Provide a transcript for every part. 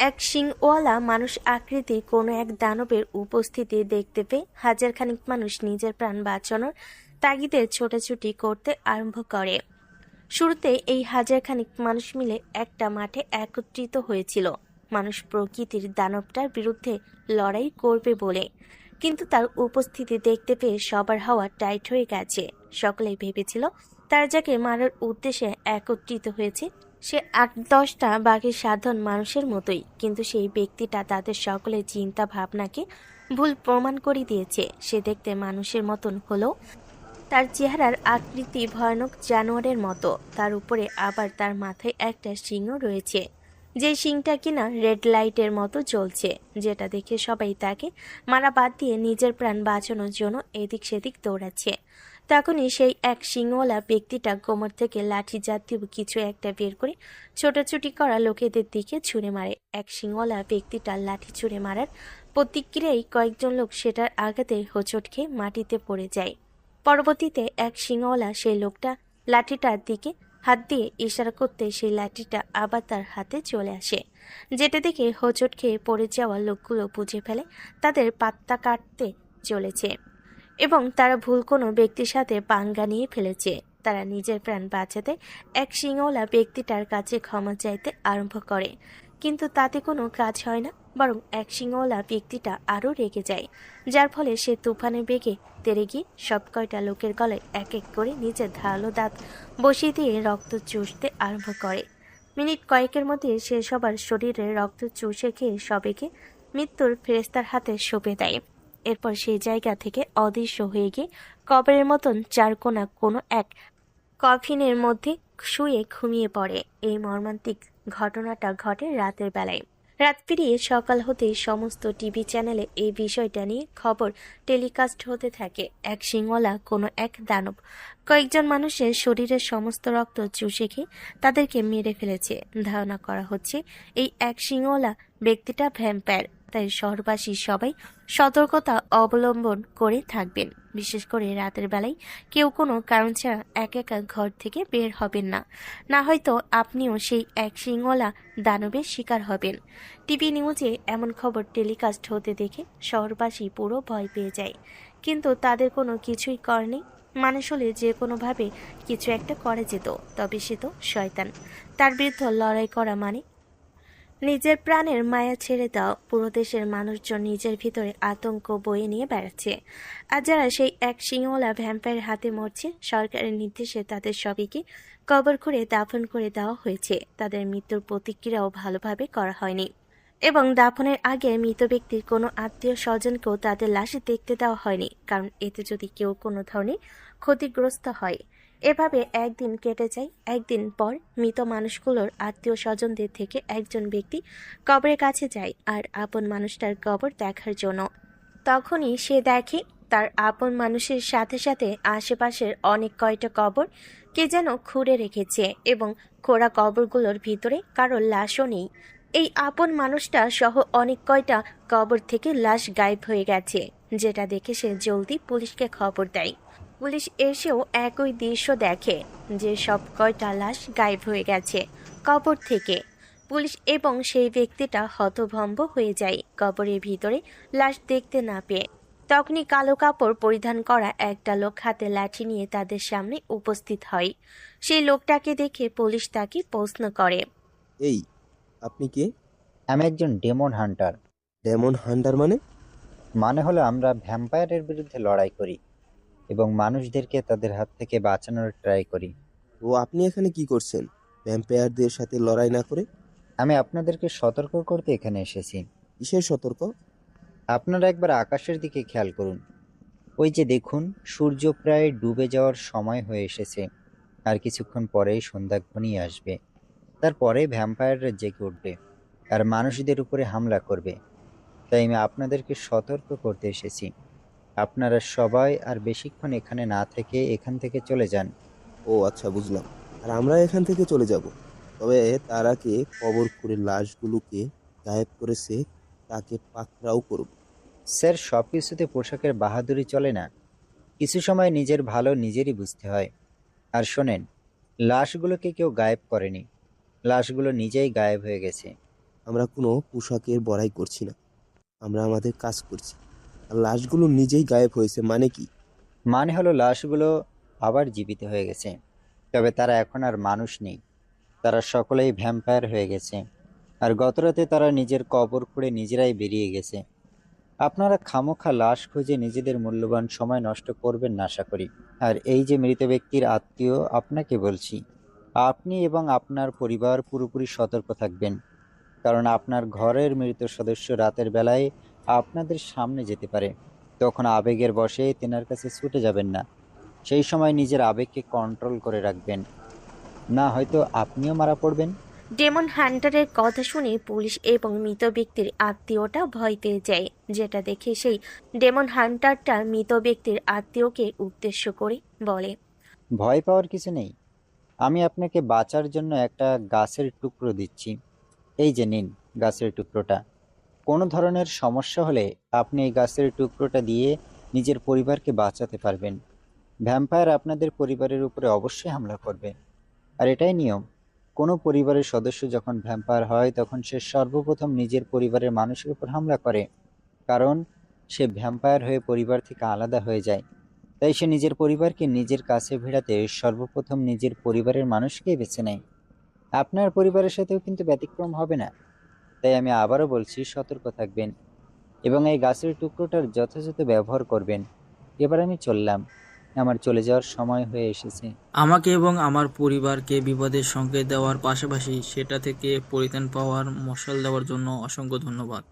এক শিংওয়ালা মানুষ আকৃতি কোনো এক দানবের উপস্থিতি দেখতে পেয়ে হাজারখানিক মানুষ নিজের প্রাণ বাঁচানোর তাগিদে ছোটাছুটি করতে আরম্ভ করে। শুরুতে এই হাজারখানিক মানুষ মিলে একটা মাঠে একত্রিত হয়েছিল মানুষ প্রকৃতির দানবটার বিরুদ্ধে লড়াই করবে বলে। কিন্তু তার উপস্থিতি দেখতে পেয়ে সবার হাওয়া টাইট হয়ে গেছে। সকলেই ভেবেছিল তার যাকে মারার উদ্দেশ্যে একত্রিত হয়েছে সে ৮-১০টা বাকি সাধারণ মানুষের মতোই, কিন্তু সেই ব্যক্তিটা তাদের সকলের চিন্তা ভাবনাকে ভুল প্রমাণ করে দিয়েছে। সে দেখতে মানুষের মতন হলেও তার চেহারার আকৃতি ভয়ানক জানোয়ারের মতো। তার উপরে আবার তার মাথায় একটা শিং রয়েছে, যে শিংটা কিনা রেড লাইটের মতো জ্বলছে, যেটা দেখে সবাই তাকে মারা বাদ দিয়ে নিজের প্রাণ বাঁচানোর জন্য এদিক সেদিক দৌড়াচ্ছে। তখনই সেই এক শিংওয়ালা ব্যক্তিটা কোমর থেকে লাঠি জাতীয় কিছু একটা বের করে ছোটাছুটি করা লোকেদের দিকে ছুঁড়ে মারে। এক শিংওয়ালা ব্যক্তিটার লাঠি ছুঁড়ে মারার প্রতিক্রিয়ায় কয়েকজন লোক সেটার আঘাতে হোঁচট খেয়ে মাটিতে পড়ে যায়। পরবর্তীতে এক শিংওয়ালা সেই লোকটা লাঠিটার দিকে হাত দিয়ে ইশারা করতে সেই লাঠিটা আবার তার হাতে চলে আসে, যেটা দেখে হোঁচট খেয়ে পড়ে যাওয়া লোকগুলো বুঝে ফেলে তাদের পাত্তা কাটতে চলেছে এবং তারা ভুল কোনো ব্যক্তির সাথে পাঙ্গা নিয়ে ফেলেছে। তারা নিজের প্রাণ বাঁচাতে এক শিংওয়ালা ব্যক্তিটার কাছে ক্ষমা চাইতে আরম্ভ করে, কিন্তু তাতে কোনো কাজ হয় না, বরং এক শিংওয়ালা ব্যক্তিটা আরও রেগে যায়, যার ফলে সে তুফানের বেগে তেড়ে গিয়ে সব কয়টা লোকের গলায় এক এক করে নিজের ধারালো দাঁত বসিয়ে দিয়ে রক্ত চুষতে আরম্ভ করে। মিনিট কয়েকের মধ্যে সে সবার শরীরে রক্ত চুষে খেয়ে সবাইকে মৃত্যুর ফেরেস্তার হাতে সঁপে দেয়। এরপর সেই জায়গা থেকে অদৃশ্য হয়ে গিয়ে কবরের মতন চারকোনা কোনো এক কফিনের মধ্যে শুয়ে ঘুমিয়ে পড়ে। এই মর্মান্তিক ঘটনাটা ঘটে রাতের বেলায়। রাত পেরিয়ে সকাল হতেই সমস্ত টিভি চ্যানেলে এই বিষয়টা নিয়ে খবর টেলিকাস্ট হতে থাকে। এক শিংওয়ালা কোনো এক দানব কয়েকজন মানুষের শরীরের সমস্ত রক্ত চুষে খেয়ে তাদেরকে মেরে ফেলেছে। ধারণা করা হচ্ছে এই এক শিংওয়ালা ব্যক্তিটা ভ্যাম্পায়ার। তাই শহরবাসী সবাই সতর্কতা অবলম্বন করে থাকবেন। বিশেষ করে রাতের বেলায় কেউ কোনো কারণ ছাড়া একা ঘর থেকে বের হবেন না, না হয়তো আপনিও সেই এক শিংওয়ালা দানবের শিকার হবেন। টিভি নিউজে এমন খবর টেলিকাস্ট হতে দেখে শহরবাসী পুরো ভয় পেয়ে যায়, কিন্তু তাদের কোনো কিছুই কর নেই। মানুষ হলে যে কোনোভাবে কিছু একটা করা যেত, তবে সে তো শয়তান। তার বিরুদ্ধে লড়াই করা মানে নিজের প্রাণের মায়া ছেড়ে দাও। পুরো দেশের মানুষজন নিজের ভিতরে আতঙ্ক বয়ে নিয়ে বেড়াচ্ছে। আর যারা সেই এক শিংওয়ালা ভ্যাম্পায়ারের হাতে মরছে, সরকারের নির্দেশে তাদের সবাইকে কবর করে দাফন করে দেওয়া হয়েছে। তাদের মৃত্যুর প্রতিক্রিয়াও ভালোভাবে করা হয়নি এবং দাফনের আগে মৃত ব্যক্তির কোনো আত্মীয় স্বজনকেও তাদের লাশ দেখতে দেওয়া হয়নি, কারণ এতে যদি কেউ কোনো ধরনের ক্ষতিগ্রস্ত হয়। এভাবে একদিন কেটে যায়। একদিন পর মৃত মানুষগুলোর আত্মীয় স্বজনদের থেকে একজন ব্যক্তি কবরের কাছে যায় আর আপন মানুষটার কবর দেখার জন্য। তখনই সে দেখে তার আপন মানুষের সাথে সাথে আশেপাশের অনেক কয়টা কবর কে যেন খুঁড়ে রেখেছে এবং খোঁড়া কবরগুলোর ভিতরে কারোর লাশও নেই। এই আপন মানুষটা সহ অনেক কয়টা কবর থেকে লাশ গায়েব হয়ে গেছে, যেটা দেখে সে জলদি পুলিশকে খবর দেয়। পুলিশ এসেও একই দৃশ্য দেখে যে সব কয়টা লাশ গায়েব হয়ে গেছে কবর থেকে। পুলিশ এবং সেই ব্যক্তিটা হতভম্ব হয়ে যায় কবরের ভিতরে লাশ দেখতে না পেয়ে। তখনই কালো কাপড় পরিধান করা একটা লোক হাতে লাঠি নিয়ে তাদের সামনে উপস্থিত হয়। সেই লোকটাকে দেখে পুলিশ তাকে প্রশ্ন করে, এই, আপনি কে? আমি একজন ডেমন হান্টার। ডেমন হান্টার মানে? মানে হলো আমরা ভ্যাম্পায়ারের বিরুদ্ধে লড়াই করি এবং মানুষদেরকে তাদের হাত থেকে বাঁচানোর ট্রাই করি। ও, আপনি এখানে কি করছেন ভ্যাম্পায়ারদের সাথে লড়াই না করে? আমি আপনাদেরকে সতর্ক করতে এখানে এসেছি। কিসের সতর্ক? আপনারা একবার আকাশের দিকে খেয়াল করুন। ওই যে দেখুন, সূর্য প্রায় ডুবে যাওয়ার সময় হয়ে এসেছে, আর কিছুক্ষণ পরেই সন্ধ্যা ঘনিয়ে আসবে। তারপরে ভ্যাম্পায়াররা জেগে উঠবে আর মানুষদের উপরে হামলা করবে। তাই আমি আপনাদেরকে সতর্ক করতে এসেছি। আপনারা সবাই আর বেশিক্ষণ এখানে না থেকে এখান থেকে চলে যান। ও আচ্ছা, বুঝলাম। আর আমরা এখান থেকে চলে যাব, তবে তার আগে কবর করে লাশগুলোকে গায়েব করেছে তাকে পাকড়াও করব। স্যার, সব কিছুতে পোশাকের বাহাদুরি চলে না। কিছু সময় নিজের ভালো নিজেরই বুঝতে হয়। আর শোনেন, লাশগুলোকে কেউ গায়েব করেনি, লাশগুলো নিজেই গায়েব হয়ে গেছে। আমরা কোনো পোশাকের বড়াই করছি না, আমরা আমাদের কাজ করছি। আর লাশগুলো নিজেই গায়েব হয়েছে মানে কি? মানে হলো লাশগুলো আবার জীবিত হয়ে গেছে, তবে তারা এখন আর মানুষ নেই। তারা সকলেই ভ্যাম্পায়ার হয়ে গেছে। আর গতরাতে তারা নিজের কবর খুঁড়ে নিজেরাই বেরিয়ে গেছে। আপনারা খামোখা লাশ খুঁজে নিজেদের মূল্যবান সময় নষ্ট করবেন না আশা করি। আর এই যে মৃত ব্যক্তির আত্মীয়, আপনাকে বলছি, আপনি এবং আপনার পরিবার পুরোপুরি সতর্ক থাকবেন। কারণ আপনার ঘরের মৃত সদস্য রাতের বেলায় আপনাদের সামনে যেতে পারে। তখন আবেগের বশে তেনার কাছে ছুটে যাবেন না। সেই সময় নিজের আবেগকে কন্ট্রোল করে রাখবেন, না হয়তো আপনিও মারা পড়বেন। ডেমন হান্টারের কথা শুনে পুলিশ এবং মৃত ব্যক্তির আত্মীয়টা ভয় পেয়ে যায়, যেটা দেখে সেই ডেমন হান্টারটা মৃত ব্যক্তির আত্মীয়কে উদ্দেশ্য করে বলে, ভয় পাওয়ার কিছু নেই। আমি আপনাকে বাঁচার জন্য একটা গাছের টুকরো দিচ্ছি। এই যে নিন গাছের টুকরোটা। কোনো ধরনের সমস্যা হলে আপনি এই গাছের টুকরোটা দিয়ে নিজের পরিবারকে বাঁচাতে পারবেন। ভ্যাম্পায়ার আপনাদের পরিবারের উপরে অবশ্যই হামলা করবে। আর এটাই নিয়ম, কোনো পরিবারের সদস্য যখন ভ্যাম্পায়ার হয় তখন সে সর্বপ্রথম নিজের পরিবারের মানুষের উপর হামলা করে। কারণ সে ভ্যাম্পায়ার হয়ে পরিবার থেকে আলাদা হয়ে যায়। তাই সে নিজের পরিবারকে নিজের কাছে ভিড়াতে সর্বপ্রথম নিজের পরিবারের মানুষকেই বেছে নেয়। আপনার পরিবারের সাথেও কিন্তু ব্যতিক্রম হবে না। তাই আমি আবারও বলছি, সতর্ক থাকবেন এবং এই গাছের টুকরোটার যথাযথ ব্যবহার করবেন। এবার আমি চললাম, আমার চলে যাওয়ার সময় হয়ে এসেছে। আমাকে এবং আমার পরিবারকে বিপদের সংকেত দেওয়ার পাশাপাশি সেটা থেকে পরিত্রাণ পাওয়ার মশাল দেওয়ার জন্য অসংখ্য ধন্যবাদ।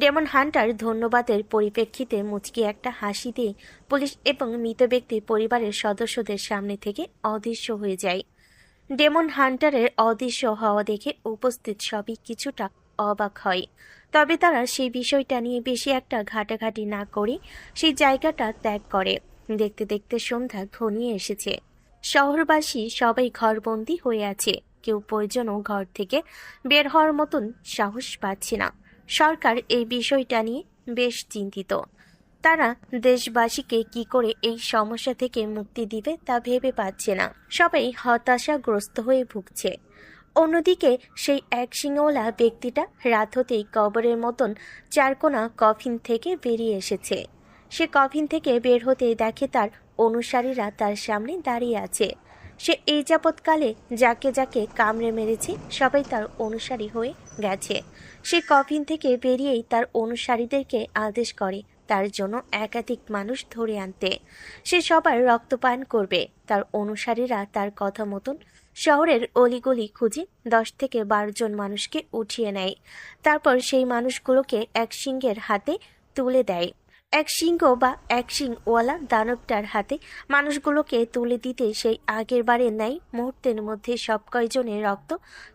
ডেমন হান্টার ধন্যবাদের পরিপ্রেক্ষিতে মুচকি একটা হাসি দিয়ে পুলিশ এবং মৃত ব্যক্তির পরিবারের সদস্যদের সামনে থেকে অদৃশ্য হয়ে যায়। ডেমন হান্টারের অদৃশ্য হওয়া দেখে উপস্থিত সবই কিছুটা অবাক হয়, তবে তারা সেই বিষয়টা নিয়ে বেশি একটা ঘাটাঘাটি না করে সেই জায়গাটা ত্যাগ করে। দেখতে দেখতে সন্ধ্যা ঘনিয়ে এসেছে। শহরবাসী সবাই ঘরবন্দি হয়ে আছে, কেউ প্রয়োজনও ঘর থেকে বের হওয়ার মতন সাহস পাচ্ছে না। সরকার এই বিষয়টা নিয়ে বেশ চিন্তিত। তারা দেশবাসীকে কি করে এই সমস্যা থেকে মুক্তি দিবে তা ভেবে পাচ্ছে না। সবাই হতাশাগ্রস্ত হয়ে ভুগছে। অন্যদিকে সেই এক শিংওয়ালা ব্যক্তিটা রাত হতেই কবরের মতন চারকোনা কফিন থেকে বেরিয়ে এসেছে। সে কফিন থেকে বের হতেই দেখে তার অনুসারীরা তার সামনে দাঁড়িয়ে আছে। সে এই যাবৎকালে যাকে যাকে কামড়ে মেরেছে সবাই তার অনুসারী হয়ে গেছে। সে কফিন থেকে বেরিয়েই তার অনুসারীদেরকে আদেশ করে তার জন্য একাধিক মানুষ ধরে আনতে। সে সবার রক্তপান করবে। তার অনুসারীরা তার কথা মতন শহরের অলিগলি খুঁজে 10 থেকে 12 জন মানুষকে উঠিয়ে নেয়। তারপর সেই মানুষগুলোকে এক সিংহের হাতে তুলে দেয়। এক সিংহ বা এক সিংওয়ালা দানবটার হাতে মানুষগুলোকে তুলে দিতে সেই আগের বারের ন্যায় মুহূর্তের মধ্যে সব কয়জনের রক্ত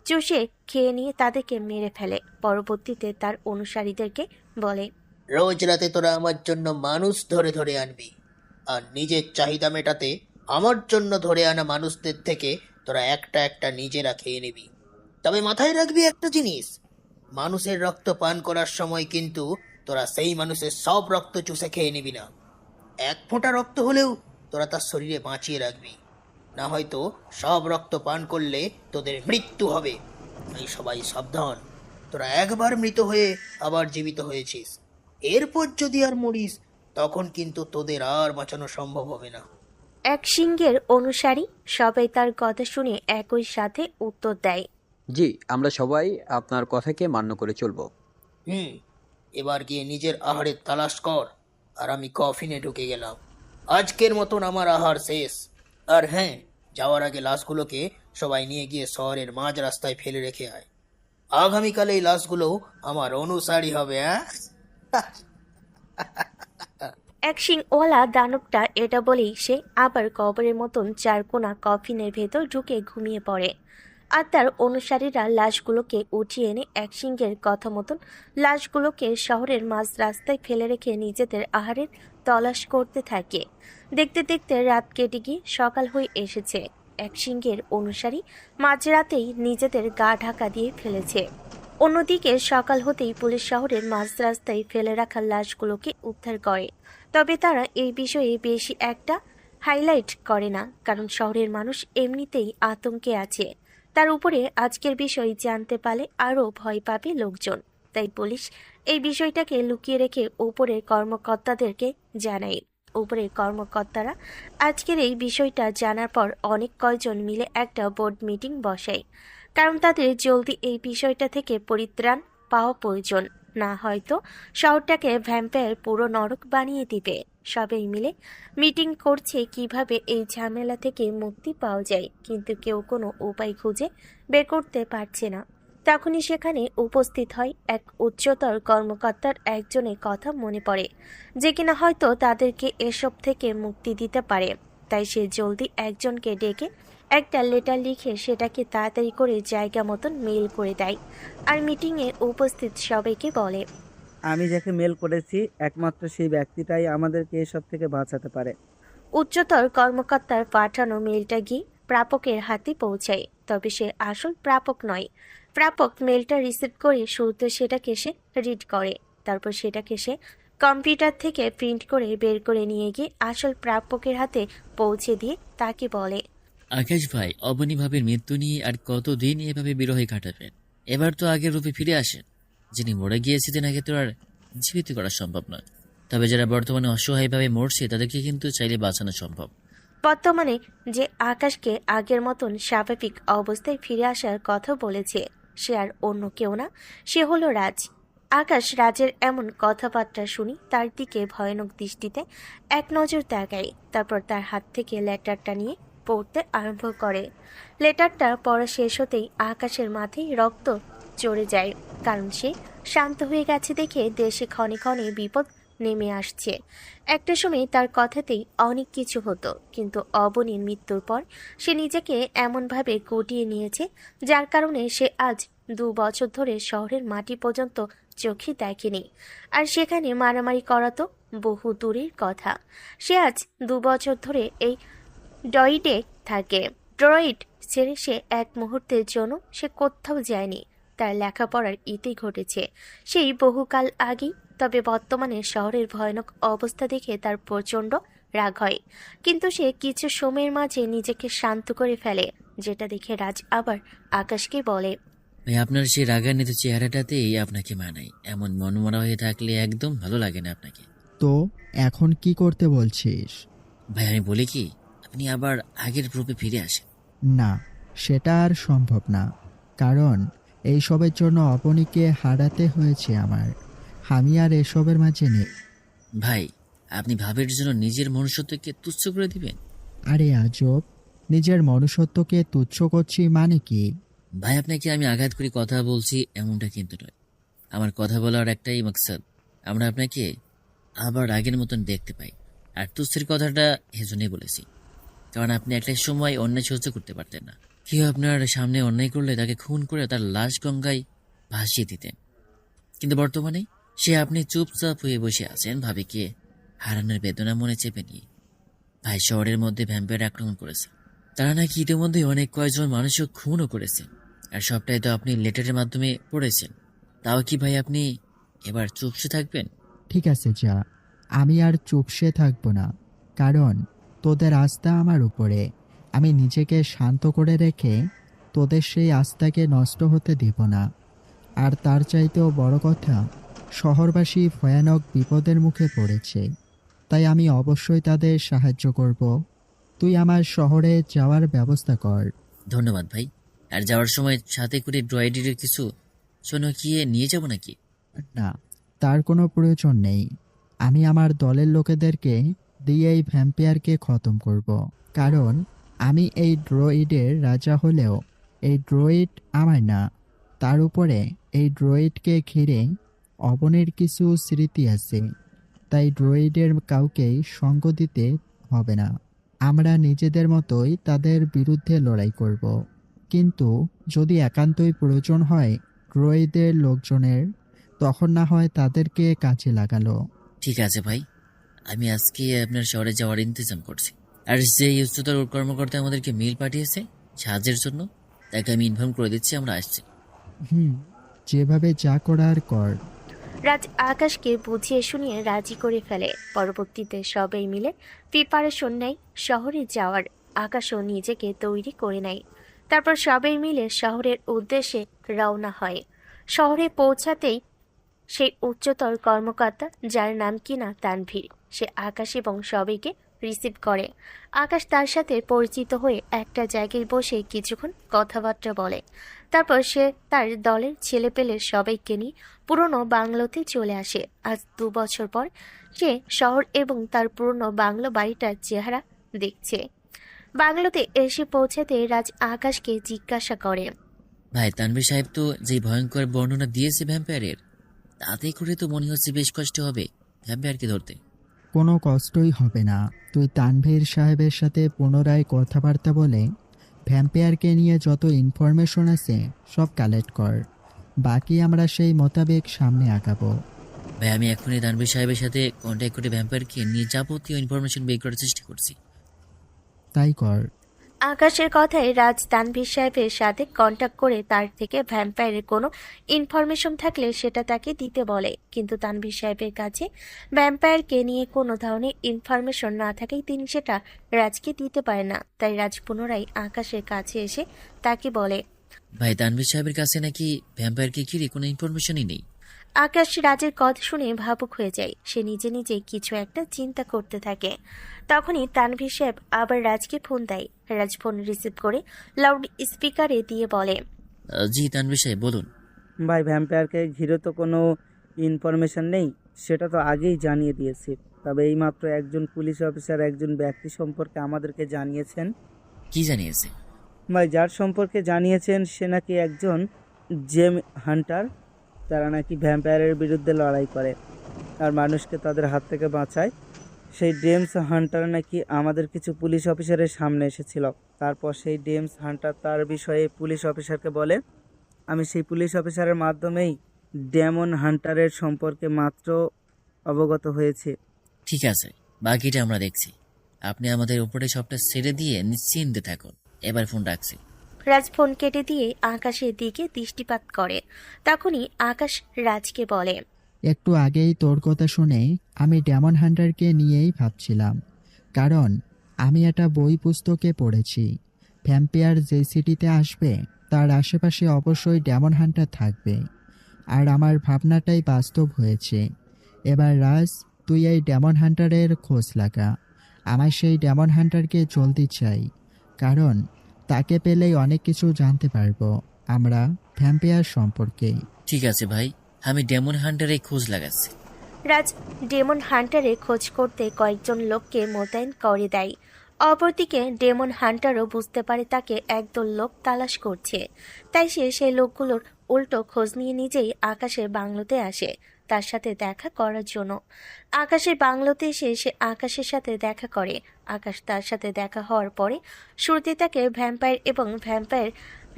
চুষে খেয়ে নিয়ে তাদেরকে মেরে ফেলে। পরবর্তীতে তার অনুসারীদেরকে বলে, রোজ রাতে তোরা আমার জন্য মানুষ ধরে ধরে আনবি, আর নিজের চাহিদা মেটাতে আমার জন্য ধরে আনা মানুষদের থেকে তোরা একটা একটা নিজেরা খেয়ে নিবি। তবে মাথায় রাখবি একটা জিনিস, মানুষের রক্ত পান করার সময় কিন্তু তোরা সেই মানুষের সব রক্ত চুষে খেয়ে নিবি না। এক ফোঁটা রক্ত হলেও তোরা তার শরীরে বাঁচিয়ে রাখবি, না হয়তো সব রক্ত পান করলে তোদের মৃত্যু হবে। এই সবাই সাবধান, তোরা একবার মৃত হয়ে আবার জীবিত হয়েছিস, এরপর যদি আর মরিস তখন কিন্তু তোদের আর বাঁচানো সম্ভব হবে না। এক সিংহের অনুসারী সবাই তার কথা শুনে একই সাথে উত্তর দেয়, জি, আমরা সবাই আপনার কথাকে মান্য করে চলব। হুম, এবার গিয়ে নিজের আহারের তালাশ কর। আর আমি কফিনে ঢুকে গেলাম। আজকের মতন আমার আহার শেষ। আর হ্যাঁ, যাওয়ার আগে লাশগুলোকে সবাই নিয়ে গিয়ে শহরের মাঝ রাস্তায় ফেলে রেখে আয়। আগামীকাল এই লাশগুলো আমার অনুসারী হবে। হ্যাঁ, এক সিংওয়ালা দানবটা এটা বলেই সে আবার কবরের মতন চারকোনা কফিনের ভেতর ঢুকে ঘুমিয়ে পড়ে। আর তার অনুসারীরা লাশগুলোকে উঠিয়ে এনে এক সিংহের কথা মতন লাশগুলোকে শহরের মাঝ রাস্তায় ফেলে রেখে নিজেদের আহারের তলাশ করতে থাকে। দেখতে দেখতে রাত কেটে গিয়ে সকাল হয়ে এসেছে। এক সিংহের অনুসারী মাঝরাতেই নিজেদের গা ঢাকা দিয়ে ফেলেছে। অন্যদিকে সকাল হতেই পুলিশ শহরের মাঝ রাস্তায় ফেলে রাখা লাশগুলোকে উদ্ধার করে। তবে তারা এই বিষয়ে বেশি একটা হাইলাইট করে না, কারণ শহরের মানুষ এমনিতেই আতঙ্কে আছে। তার উপরে আজকের বিষয় জানতে পারলে আরও ভয় পাবে লোকজন। তাই পুলিশ এই বিষয়টাকে লুকিয়ে রেখে উপরের কর্মকর্তাদেরকে জানায়। উপরের কর্মকর্তারা আজকের এই বিষয়টা জানার পর অনেক কয়জন মিলে একটা বোর্ড মিটিং বসায়, কারণ তাদের জলদি এই বিষয়টা থেকে পরিত্রাণ পাওয়া প্রয়োজন, না হয়তো শহরটাকে ভ্যাম্পায়ার পুরো নরক বানিয়ে দিবে। সবাই মিলে মিটিং করছে কিভাবে এই ঝামেলা থেকে মুক্তি পাওয়া যায়, কিন্তু কেউ কোনো উপায় খুঁজে বের করতে পারছে না। তখনই সেখানে উপস্থিত হয় এক উচ্চতর কর্মকর্তার একজনের কথা মনে পড়ে, যে কিনা হয়তো তাদেরকে এসব থেকে মুক্তি দিতে পারে। তাই সে জলদি একজনকে ডেকে একটা লেটার লিখে সেটাকে তাড়াতাড়ি করে জায়গা মতন মেল করে দেয়, আর মিটিংয়ে উপস্থিত সবাইকে বলে, আমি যাকে মেল করেছি একমাত্র সেই ব্যক্তিটাই আমাদেরকে এসব থেকে বাঁচাতে পারে। উচ্চতর কর্মকর্তার পাঠানো মেলটা গিয়ে প্রাপকের হাতে পৌঁছায়। তবে সে আসল প্রাপক নয়। প্রাপক মেলটা রিসিভ করে শুরুতে সেটাকে সে রিড করে, তারপর সেটাকে সে কম্পিউটার থেকে প্রিন্ট করে বের করে নিয়ে গিয়ে আসল প্রাপকের হাতে পৌঁছে দিয়ে তাকে বলে, আকাশ ভাই, অবনী ভাবির মৃত্যু নিয়ে আর কতদিন এভাবে বিরহে কাটাবেন? এবার তো আগের রূপে ফিরে আসেন। যিনি মরে গিয়েছিলেন আগে তো আর জীবিত করা সম্ভব নয়, তবে যারা বর্তমানে অসহায়ভাবে মরছে তাদেরকে কিন্তু চাইলে বাঁচানো সম্ভব। বর্তমানে যে আকাশকে আগের মতন স্বাভাবিক অবস্থায় ফিরে আসার কথা বলেছে সে আর অন্য কেউ না, সে হলো রাজ। আকাশ রাজের এমন কথাবার্তা শুনি তার দিকে ভয়ানক দৃষ্টিতে এক নজর তাকায়, তারপর তার হাত থেকে লেটারটা নিয়ে পড়তে আরম্ভ করে। লেটারটা পড়া শেষ হতেই আকাশের মাথায় রক্ত চড়ে যায়, কারণ সে শান্ত হয়ে গেছে দেখে দেশে ক্ষণে ক্ষণে বিপদ নেমে আসছে। একটা সময় তার কথাতেই অনেক কিছু হতো, কিন্তু অবনীর মৃত্যুর পর সে নিজেকে এমনভাবে গুটিয়ে নিয়েছে যার কারণে সে আজ 2 বছর ধরে শহরের মাটি পর্যন্ত চোখে দেখেনি। আর সেখানে মারামারি করা তো বহু দূরের কথা। সে আজ 2 বছর ধরে এই ড্রয়েডে থাকে। ড্রয়েড ছেড়ে সে এক মুহূর্তের জন্য সে কোথাও যায়নি। তার লেখাপড়ার ইতি ঘটেছে সেই বহুকাল আগেই। তবে বর্তমানে শহরের ভয়ানক অবস্থা দেখে তার প্রচণ্ড রাগ হয়, কিন্তু সে কিছু সময়ের মাঝে নিজেকে শান্ত করে ফেলে, যেটা দেখে রাজ আবার আকাশকে বলে, ভাই, আপনার সেই রাগান্বিত চেহারাটাতেই আপনাকে মানায়। এমন মনমরা হয়ে থাকলে একদম ভালো লাগে না আপনাকে। তো এখন কি করতে বলছিস? ভাই, আমি বলি কি, আপনি আবার আগের রূপে ফিরে আসেন। না, সেটা আর সম্ভব না, কারণ এইসবের জন্য অবনীকে হারাতে হয়েছে আমার। আমি আর এসবের মাঝে নেই। ভাই, আপনি ভাবের জন্য নিজের মনুষ্যত্বকে তুচ্ছ করে দিবেন? আরে আজব, নিজের মনুষ্যত্বকে তুচ্ছ করছি মানে কি? ভাই, আপনাকে আমি আঘাত করে কথা বলছি এমনটা কিন্তু নয়। আমার কথা বলার একটাই মাকসাদ, আমরা আপনাকে আবার আগের মতন দেখতে পাই। আর তুচ্ছের কথাটা এজন্যই বলেছি, কারণ আপনি একটা সময় অন্যায় সহ্য করতে পারতেন না। কেউ আপনার সামনে অন্যায় করলে তাকে খুন করে তার লাশ গঙ্গায় ভাসিয়ে দিতেন, কিন্তু বর্তমানে সে আপনি চুপচাপ হয়ে বসে আছেন ভাবিকে হারানোর বেদনা মনে চেপে নিয়ে। ভাই, শহরের মধ্যে ভ্যাম্পায়ার আক্রমণ করেছে, তারা নাকি ইতিমধ্যে অনেক কয়েকজন মানুষও খুনও করেছে। আর সবটাই তো আপনি লেটারের মাধ্যমে পড়েছেন। তাও কি ভাই আপনি এবার চুপসে থাকবেন? ঠিক আছে, যা, আমি আর চুপসে থাকবো না, কারণ তোদের আস্থা আমার উপরে। আমি নিজেকে শান্ত করে রেখে তোদের সেই আস্থাকে নষ্ট হতে দিব না। আর তার চাইতেও বড় কথা, শহরবাসী ভয়ানক বিপদের মুখে পড়েছে, তাই আমি অবশ্যই তাদের সাহায্য করব। তুই আমার শহরে যাওয়ার ব্যবস্থা কর। ধন্যবাদ ভাই। আর যাওয়ার সময় সাথে করে ড্রয়েডের কিছু শোনকিয়ে নিয়ে যাব নাকি? না, তার কোনো প্রয়োজন নেই। আমি আমার দলের লোকেদেরকে দিয়ে এই ভ্যাম্পায়ারকে খতম করব, কারণ আমি এই ড্রয়েডের রাজা হলেও এই ড্রয়েড আমার না। তার উপরে এই ড্রয়েডকে ঘিরে অবনীর কিছু স্মৃতি আছে, তাই ড্রয়েডের কাউকেই সঙ্গ দিতে হবে না। আমরা নিজেদের মতোই তাদের বিরুদ্ধে লড়াই করব, কিন্তু যদি একান্তই প্রয়োজন হয় ড্রয়েডের লোকজনের, তখন না হয় তাদেরকে কাজে লাগালো। ঠিক আছে ভাই, আমি আজকে আপনার শহরে যাওয়ার ইন্তজাম করছি। আর যে উচ্চতর কর্মকর্তা আমাদেরকে মেল পাঠিয়েছে সাহায্যের জন্য, তাকে আমি ইনফর্ম করে দিচ্ছি আমরা আসছি। যেভাবে যা করার কর। রাজ আকাশকে বুঝিয়ে শুনিয়ে রাজি করে ফেলে। পরবর্তীতে সবাই মিলে প্রিপারেশন নেয় শহরে যাওয়ার। আকাশও নিজেকে তৈরি করে নেয়। তারপর সবাই মিলে শহরের উদ্দেশ্যে রওনা হয়। শহরে পৌঁছাতেই সেই উচ্চতর কর্মকর্তা, যার নাম কিনা তানভীর, সে আকাশ এবং সবাইকে রিসিভ করে। আকাশ তার সাথে পরিচিত হয়ে একটা জায়গায় বসে কিছুক্ষণ কথাবার্তা বলে। তারপর সে তার দলের ছেলেপেলে সবাইকে নিয়ে পুরনো বাংলোতে চলে আসে। আজ 2 বছর পর সে শহর এবং তার পুরনো বাংলো বাড়িটার চেহারা দেখছে। বাংলোতে এসে পৌঁছাতে রাজ আকাশকে জিজ্ঞাসা করে, ভাই, তানভীর সাহেব তো যে ভয়ঙ্কর বর্ণনা দিয়েছে ভ্যাম্পায়ারের, তাতে করে তো মনে হচ্ছে বেশ কষ্ট হবে ভ্যাম্পায়ারকে ধরতে। কোনো কষ্টই হবে না। তুই তানভীর সাহেবের সাথে পুনরায় কথাবার্তা বলে ভ্যাম্পায়ারকে নিয়ে যত ইনফরমেশন আছে সব কালেক্ট কর। বাকি আমরা সেই মোতাবেক সামনে আগাবো। ভাই, আমি এখনই তানভীর সাহেবের সাথে কন্ট্যাক্ট করে ভ্যাম্পায়ারকে নিয়ে যাবতীয় ইনফরমেশন বের করার চেষ্টা করছি। তাই কর। আকাশের কথায় রাজ তানভীর সাহেবের সাথে কন্ট্যাক্ট করে তার থেকে ভ্যাম্পায়ারের কোনো ইনফরমেশন থাকলে সেটা তাকে দিতে বলে। কিন্তু তানভীর সাহেবের কাছে ভ্যাম্পায়ারকে নিয়ে কোনো ধরনের ইনফরমেশন না থাকায় তিনি সেটা রাজকে দিতে পারে না। তাই রাজ পুনরায় আকাশের কাছে এসে তাকে বলে, ভাই, তানভীর সাহেবের কাছে নাকি ভ্যাম্পায়ারকে ঘিরে কোনো ইনফরমেশনই নেই। আকাশ রাজের কথা শুনে ভাবুক হয়ে যায়। সে নিজে নিজে কিছু একটা চিন্তা করতে থাকে। তখনই তানভীর সাহেব আবার রাজকে ফোন দেয়। রাজ ফোন রিসিভ করে লাউড স্পিকারে দিয়ে বলে, জি তানভীর সাহেব, বলুন। ভাই, ভ্যাম্পায়ারকে ঘিরে তো কোনো ইনফরমেশন নেই, সেটা তো আগেই জানিয়ে দিয়েছি। তবে এইমাত্র একজন পুলিশ অফিসার একজন ব্যক্তি সম্পর্কে আমাদেরকে জানিয়েছেন। কি জানিয়েছে? ভাই, যার সম্পর্কে জানিয়েছেন সে নাকি একজন জেম হান্টার। তারা নাকি ভ্যাম্পায়ারের বিরুদ্ধে লড়াই করে আর মানুষকে তাদের হাত থেকে বাঁচায়। সেই ডেমস হান্টার নাকি আমাদের কিছু পুলিশ অফিসারের সামনে এসেছিল। তারপর সেই ডেমস হান্টার তার বিষয়ে পুলিশ অফিসারকে বলে। আমি সেই পুলিশ অফিসারের মাধ্যমেই ডেমন হান্টারের সম্পর্কে মাত্র অবগত হয়েছে। ঠিক আছে, বাকিটা আমরা দেখছি। আপনি আমাদের উপরে সবটা ছেড়ে দিয়ে নিশ্চিন্তে থাকুন। এবার ফোন রাখছি। রাজ ফোন কেটে দিয়ে আকাশের দিকে দৃষ্টিপাত করে। তখনই আকাশ রাজকে বলে, একটু আগেই তোর কথা শুনে আমি ডেমন হান্টারকে নিয়েই ভাবছিলাম। কারণ আমি একটা বই পুস্তকে পড়েছি, ভ্যাম্পায়ার যে সিটিতে আসবে তার আশেপাশে অবশ্যই ডেমন হান্টার থাকবে। আর আমার ভাবনাটাই বাস্তব হয়েছে। এবার রাজ, তুই এই ডেমন হান্টারের খোঁজ লাগা। আমার সেই ডেমন হান্টারকে জলদি চাই, কারণ তাকে পেলেই অনেক কিছু জানতে পারবো আমরা ভ্যাম্পায়ার সম্পর্কে। ঠিক আছে ভাই, আমি ডেমন হান্টারে খোঁজ লাগাচ্ছি। রাজ ডেমন হান্টারের খোঁজ করতে কয়েকজন লোককে মোতায়েন করে দেয়। অপরদিকে ডেমন হান্টারও বুঝতে পারে তাকে একদল লোক তালাশ করছে। তাই সে সেই লোকগুলোর উল্টো খোঁজ নিয়ে নিজেই আকাশের বাংলোতে আসে তার সাথে দেখা করার জন্য। আকাশের বাংলোতে এসে সে আকাশের সাথে দেখা করে। আকাশ তার সাথে দেখা হওয়ার পরে শুরুতে তাকে ভ্যাম্পায়ার এবং ভ্যাম্পায়ার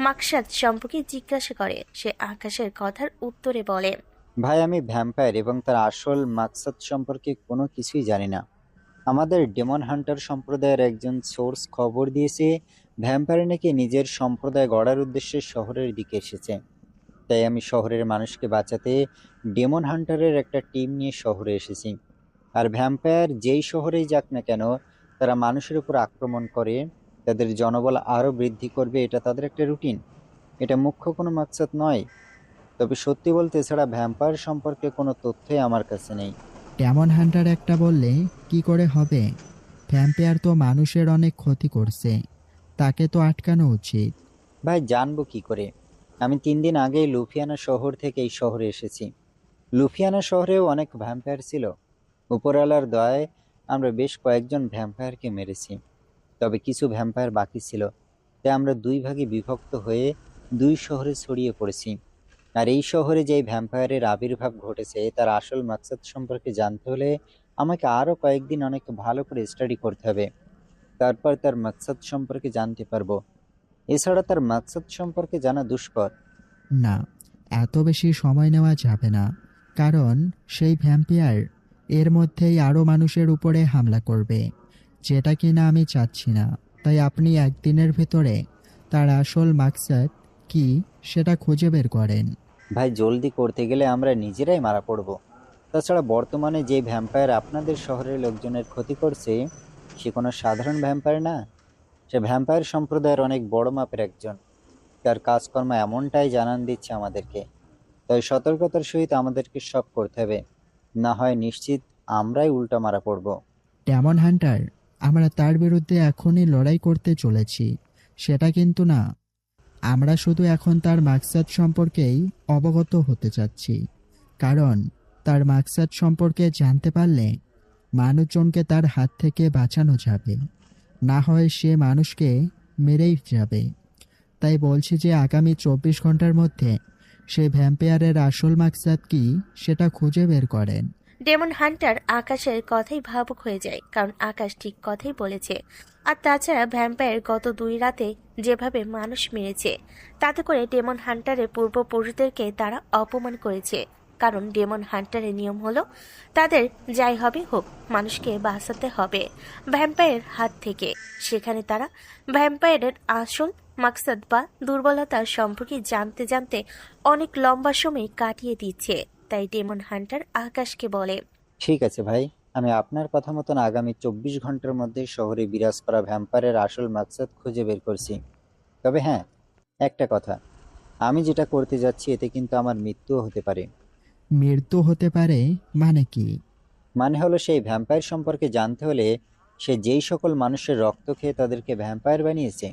মাকসাদ সম্পর্কে জিজ্ঞাসা করে। সে আকাশের কথার উত্তরে বলে, ভাই, আমি ভ্যাম্পায়ার এবং তার আসল মাকসাদ সম্পর্কে কোনো কিছুই জানি না। আমাদের ডেমন হান্টার সম্প্রদায়ের একজন সোর্স খবর দিয়েছে ভ্যাম্পায়ার নাকি নিজের সম্প্রদায় গড়ার উদ্দেশ্যে শহরের দিকে এসেছে। তাই আমি শহরের মানুষকে বাঁচাতে ডেমন হান্টারের একটা টিম নিয়ে শহরে এসেছি। আর ভ্যাম্পায়ার যেই শহরেই যাক না কেন, তারা মানুষের উপর আক্রমণ করে তাদের জনবল আরও বৃদ্ধি করবে, এটা তাদের একটা রুটিন। এটা মুখ্য কোনো মাকসাদ নয়। তবে সত্যি বলতে এছাড়া ভ্যাম্পায়ার সম্পর্কে কোনো তথ্যই আমার কাছে নেই। ডেমন হান্টার একটা বললে কি করে হবে? ভ্যাম্পায়ার তো মানুষের অনেক ক্ষতি করছে, তাকে তো আটকানো উচিত। ভাই, জানবো কি করে? আমি 3 দিন আগেই লুফিয়ানা শহর থেকে এই শহরে এসেছি। লুফিয়ানা শহরেও অনেক ভ্যাম্পায়ার ছিল। উপরওয়ালার দয়ায় আমরা বেশ কয়েকজন ভ্যাম্পায়ারকে মেরেছি। তবে কিছু ভ্যাম্পায়ার বাকি ছিল। তাই আমরা 2 ভাগে বিভক্ত হয়ে 2 শহরে ছড়িয়ে পড়েছি। আর এই শহরে যেই ভ্যাম্পায়ারের আবির্ভাব ঘটেছে তার আসল মাকসাদ সম্পর্কে জানতে হলে আমাকে আরও কয়েকদিন অনেক ভালো করে স্টাডি করতে হবে। তারপর তার মাকসাদ সম্পর্কে জানতে পারবো। এছাড়া তার মাকসাদ সম্পর্কে জানা দুষ্কর। না, এত বেশি সময় নেওয়া যাবে না, কারণ সেই ভ্যাম্পায়ার এর মধ্যেই আরও মানুষের উপরে হামলা করবে, যেটা কিনা আমি চাচ্ছি না। তাই আপনি একদিনের ভেতরে তার আসল মাকসাদ কি সেটা খুঁজে বের করেন। ভাই, জলদি করতে গেলে আমরা নিজেরাই মারা পড়ব। তাছাড়া বর্তমানে যে ভ্যাম্পায়ার আপনাদের শহরের লোকজনের ক্ষতি করছে সে কোনো সাধারণ ভ্যাম্পায়ার না। সে ভ্যাম্পায়ার সম্প্রদায়ের অনেক বড় মাপের একজন। তার কাজকর্ম এমনটাই জানান দিচ্ছে আমাদেরকে। তাই সতর্কতার সহিত আমাদেরকে সব করতে হবে, না হয় নিশ্চিত আমরাই উল্টা মারা পড়ব। ডেমন হান্টার, আমরা তার বিরুদ্ধে এখনই লড়াই করতে চলেছি সেটা কিন্তু না। আমরা শুধু এখন তার মাকসাদ সম্পর্কেই অবগত হতে চাচ্ছি, কারণ তার মাকসাদ সম্পর্কে জানতে পারলে মানুষজনকে তার হাত থেকে বাঁচানো যাবে, না হয় সে মানুষকে মেরেই যাবে। তাই বলছি যে আগামী 24 ঘন্টার মধ্যে সে ভ্যাম্পায়ারের আসল মাকসাদ কি সেটা খুঁজে বের করেন। ডেমন হান্টার আকাশের কথাই ভাবুক হয়ে যায়, কারণ আকাশ ঠিক কথাই বলেছে। আর তাছাড়া ভ্যাম্পায়ার গত 2 রাতে যেভাবে মানুষ মেরেছে, তাতে করে ডেমন হান্টারের পূর্বপুরুষদেরকে তারা অপমান করেছে। কারণ ডেমন হান্টারের নিয়ম হলো তাদের যাই হবে হোক মানুষকে বাঁচাতে হবে ভ্যাম্পায়ারের হাত থেকে। সেখানে তারা ভ্যাম্পায়ারের আসল মাকসাদ বা দুর্বলতা সম্পর্কে জানতে জানতে অনেক লম্বা সময় কাটিয়ে দিচ্ছে। তাই ডেমন হান্টার আকাশকে বলে, ঠিক আছে ভাই, আমি আপনার কথা মতন আগামী 24 ঘন্টার মধ্যে শহরে বিরাজ করা ভ্যাম্পায়ারের আসল মাকসাদ খুঁজে বের করছি। তবে হ্যাঁ, একটা কথা, আমি যেটা করতে যাচ্ছি এতে কিন্তু আমার মৃত্যুও হতে পারে। মৃত্যু হতে পারে মানে কি? মানে হলো সেই ভ্যাম্পায়ার সম্পর্কে জানতে হলে সে যেই সকল মানুষের রক্ত খেয়ে তাদেরকে ভ্যাম্পায়ার বানিয়েছে,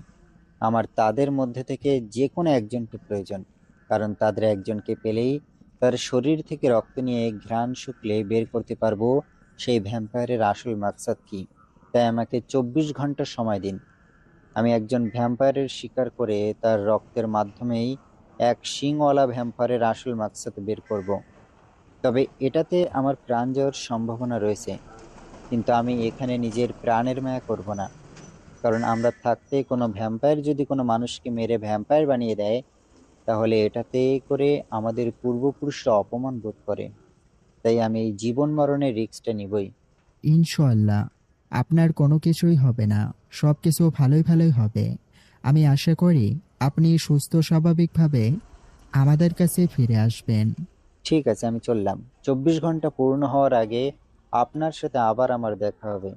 আমার তাদের মধ্যে থেকে যে কোনো একজনকে প্রয়োজন। কারণ তাদের একজনকে পেলেই তার শরীর থেকে রক্ত নিয়ে ঘ্রাণ শুকলে বের করতে পারবো সেই ভ্যাম্পায়ারের আসল মাকসাদ কি। তাই আমাকে 24 ঘন্টা সময় দিন। আমি একজন ভ্যাম্পায়ারের শিকার করে তার রক্তের মাধ্যমেই এক শিংওয়ালা ভ্যাম্পায়ারের আসল মাকসাদ বের করব। তবে এটাতে আমার প্রাণ যাওয়ার সম্ভাবনা রয়েছে, কিন্তু আমি এখানে নিজের প্রাণের মায়া করব না। কারণ আমরা থাকতে কোনো ভ্যাম্পায়ার যদি কোনো মানুষকে মেরে ভ্যাম্পায়ার বানিয়ে দেয়, তাহলে এটাতে করে আমাদের পূর্বপুরুষরা অপমান বোধ করে। তাই আমি এই জীবন মরণের রিস্কটা নিবই। ইনশাআল্লাহ আপনার কোনো কিছুই হবে না, সব কিছু ভালোই ভালোই হবে। আমি আশা করি আপনি সুস্থ স্বাভাবিকভাবে আমাদের কাছে ফিরে আসবেন। ঠিক আছে, আমি চললাম। 24 ঘন্টা পূর্ণ হওয়ার আগে আপনার সাথে আবার আমার দেখা হবে।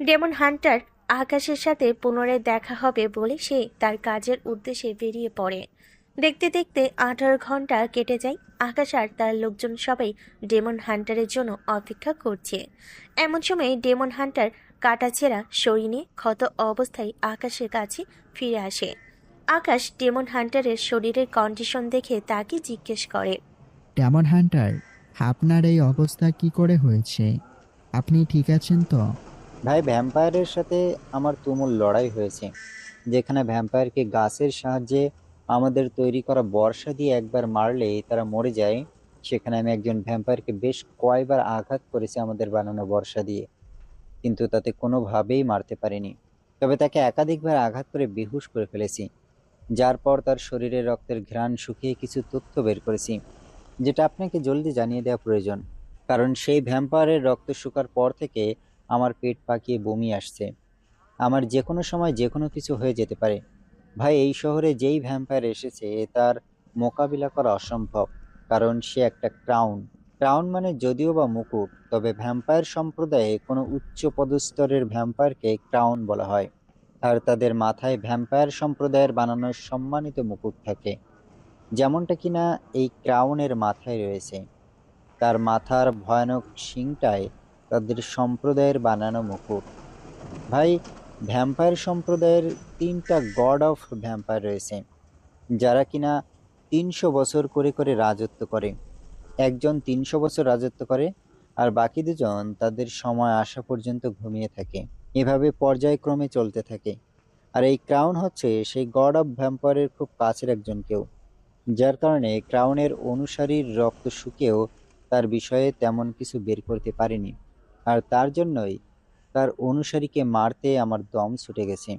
ডেমন হান্টার আকাশের সাথে পুনরায় দেখা হবে বলে সে তার কাজের উদ্দেশ্যে বেরিয়ে পড়ে। দেখতে দেখতে 18 ঘন্টা কেটে যায়। আকাশ আর তার লোকজন সবাই ডেমন হান্টারের জন্য অপেক্ষা করছে। এমন সময় ডেমন হান্টার কাটাছেঁড়া শরীর নিয়ে ক্ষত অবস্থায় আকাশের কাছে ফিরে আসে। আকাশ ডেমন হান্টারের শরীরের কন্ডিশন দেখে তাকে জিজ্ঞেস করে, ডেমন হান্টার, আপনার এই অবস্থা কি করে হয়েছে? আপনি ঠিক আছেন তো? ভাই, ভ্যাম্পায়ারের সাথে আমার তুমুল লড়াই হয়েছে, যেখানে ভ্যাম্পায়ারকে গাছের সাহায্যে আমাদের তৈরি করা বর্ষা দিয়ে একবার মারলেই তারা মরে যায়। সেখানে আমি একজন ভ্যাম্পায়ারকে বেশ কয়েকবার আঘাত করেছি আমাদের বানানো বর্ষা দিয়ে, কিন্তু তাতে কোনোভাবেই মারতে পারিনি। তবে তাকে একাধিকবার আঘাত করে বেহুশ করে ফেলেছি, যার পর তার শরীরের রক্তের ঘ্রাণ শুকিয়ে কিছু তথ্য বের করেছি, যেটা আপনাকে জলদি জানিয়ে দেওয়া প্রয়োজন। কারণ সেই ভ্যাম্পায়ারের রক্ত শুকার পর থেকে আমার পেট পাকিয়ে বমি আসছে। আমার যে কোনো সময় যে কোনো কিছু হয়ে যেতে পারে। ভাই, এই শহরে যেই ভ্যাম্পায়ার এসেছে তার মোকাবিলা করা অসম্ভব, কারণ সে একটা ক্রাউন। ক্রাউন মানে যদিও বা মুকুট, তবে ভ্যাম্পায়ার সম্প্রদায়ে কোনো উচ্চ পদস্তরের ভ্যাম্পায়ারকে ক্রাউন বলা হয়। আর তাদের মাথায় ভ্যাম্পায়ার সম্প্রদায়ের বানানো সম্মানিত মুকুট থাকে, যেমনটা কিনা এই ক্রাউনের মাথায় রয়েছে। তার মাথার ভয়ানক শিংটায় তাদের সম্প্রদায়ের বানানো মুকুট। ভাই, ভ্যাম্পায়ার সম্প্রদায়ের 3টা গড অফ ভ্যাম্পায়ার রয়েছে, যারা কিনা 300 বছর করে করে রাজত্ব করে। একজন 300 বছর রাজত্ব করে, আর বাকি দুজন তাদের সময় আসা পর্যন্ত ঘুমিয়ে থাকে। এভাবে পর্যায়ক্রমে চলতে থাকে। আর এই ক্রাউন হচ্ছে সেই গড অফ ভ্যাম্পায়ারের খুব কাছের একজন কেউ, যার কারণে ক্রাউনের অনুসারীর রক্ত শুকিয়েও তার বিষয়ে তেমন কিছু বের করতে পারেনি। আর তার জন্যই তার অনুসারীকে মারতে আমার দম ছুটে গেছে।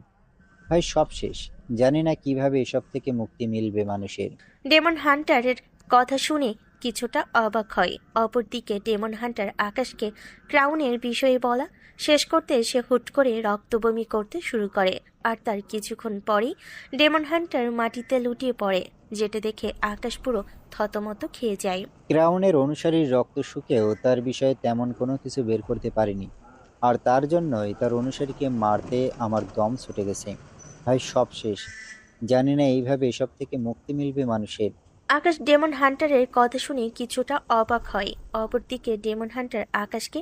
ভাই, সব শেষ। জানি না কিভাবে এসব থেকে মুক্তি মিলবে মানুষের। ডেমন হান্টারের কথা শুনে কিছুটা অবাক হয়। অপরদিকে ডেমন হান্টার আকাশকে ক্রাউনের বিষয়ে বলা শেষ করতে সে হুট করে রক্তবমি করতে শুরু করে। আর তার কিছুক্ষণ পরেই ডেমন হান্টার মাটিতে লুটিয়ে পড়ে, যেটা দেখে আকাশ পুরো থতমত খেয়ে যায়। ক্রাউনের অনুসারীর রক্ত শুকেও তার বিষয়ে তেমন কোনো কিছু বের করতে পারেনি, আর তার জন্যই তার অনুসারীকে মারতে আমার দম ছুটে গেছে। ভাই সব শেষ। জানি না এইভাবে এসব থেকে মুক্তি মিলবে মানুষের। আকাশ ডেমন হান্টারের কথা শুনে কিছুটা অবাক হয়। অপরদিকে ডেমন হান্টার আকাশকে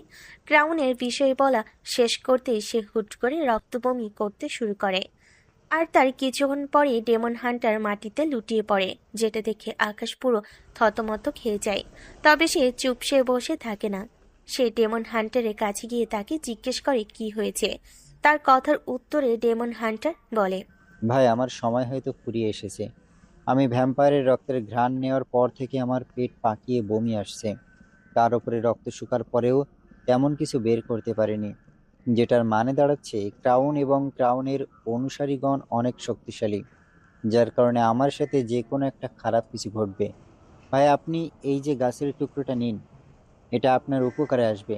ক্রাউনের বিষয়ে বলা শেষ করতেই সে হুট করে রক্তবমি করতে শুরু করে। আর তার কিছুক্ষণ পরে ডেমন হান্টার মাটিতে লুটিয়ে পড়ে, যেটা দেখে আকাশ পুরো থতমত খেয়ে যায়। তবে সে চুপসে বসে থাকে না। সে ডেমন হান্টারের কাছে গিয়ে তাকে জিজ্ঞেস করে কি হয়েছে। তার কথার উত্তরে ডেমন হান্টার বলে, ভাই আমার সময় হয়তো ফুরিয়ে এসেছে। আমি ভ্যাম্পায়ারের রক্তের ঘ্রাণ নেওয়ার পর থেকে আমার পেট পাকিয়ে বমি আসছে। তার উপরে রক্ত শুকার পরেও তেমন কিছু বের করতে পারিনি, যেটার মানে দাঁড়াচ্ছে ক্রাউন এবং ক্রাউনের অনুসারীগণ অনেক শক্তিশালী, যার কারণে আমার সাথে যে কোনো একটা খারাপ কিছু ঘটবে। ভাই আপনি এই যে গাছের টুকরোটা নিন, এটা আপনার উপকারে আসবে।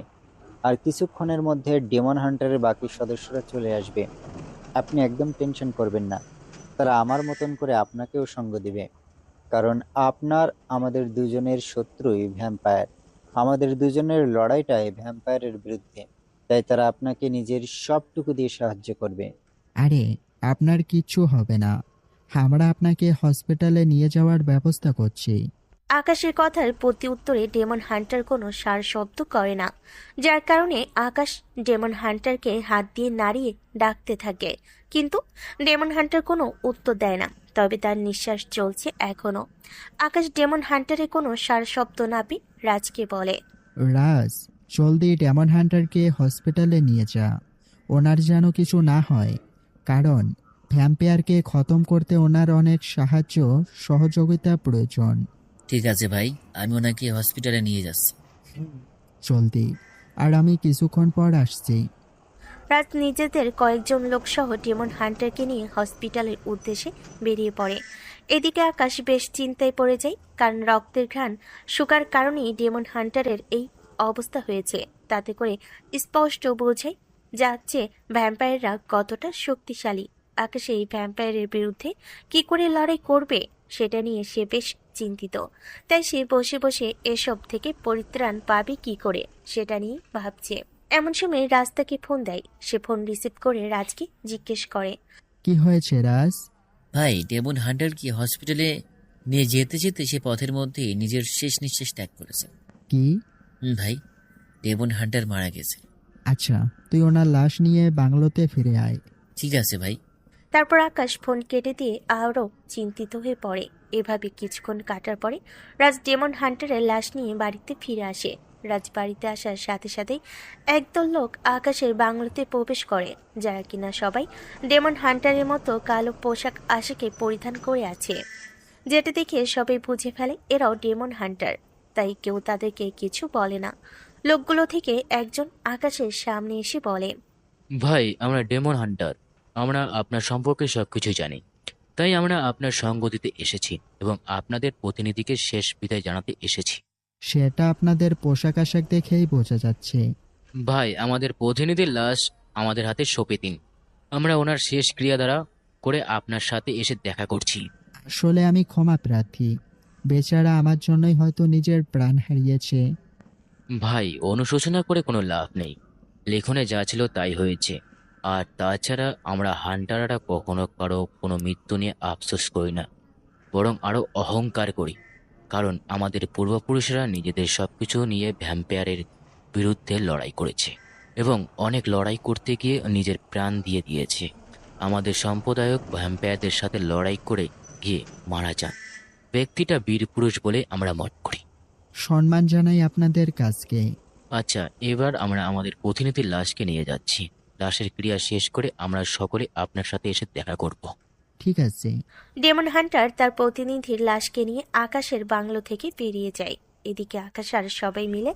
আর কিছুক্ষণের মধ্যে ডেমন হান্টারের বাকি সদস্যরা চলে আসবে। আপনি একদম টেনশন করবেন না, তারা আমার মতন করে আপনাকেও সঙ্গ দিবে। কারণ আমাদের দুজনের শত্রুই ভ্যাম্পায়ার। আমাদের দুজনের লড়াইটাই ভ্যাম্পায়ারের বিরুদ্ধে, তাই তারা আপনাকে নিজের সবটুকু দিয়ে সাহায্য করবে। আরে, আপনার কিচ্ছু হবে না। আমরা আপনাকে হসপিটালে নিয়ে যাওয়ার ব্যবস্থা করছি। আকাশের কথার প্রতি উত্তরে ডেমন হান্টার কোনো সার শব্দ করে না, যার কারণে আকাশ ডেমন হান্টারকে হাত দিয়ে নাড়িয়ে ডাকতে থাকে। কিন্তু ডেমন হান্টার কোনো উত্তর দেয় না, তবে তার নিঃশ্বাস চলছে এখনো। আকাশ ডেমন হান্টারের কোনো সার শব্দ না পেয়ে রাজকে বলে, রাজ, জলদি ডেমন হান্টারকে হসপিটালে নিয়ে যা। ওনার যেন কিছু না হয়, কারণ ভ্যাম্পায়ারকে খতম করতে ওনার অনেক সাহায্য সহযোগিতা প্রয়োজন। ঠিক আছে ভাই, আমি ওনাকে হসপিটালে নিয়ে যাচ্ছি। জলদি, আর আমি কিছুক্ষণ পর আসছি। রাজ নিজেদের কয়েকজন লোক সহ ডেমন হান্টারকে নিয়ে হসপিটালের উদ্দেশ্যে বেরিয়ে পড়ে। এদিকে আকাশ বেশ চিন্তায় পড়ে যায়, কারণ রক্তের ঘ্রাণ শুকার কারণেই ডেমন হান্টারের এই অবস্থা হয়েছে। তাতে করে স্পষ্ট বোঝাই যাচ্ছে ভ্যাম্পায়াররা কতটা শক্তিশালী। আকাশ এই ভ্যাম্পায়ারের বিরুদ্ধে কি করে লড়াই করবে সেটা নিয়ে সে বেশ চিন্তিত। তাই সে বসে বসে এসব থেকে পরিত্রাণ পাবে কি করে সেটা নিয়ে ভাবছে। এমন সময় রাজ তাকে ফোন দেয়। সে ফোন রিসিভ করে রাজকে জিজ্ঞেস করে, কি হয়েছে রাজ? ভাই, ডেমন হান্টার কি হসপিটালে নিয়ে যেতে যেতে সে পথের মধ্যে নিজের শেষ নিঃশ্বাস ত্যাগ করেছে। কি? ভাই, ডেমন হান্টার মারা গেছে। আচ্ছা, তুই ওনার লাশ নিয়ে বাংলোতে ফিরে আয়। ঠিক আছে ভাই। তারপর আকাশ ফোন কেটে দিয়ে আরও চিন্তিত হয়ে পড়ে। এভাবে কিছুক্ষণ কাটার পরে রাজ ডেমন হান্টারের লাশ নিয়ে বাড়িতে ফিরে আসে। রাজ বাড়িতে আসার সাথে সাথেই একদল লোক আকাশের বাংলোতে প্রবেশ করে, যারা কিনা সবাই ডেমন হান্টারের মতো কালো পোশাক আশাকে পরিধান করে আছে, যেটা দেখে সবাই বুঝে ফেলে এরাও ডেমন হান্টার। তাই কেউ তাদেরকে কিছু বলে না। লোকগুলো থেকে একজন আকাশের সামনে এসে বলে, ভাই, আমরা ডেমন হান্টার। আমরা আপনার সম্পর্কে সবকিছু জানি, তাই আমরা আপনার সঙ্গ দিতে এসেছি এবং আপনাদের প্রতিনিধিকে শেষ বিদায় জানাতে এসেছি। সেটা আপনাদের পোশাক আশাক দেখেই বোঝা যাচ্ছে। ভাই, আমাদের প্রতিনিধির লাশ আমাদের হাতে সঁপে দিন। আমরা ওনার শেষ ক্রিয়া দ্বারা করে আপনার সাথে এসে দেখা করছি। আসলে আমি ক্ষমা প্রার্থী। বেচারা আমার জন্যই হয়তো নিজের প্রাণ হারিয়েছে। ভাই, অনুশোচনা করে কোনো লাভ নেই। লেখনে যা ছিল তাই হয়েছে। আর তাছাড়া আমরা হান্টাররা কখনো কারো কোনো মৃত্যু নিয়ে আফসোস করি না, বরং আরও অহংকার করি। কারণ আমাদের পূর্বপুরুষরা নিজেদের সবকিছু নিয়ে ভ্যাম্পায়ারের বিরুদ্ধে লড়াই করেছে এবং অনেক লড়াই করতে গিয়ে নিজের প্রাণ দিয়ে দিয়েছে। আমাদের সম্প্রদায়ক ভ্যাম্পায়ারদের সাথে লড়াই করে গিয়ে মারা যান ব্যক্তিটা বীরপুরুষ বলে আমরা মত করি। সম্মান জানাই আপনাদের কাজকে। আচ্ছা, এবার আমরা আমাদের প্রতিনিধির লাশকে নিয়ে যাচ্ছি। লাশের ক্রিয়া শেষ করে আমরা সকলে আপনার সাথে এসে দেখা করব। ঠিক আছে। ডেমন হান্টার তার প্রতিনিধির লাশকে নিয়ে আকাশের বাংলো থেকে বেরিয়ে যায়। এদিকে আকাশ আর সবাই মিলে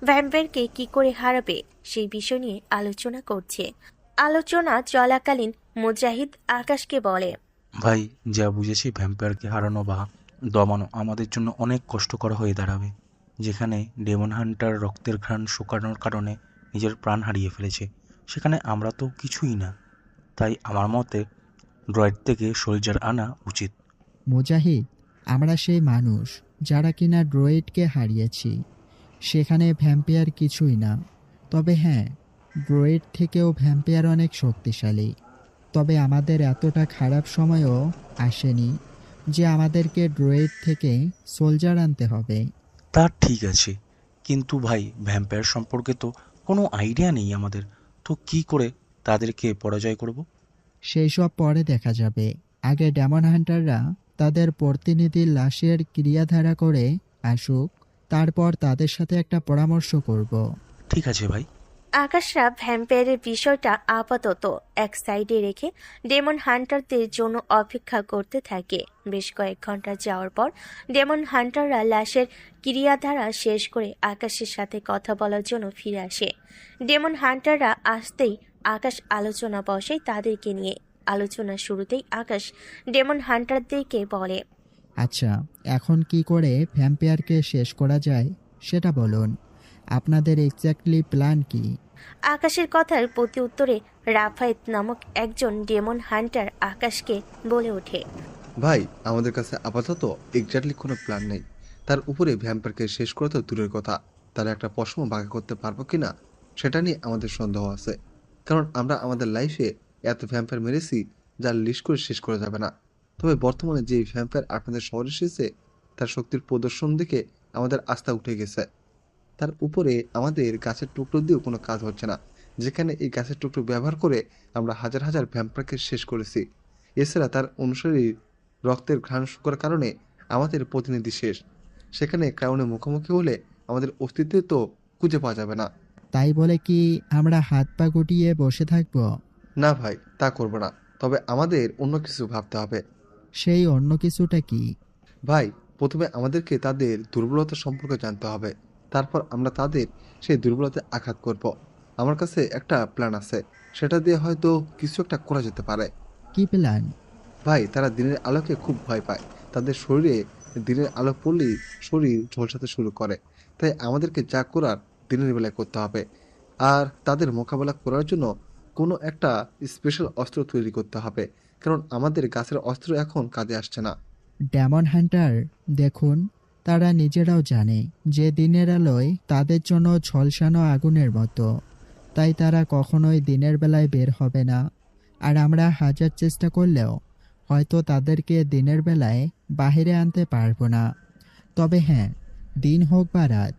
ভ্যাম্পায়ারকে কি করে হারাবে সেই বিষয় নিয়ে আলোচনা করছে। আলোচনা চলাকালীন মুজাহিদ আকাশকে বলে, ভাই, যা বুঝেছি ভ্যাম্পায়ারকে হারানো বা দমানো আমাদের জন্য অনেক কষ্টকর হয়ে দাঁড়াবে। যেখানে ডেমন হান্টার রক্তের ঘ্রাণ শুকানোর কারণে নিজের প্রাণ হারিয়ে ফেলেছে, সেখানে আমরা তো কিছুই না। তাই আমার মতে ড্রয়েড থেকে সোলজার আনা উচিত। মুজাহিদ, আমরা সেই মানুষ যারা কিনা ড্রয়েডকে হারিয়েছি। সেখানে ভ্যাম্পায়ার কিছুই না। তবে হ্যাঁ, ড্রয়েড থেকেও ভ্যাম্পায়ার অনেক শক্তিশালী। তবে আমাদের এতটা খারাপ সময়ও আসেনি যে আমাদেরকে ড্রয়েড থেকে সোলজার আনতে হবে। তা ঠিক আছে, কিন্তু ভাই ভ্যাম্পায়ার সম্পর্কে তো কোনো আইডিয়া নেই আমাদের, তো কি করে তাদেরকে পরাজয় করব? সেই সব পরে দেখা যাবে। আগে ডেমন হান্টাররা তাদের প্রতিনিধির লাশের ক্রিয়াধারা করে আসুক, তারপর তাদের সাথে একটা পরামর্শ করব। ঠিক আছে ভাই। আকাশরা ভ্যাম্পায়ারের বিষয়টা আপাতত এক সাইডে রেখে ডেমন হান্টারদের জন্য অপেক্ষা করতে থাকে। বেশ কয়েক ঘন্টা যাওয়ার পর ডেমন হান্টাররা লাশের ক্রিয়াধারা শেষ করে আকাশের সাথে কথা বলার জন্য ফিরে আসে। ডেমন হান্টাররা আসতেই আকাশ আলোচনা বসে তাদেরকে নিয়ে। আলোচনার শুরুতেই আকাশ ডেমন হান্টারদেরকে বলে, আচ্ছা, এখন কি করে ভ্যাম্পায়ারকে শেষ করা যায় সেটা বলুন। আপনাদের এক্স্যাক্টলি প্ল্যান কি? আকাশের কথার প্রতি উত্তরে রাফায়েত নামক একজন ডেমন হান্টার আকাশকে বলে ওঠে, ভাই, আমাদের কাছে আপাতত এক্স্যাক্টলি কোনো প্ল্যান নেই। তার উপরে ভ্যাম্পায়ারকে শেষ করে তো দূরের কথা, তার একটা পশম বাঁকা করতে পারবো কিনা সেটা নিয়ে আমাদের সন্দেহ আছে। কারণ আমরা আমাদের লাইফে এত ভ্যাম্পায়ার মেরেছি যার লিস্ট করে শেষ করা যাবে না। তবে বর্তমানে যে ভ্যাম্পায়ার আপনাদের শহরে এসেছে তার শক্তির প্রদর্শন দেখে আমাদের আস্থা উঠে গেছে। তার উপরে আমাদের গাছের টুকরো দিয়েও কোনো কাজ হচ্ছে না, যেখানে এই গাছের টুকরো ব্যবহার করে আমরা হাজার হাজার ভ্যাম্পায়ারকে শেষ করেছি। এছাড়া তার অনুসারীর রক্তের ঘ্রাণ শুকার কারণে আমাদের প্রতিনিধি শেষ। সেখানে ক্রাউনে মুখোমুখি হলে আমাদের অস্তিত্ব তো খুঁজে পাওয়া যাবে না। তাই বলে কি আমরা হাত পা গুটিয়ে বসে থাকব? না ভাই, তা করবো না। তবে আমাদের অন্য কিছু ভাবতে হবে। সেই অন্য কিছুটা কি? ভাই, প্রথমে আমাদেরকে তাদের দুর্বলতা সম্পর্কে জানতে হবে, তারপর আমরা তাদের সেই দুর্বলতায় আঘাত করব। আমার কাছে একটা প্ল্যান আছে, সেটা দিয়ে হয়তো কিছু একটা করা যেতে পারে। কি প্ল্যান? ভাই, তারা দিনের আলোকে খুব ভয় পায়। তাদের শরীরে দিনের আলো পড়লেই শরীর ঝলসাতে শুরু করে। তাই আমাদেরকে যা করার দিনের বেলায় করতে হবে। আর তাদের মোকাবেলা করার জন্য কোনো একটা স্পেশাল অস্ত্র তৈরি করতে হবে, কারণ আমাদের গাছের অস্ত্র এখন কাজে আসছে না। ডেমন হান্টার, দেখুন, তারা নিজেরাও জানে যে দিনের আলোয় তাদের জন্য ঝলসানো আগুনের মতো, তাই তারা কখনোই দিনের বেলায় বের হবে না। আর আমরা হাজার চেষ্টা করলেও হয়তো তাদেরকে দিনের বেলায় বাইরে আনতে পারবো না। তবে হ্যাঁ, দিন হোক বা রাত,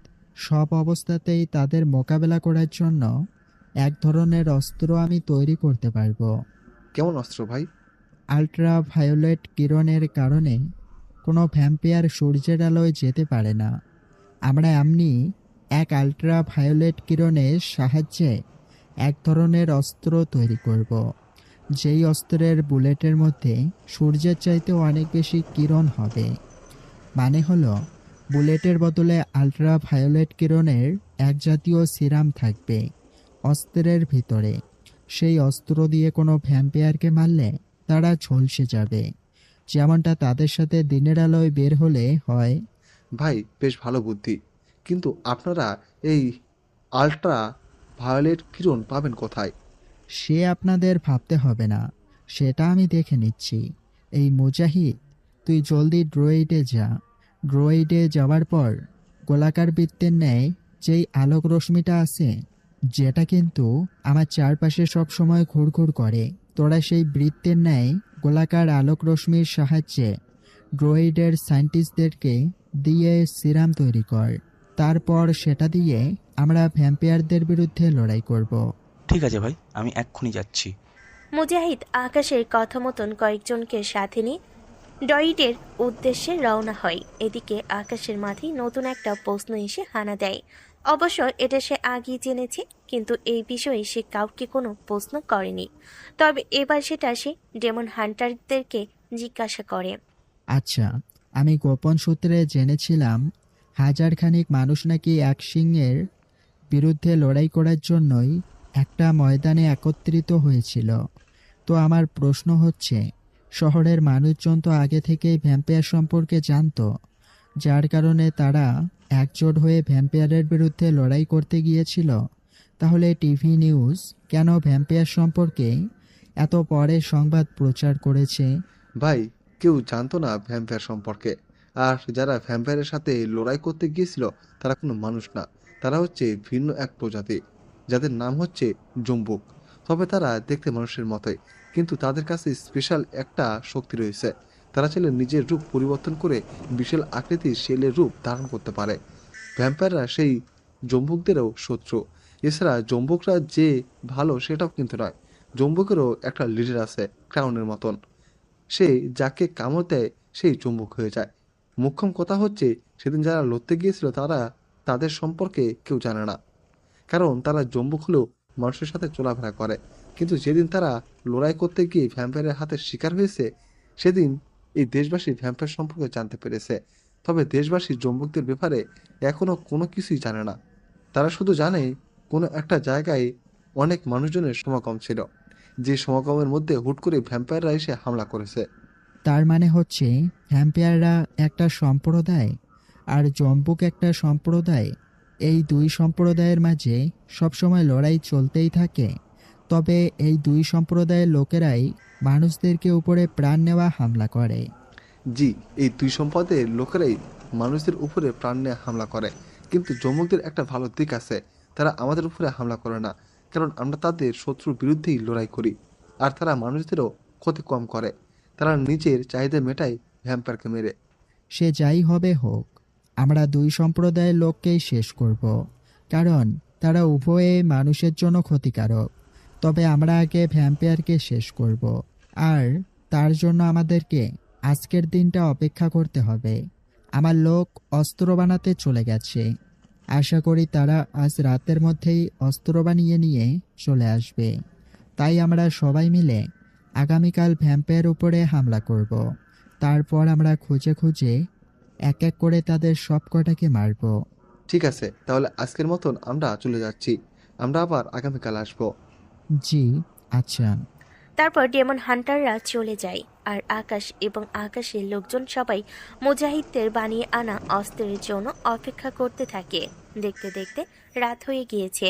সব অবস্থাতেই তাদের মোকাবেলা করার জন্য এক ধরনের অস্ত্র আমি তৈরি করতে পারবো। কেমন অস্ত্র ভাই? আল্ট্রা ভায়োলেট কিরণের কারণে কোনো ভ্যাম্পায়ার সূর্যের আলোয় যেতে পারে না। আমরা এমনি এক আল্ট্রা ভায়োলেট কিরণের সাহায্যে এক ধরনের অস্ত্র তৈরি করব, যেই অস্ত্রের বুলেটের মধ্যে সূর্যের চাইতেও অনেক বেশি কিরণ হবে। মানে হলো, বুলেটের বদলে আল্ট্রা ভায়োলেট কিরণের এক জাতীয় সিরাম থাকবে অস্ত্রের ভিতরে। সেই অস্ত্র দিয়ে কোনো ভ্যাম্পায়ারকে মারলে তারা ঝলসে যাবে, যেমনটা তাদের সাথে দিনের আলোয় বের হলে হয়। ভাই, বেশ ভালো বুদ্ধি, কিন্তু আপনারা এই আল্ট্রা ভায়োলেট কিরণ পাবেন কোথায়? সে আপনাদের ভাবতে হবে না, সেটা আমি দেখে নিচ্ছি। এই মুজাহিদ, তুই জলদি ড্রয়েডে যা। ড্রয়েডে যাওয়ার পর গোলাকার বৃত্তের ন্যায় যেই আলোক রশ্মিটা আছে, যেটা কিন্তু আমার চারপাশে সব সময় ঘুরঘুর করে, তোরা সেই বৃত্তের ন্যায় গোলাকার আলোক রশ্মির সাহায্যে ড্রয়েডের সায়েন্টিস্টদেরকে দিয়ে সিরাম তৈরি কর। তারপর সেটা দিয়ে আমরা ভ্যাম্পায়ারদের বিরুদ্ধে লড়াই করব। ঠিক আছে ভাই, আমি এক্ষুনি যাচ্ছি। মুজাহিদ আকাশের কথা মতন কয়েকজনকে সাথে নিয়ে ডয়েডের উদ্দেশ্যে রওনা হয়। এদিকে আকাশের মাথায় নতুন একটা প্রশ্ন এসে হানা দেয়। অবশ্য এটা সে আগেই জেনেছে, কিন্তু এই বিষয়ে সে কাউকে কোনো প্রশ্ন করেনি। তবে এবার সেটা সে ডেমন হান্টারদেরকে জিজ্ঞাসা করে। আচ্ছা, আমি গোপন সূত্রে জেনেছিলাম হাজারখানিক মানুষ নাকি এক সিংহের বিরুদ্ধে লড়াই করার জন্যই একটা ময়দানে একত্রিত হয়েছিল। তো আমার প্রশ্ন হচ্ছে, শহরের মানুষজন তো আগে থেকেই ভ্যাম্পায়ার সম্পর্কে জানতো, যার কারণে তারা একজোট হয়ে ভ্যাম্পায়ারের বিরুদ্ধে লড়াই করতে গিয়েছিল। তাহলে টিভি নিউজ কেন ভ্যাম্পায়ার সম্পর্কে এত পরে সংবাদ প্রচার করেছে? ভাই, কেউ জানতো না ভ্যাম্পায়ার সম্পর্কে। আর যারা ভ্যাম্পায়ারের সাথে লড়াই করতে গিয়েছিল তারা কোনো মানুষ না, তারা হচ্ছে ভিন্ন এক প্রজাতি, যাদের নাম হচ্ছে জম্বুক। তবে তারা দেখতে মানুষের মতোই, কিন্তু তাদের কাছে স্পেশাল একটা শক্তি রয়েছে। তারা চাইলে নিজের রূপ পরিবর্তন করে বিশাল আকৃতির শেলের রূপ ধারণ করতে পারে। ভ্যাম্পায়াররা সেই জম্বুকদেরও শত্রু। এছাড়া জম্বুকরা যে ভালো সেটাও কিন্তু নয়। জম্বুকেরও একটা লিডার আছে, ক্রাউনের মতন। সে যাকে কামড় দেয় সেই চুম্বক হয়ে যায়। মোক্ষম কথা হচ্ছে, সেদিন যারা লড়তে গিয়েছিল তারা তাদের সম্পর্কে কেউ জানে না, কারণ তারা জম্বুক হলেও মানুষের সাথে চলাফেরা করে। কিন্তু যেদিন তারা লড়াই করতে গিয়ে ভ্যাম্পায়ারের হাতে শিকার হয়েছে, সেদিন এই দেশবাসী ভ্যাম্পায়ার সম্পর্কে জানতে পেরেছে। তবে দেশবাসী জম্বুকদের ব্যাপারে এখনো কোনো কিছুই জানে না। তারা শুধু জানে কোনো একটা জায়গায় অনেক মানুষজনের সমাগম ছিল, যে সমাগমের মধ্যে হুট করে ভ্যাম্পায়াররা এসে হামলা করেছে। তার মানে হচ্ছে ভ্যাম্পায়াররা একটা সম্প্রদায় আর জম্বুক একটা সম্প্রদায়। এই দুই সম্প্রদায়ের মাঝে সবসময় লড়াই চলতেই থাকে। তবে এই দুই সম্প্রদায়ের লোকেরাই মানুষদেরকে উপরে প্রাণ নেওয়া হামলা করে। জি, এই দুই সম্প্রদায়ের লোকেরাই মানুষদের উপরে প্রাণ নিয়ে হামলা করে। কিন্তু জম্মুকদের একটা ভালো দিক আছে, তারা আমাদের উপরে হামলা করে না, কারণ আমরা তাদের শত্রুর বিরুদ্ধেই লড়াই করি। আর তারা মানুষদেরও ক্ষতি কম করে। তারা নিজের চাহিদা মেটায় ভ্যাম্পায়ারকে মেরে। সে যাই হবে হোক, আমরা দুই সম্প্রদায়ের লোককেই শেষ করব, কারণ তারা উভয়ে মানুষের জন্য ক্ষতিকারক। তবে আমরা আগে ভ্যাম্পায়ারকে শেষ করব, আর তার জন্য আমাদেরকে আজকের দিনটা অপেক্ষা করতে হবে। আমার লোক অস্ত্র বানাতে চলে গেছে। আশা করি তারা আজ রাতের মধ্যেই অস্ত্র বানিয়ে নিয়ে চলে আসবে। তাই আমরা সবাই মিলে আগামীকাল ভ্যাম্পায়ার উপরে হামলা করব। তারপর আমরা খুঁজে খুঁজে এক এক করে তাদের সব কটাকে মারব। ঠিক আছে, তাহলে আজকের মতন আমরা চলে যাচ্ছি। আমরা আবার আগামীকাল আসবো। জি, আচ্ছা। তারপর ডেমন হান্টাররা চলে যায়, আর আকাশ এবং আকাশের লোকজন সবাই মুজাহিদদের বানিয়ে আনা অস্ত্রের জন্য অপেক্ষা করতে থাকে। দেখতে দেখতে রাত হয়ে গিয়েছে।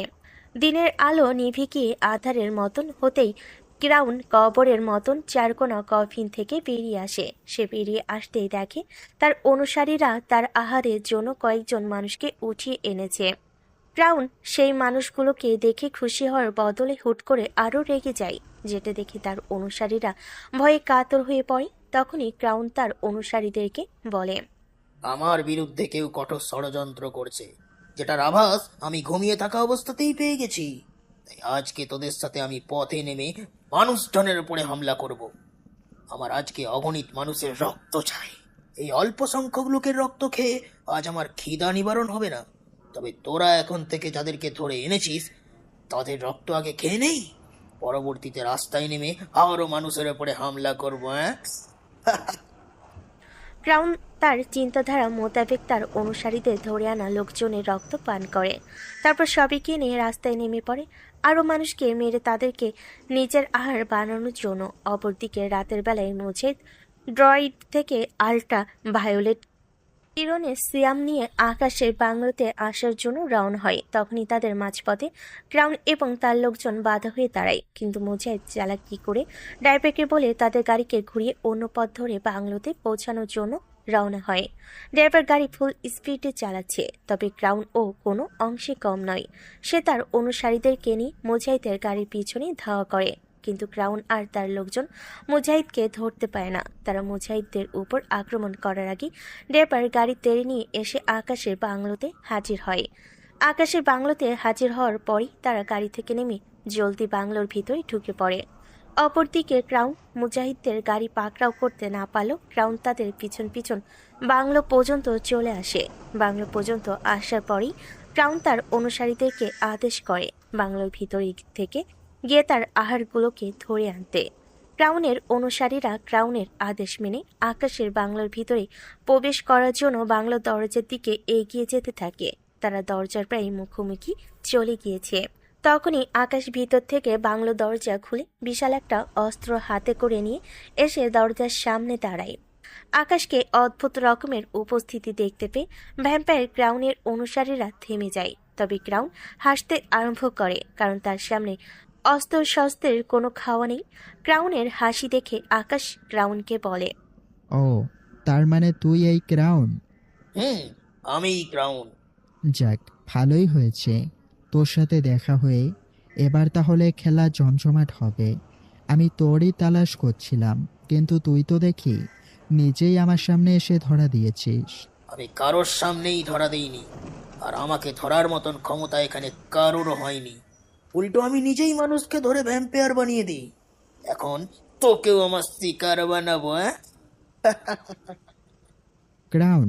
দিনের আলো নিভে গিয়ে আধারের মতন হতেই ক্রাউন কবরের মতন চারকোনা কফিন থেকে বেরিয়ে আসে। সে বেরিয়ে আসতেই দেখে তার অনুসারীরা তার আহারের জন্য কয়েকজন মানুষকে উঠিয়ে এনেছে। ক্রাউন সেই মানুষগুলোকে দেখে খুশি হওয়ার বদলে হুট করে আরও রেগে যায়, যেটা দেখে তার অনুসারীরা ভয়ে কাতর হয়ে পড়ে। তখনই ক্রাউন তার অনুসারীদেরকে বলে, আমার বিরুদ্ধে কেউ কঠোর ষড়যন্ত্র করছে, যেটার আভাস আমি ঘুমিয়ে থাকা অবস্থাতেই পেয়ে গেছি। তাই আজকে তোদের সাথে আমি পথে নেমে মানুষজনের উপরে হামলা করব। আমার আজকে অগণিত মানুষের রক্ত চাই। এই অল্প সংখ্যক লোকের রক্ত খেয়ে আজ আমার খিদা নিবারণ হবে না। তবে তোরা এখন থেকে যাদেরকে ধরে এনেছিস তাদের রক্ত আগে খেয়ে নেই, পরবর্তীতে রাস্তায় নেমে আরো মানুষের উপরে হামলা করবো। ক্রাউন তার চিন্তাধারা মোতাবেক তার অনুসারীদের ধরে আনা লোকজনের রক্ত পান করে। তারপর সবাইকে নিয়ে রাস্তায় নেমে পড়ে আরও মানুষকে মেরে তাদেরকে নিজের আহার বানানোর জন্য। অপরদিকে রাতের বেলায় মুজাহিদ ড্রয়েড থেকে আল্ট্রা ভায়োলেট কিরণের সিয়াম নিয়ে আকাশের বাংলোতে আসার জন্য রওনা হয়। তখনই তাদের মাঝপথে ক্রাউন এবং তার লোকজন বাধা হয়ে দাঁড়ায়। কিন্তু মুজাহিদ চালাকি করে ড্রাইভারকে বলে তাদের গাড়িকে ঘুরিয়ে অন্য পথ ধরে বাংলোতে পৌঁছানোর জন্য রওনা হয়। ড্রাইভার গাড়ি ফুল স্পিডে চালাচ্ছে, তবে ক্রাউন ও কোনো অংশে কম নয়। সে তার অনুসারীদেরকে নিয়ে মুজাহিদের গাড়ির পিছনে ধাওয়া করে, কিন্তু ক্রাউন আর তার লোকজন মুজাহিদকে ধরতে পারে না। তারা মুজাহিদদের উপর আক্রমণ করার আগে ড্রাইভার গাড়ি তেড়ে নিয়ে এসে আকাশের বাংলোতে হাজির হয়। আকাশের বাংলোতে হাজির হওয়ার পরই তারা গাড়ি থেকে নেমে জলদি বাংলোর ভিতরে ঢুকে পড়ে। অপরদিকে ক্রাউন মুজাহিদদের গাড়ি পাকড়াও করতে না পারলেও ক্রাউন তাদের পিছন পিছন বাংলো পর্যন্ত চলে আসে। বাংলো পর্যন্ত আসার পরই ক্রাউন তার অনুসারীদেরকে আদেশ করে বাংলোর ভিতরে থেকে গিয়ে তার আহারগুলোকে ধরে আনতে। ক্রাউনের অনুসারীরা ক্রাউনের আদেশ মেনে আকাশের বাংলোর ভিতরে প্রবেশ করার জন্য বাংলো দরজার দিকে এগিয়ে যেতে থাকে। তারা দরজার প্রায় মুখোমুখি চলে গিয়েছে। তখনই আকাশ ভিতর থেকে বাংলো দরজা খুলে বিশাল একটা অস্ত্র হাতে করে নিয়ে এসে দরজার সামনে দাঁড়ায়। আকাশকে অদ্ভুত রকমের উপস্থিতি দেখতে পেয়ে ভ্যাম্পায়ার ক্রাউনের অনুসারীরা থেমে যায়। তবে ক্রাউন হাসতে আরম্ভ করে, কারণ তার সামনে অস্ত্র শস্ত্রের কোনো খাওয়া নেই। ক্রাউনের হাসি দেখে আকাশ ক্রাউনকে বলে, ও, তার মানে তুই এই ক্রাউন? আমি ক্রাউন। যাক, ভালোই হয়েছে তোর সাথে দেখা হয়ে। এবার তাহলে খেলা জমজমাট হবে। আমি তোরই তালাশ করছিলাম, কিন্তু তুই তো দেখি নিজেই আমার সামনে এসে ধরা দিয়েছিস। আমি কারোর সামনেই ধরা দেইনি, আর আমাকে ধরার মতন ক্ষমতা এখানে কারোরও হয়নি। উল্টো আমি নিজেই মানুষকে ধরে ভ্যাম্পায়ার বানিয়ে দিই। এখন তোকেও আমার শিকার বানাবো, হ্যাঁ? ক্রাউন,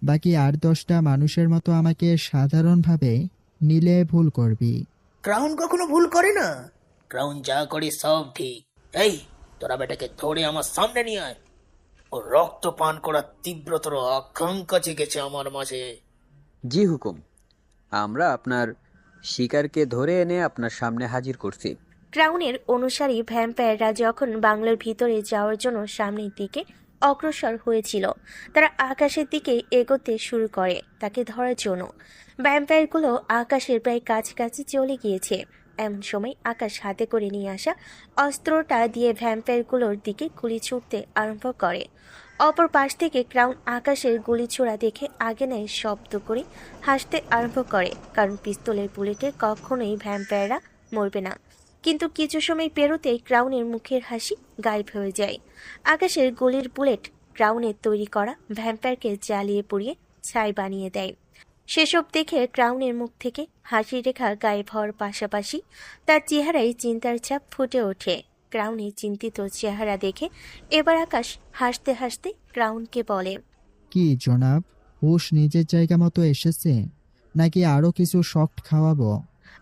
বাকি 8-10টা মানুষের মতো আমাকে সাধারণভাবে নিলে ভুল করবি। ক্রাউন কখনো ভুল করে না। ক্রাউন যা করে সব ঠিক। এই, তোরা বেটাকে ধরে আমার সামনে নিয়ে আয়। ও রক্ত পান করার তীব্রতর আকাঙ্ক্ষা জেগেছে আমার মাঝে। জি হুকুম, আমরা আপনার শিকারকে ধরে এনে আপনার সামনে হাজির করছি। ক্রাউনের অনুসারী ভ্যাম্পায়াররা যখন বাংলোর ভিতরে যাওয়ার জন্য সামনের দিকে অগ্রসর হয়েছিল, তারা আকাশের দিকে এগোতে শুরু করে তাকে ধরার জন্য। ভ্যাম্পায়ারগুলো আকাশের প্রায় কাছাকাছি চলে গিয়েছে। এমন সময় আকাশ হাতে করে নিয়ে আসা অস্ত্রটা দিয়ে ভ্যাম্পায়ারগুলোর দিকে গুলি ছুটতে আরম্ভ করে। অপর পাশ থেকে ক্রাউন আকাশের গুলি ছোড়া দেখে আগে নেয় শব্দ করে হাসতে আরম্ভ করে, কারণ পিস্তলের বুলেটে কখনোই ভ্যাম্পায়াররা মরবে না। কিন্তু কিছু সময় পেরোতেই ক্রাউনের মুখের হাসি গায়েব হয়ে যায়। আকাশের গুলির বুলেট ক্রাউনের তৈরি করা ভ্যাম্পায়ারকে জ্বালিয়ে পুড়িয়ে ছাই বানিয়ে দেয়। সেসব দেখে ক্রাউনের মুখ থেকে হাসি রেখা গায়েব হওয়ার পাশাপাশি তার চেহারায় চিন্তার ছাপ ফুটে ওঠে। ক্রাউনের চিন্তিত চেহারা দেখে এবার আকাশ হাসতে হাসতে ক্রাউনকে বলে, কি জনাব, হুশ নিজের জায়গা মতো এসেছে, নাকি আরো কিছু শক্ট খাওয়াবো?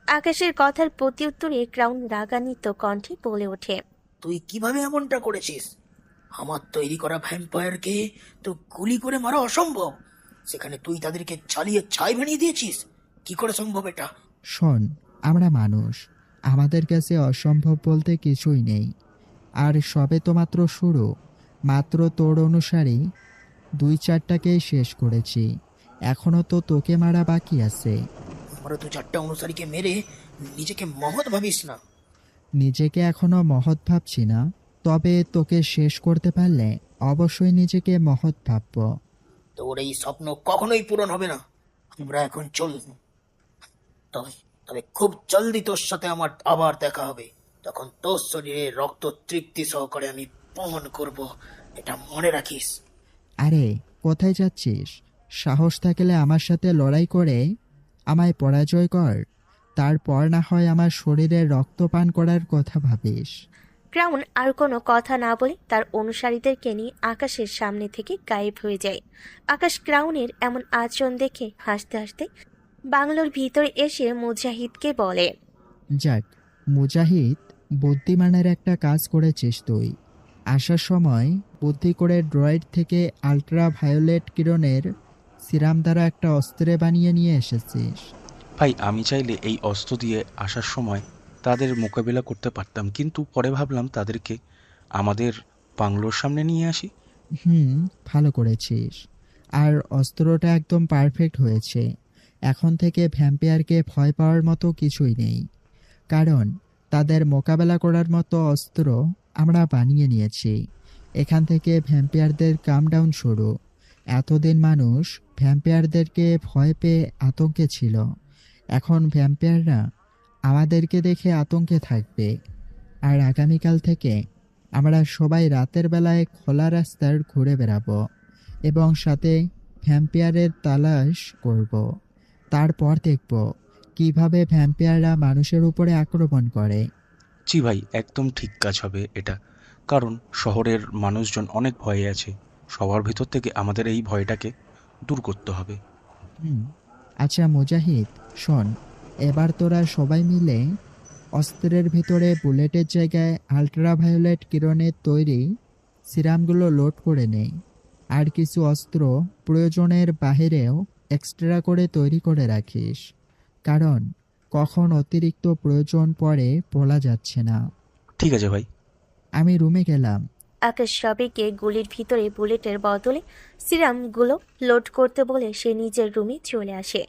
আকাশের কথার প্রত্যুত্তরে ক্রাউন রাগান্বিত কণ্ঠে বলে ওঠে, তুই কিভাবে এমনটা করেছিস? আমার তৈরি করা ভ্যাম্পায়ারকে তো গুলি করে মারা অসম্ভব, সেখানে তুই তাদেরকে জ্বালিয়ে ছাই বানিয়ে দিয়েছিস। কি করে সম্ভব এটা? শোন, আমরা মানুষ, আমাদের কাছে অসম্ভব বলতে কিছুই নেই। আর সবে তো মাত্র শুরু। মাত্র তোর অনুসারী 2-4টাকেই শেষ করেছি, এখনো তো তোকে মারা বাকি আছে। আমরা 2-4টা অনুসারীকে মেরে নিজেকে মহৎ ভাবিস না। নিজেকে এখনো মহৎ ভাবছি না, তবে তোকে শেষ করতে পারলে অবশ্যই নিজেকে মহৎ ভাবব। তোর এই স্বপ্ন কখনোই পূরণ হবে না। আমরা এখন চল। তবে তবে খুব জলদি তোর সাথে আমার আবার দেখা হবে। তখন তোর শরীরে রক্ত তৃপ্তি সহকারে আমি পান করব, এটা মনে রাখিস। আরে কোথায় যাচ্ছিস? সাহস থাকলে আমার সাথে লড়াই করে আমায় পরাজয় কর, তারপর না হয় আমার শরীরে রক্ত পান করার কথা ভাবিস। ক্রাউন আর কোনো কথা না বলে তার অনুসারীদেরকে নিয়ে আকাশের সামনে থেকে গায়েব হয়ে যায়। আকাশ ক্রাউনের এমন আচরণ দেখে হাসতে হাসতে বাংলোর ভিতরে এসে মুজাহিদকে বলে, যাক মুজাহিদ, বুদ্ধিমানের একটা কাজ করেছিস তুই। আসার সময় বুদ্ধি করে ড্রয়েড থেকে আল্ট্রা ভায়োলেট কিরণের সিরাম দ্বারা একটা অস্ত্রে বানিয়ে নিয়ে এসেছিস। ভাই, আমি চাইলে এই অস্ত্র দিয়ে আসার সময় তাদের মোকাবিলা করতে পারতাম, কিন্তু পরে ভাবলাম তাদেরকে আমাদের বাংলোর সামনে নিয়ে আসি। ভালো করেছিস। আর অস্ত্রটা একদম পারফেক্ট হয়েছে। এখন থেকে ভ্যাম্পায়ারকে ভয় পাওয়ার মতো কিছুই নেই, কারণ তাদের মোকাবেলা করার মতো অস্ত্র আমরা বানিয়ে নিয়েছি। এখান থেকে ভ্যাম্পায়ারদের কাম ডাউন শুরু। এতদিন মানুষ ভ্যাম্পায়ারদেরকে ভয় পেয়ে আতঙ্কে ছিল, এখন ভ্যাম্পায়াররা আমাদেরকে দেখে আতঙ্কে থাকবে। আর আগামীকাল থেকে আমরা সবাই রাতের বেলায় খোলা রাস্তার ঘুরে বেড়াবো এবং সাথে ভ্যাম্পায়ারের তালাশ করব। তারপর দেখব কিভাবে ভ্যাম্পায়াররা মানুষের উপরে আক্রমণ করে। জি ভাই, একদম ঠিক কাজ হবে এটা, কারণ শহরের মানুষজন অনেক ভয়ে আছে। সবার ভিতর থেকে আমাদের এই ভয়টাকে দূর করতে হবে। আচ্ছা মুজাহিদ, শোন, এবার তোরা সবাই মিলে অস্ত্রের ভিতরে বুলেটের জায়গায় আল্ট্রাভায়োলেট কিরণের তৈরি সিরামগুলো লোড করে নেই। আর কিছু অস্ত্র প্রয়োজনের বাহিরেও এক্সট্রা করে তৈরি করে রাখিস, কারণ কখন অতিরিক্ত প্রয়োজন পড়ে বলা যাচ্ছে না। ঠিক আছে ভাই। আমি রুমে গেলাম। আকাশ সবাইকে গুলির ভিতরে বুলেটের বদলে সিরামগুলো লোড করতে বলে সে নিজের রুমে চলে আসে।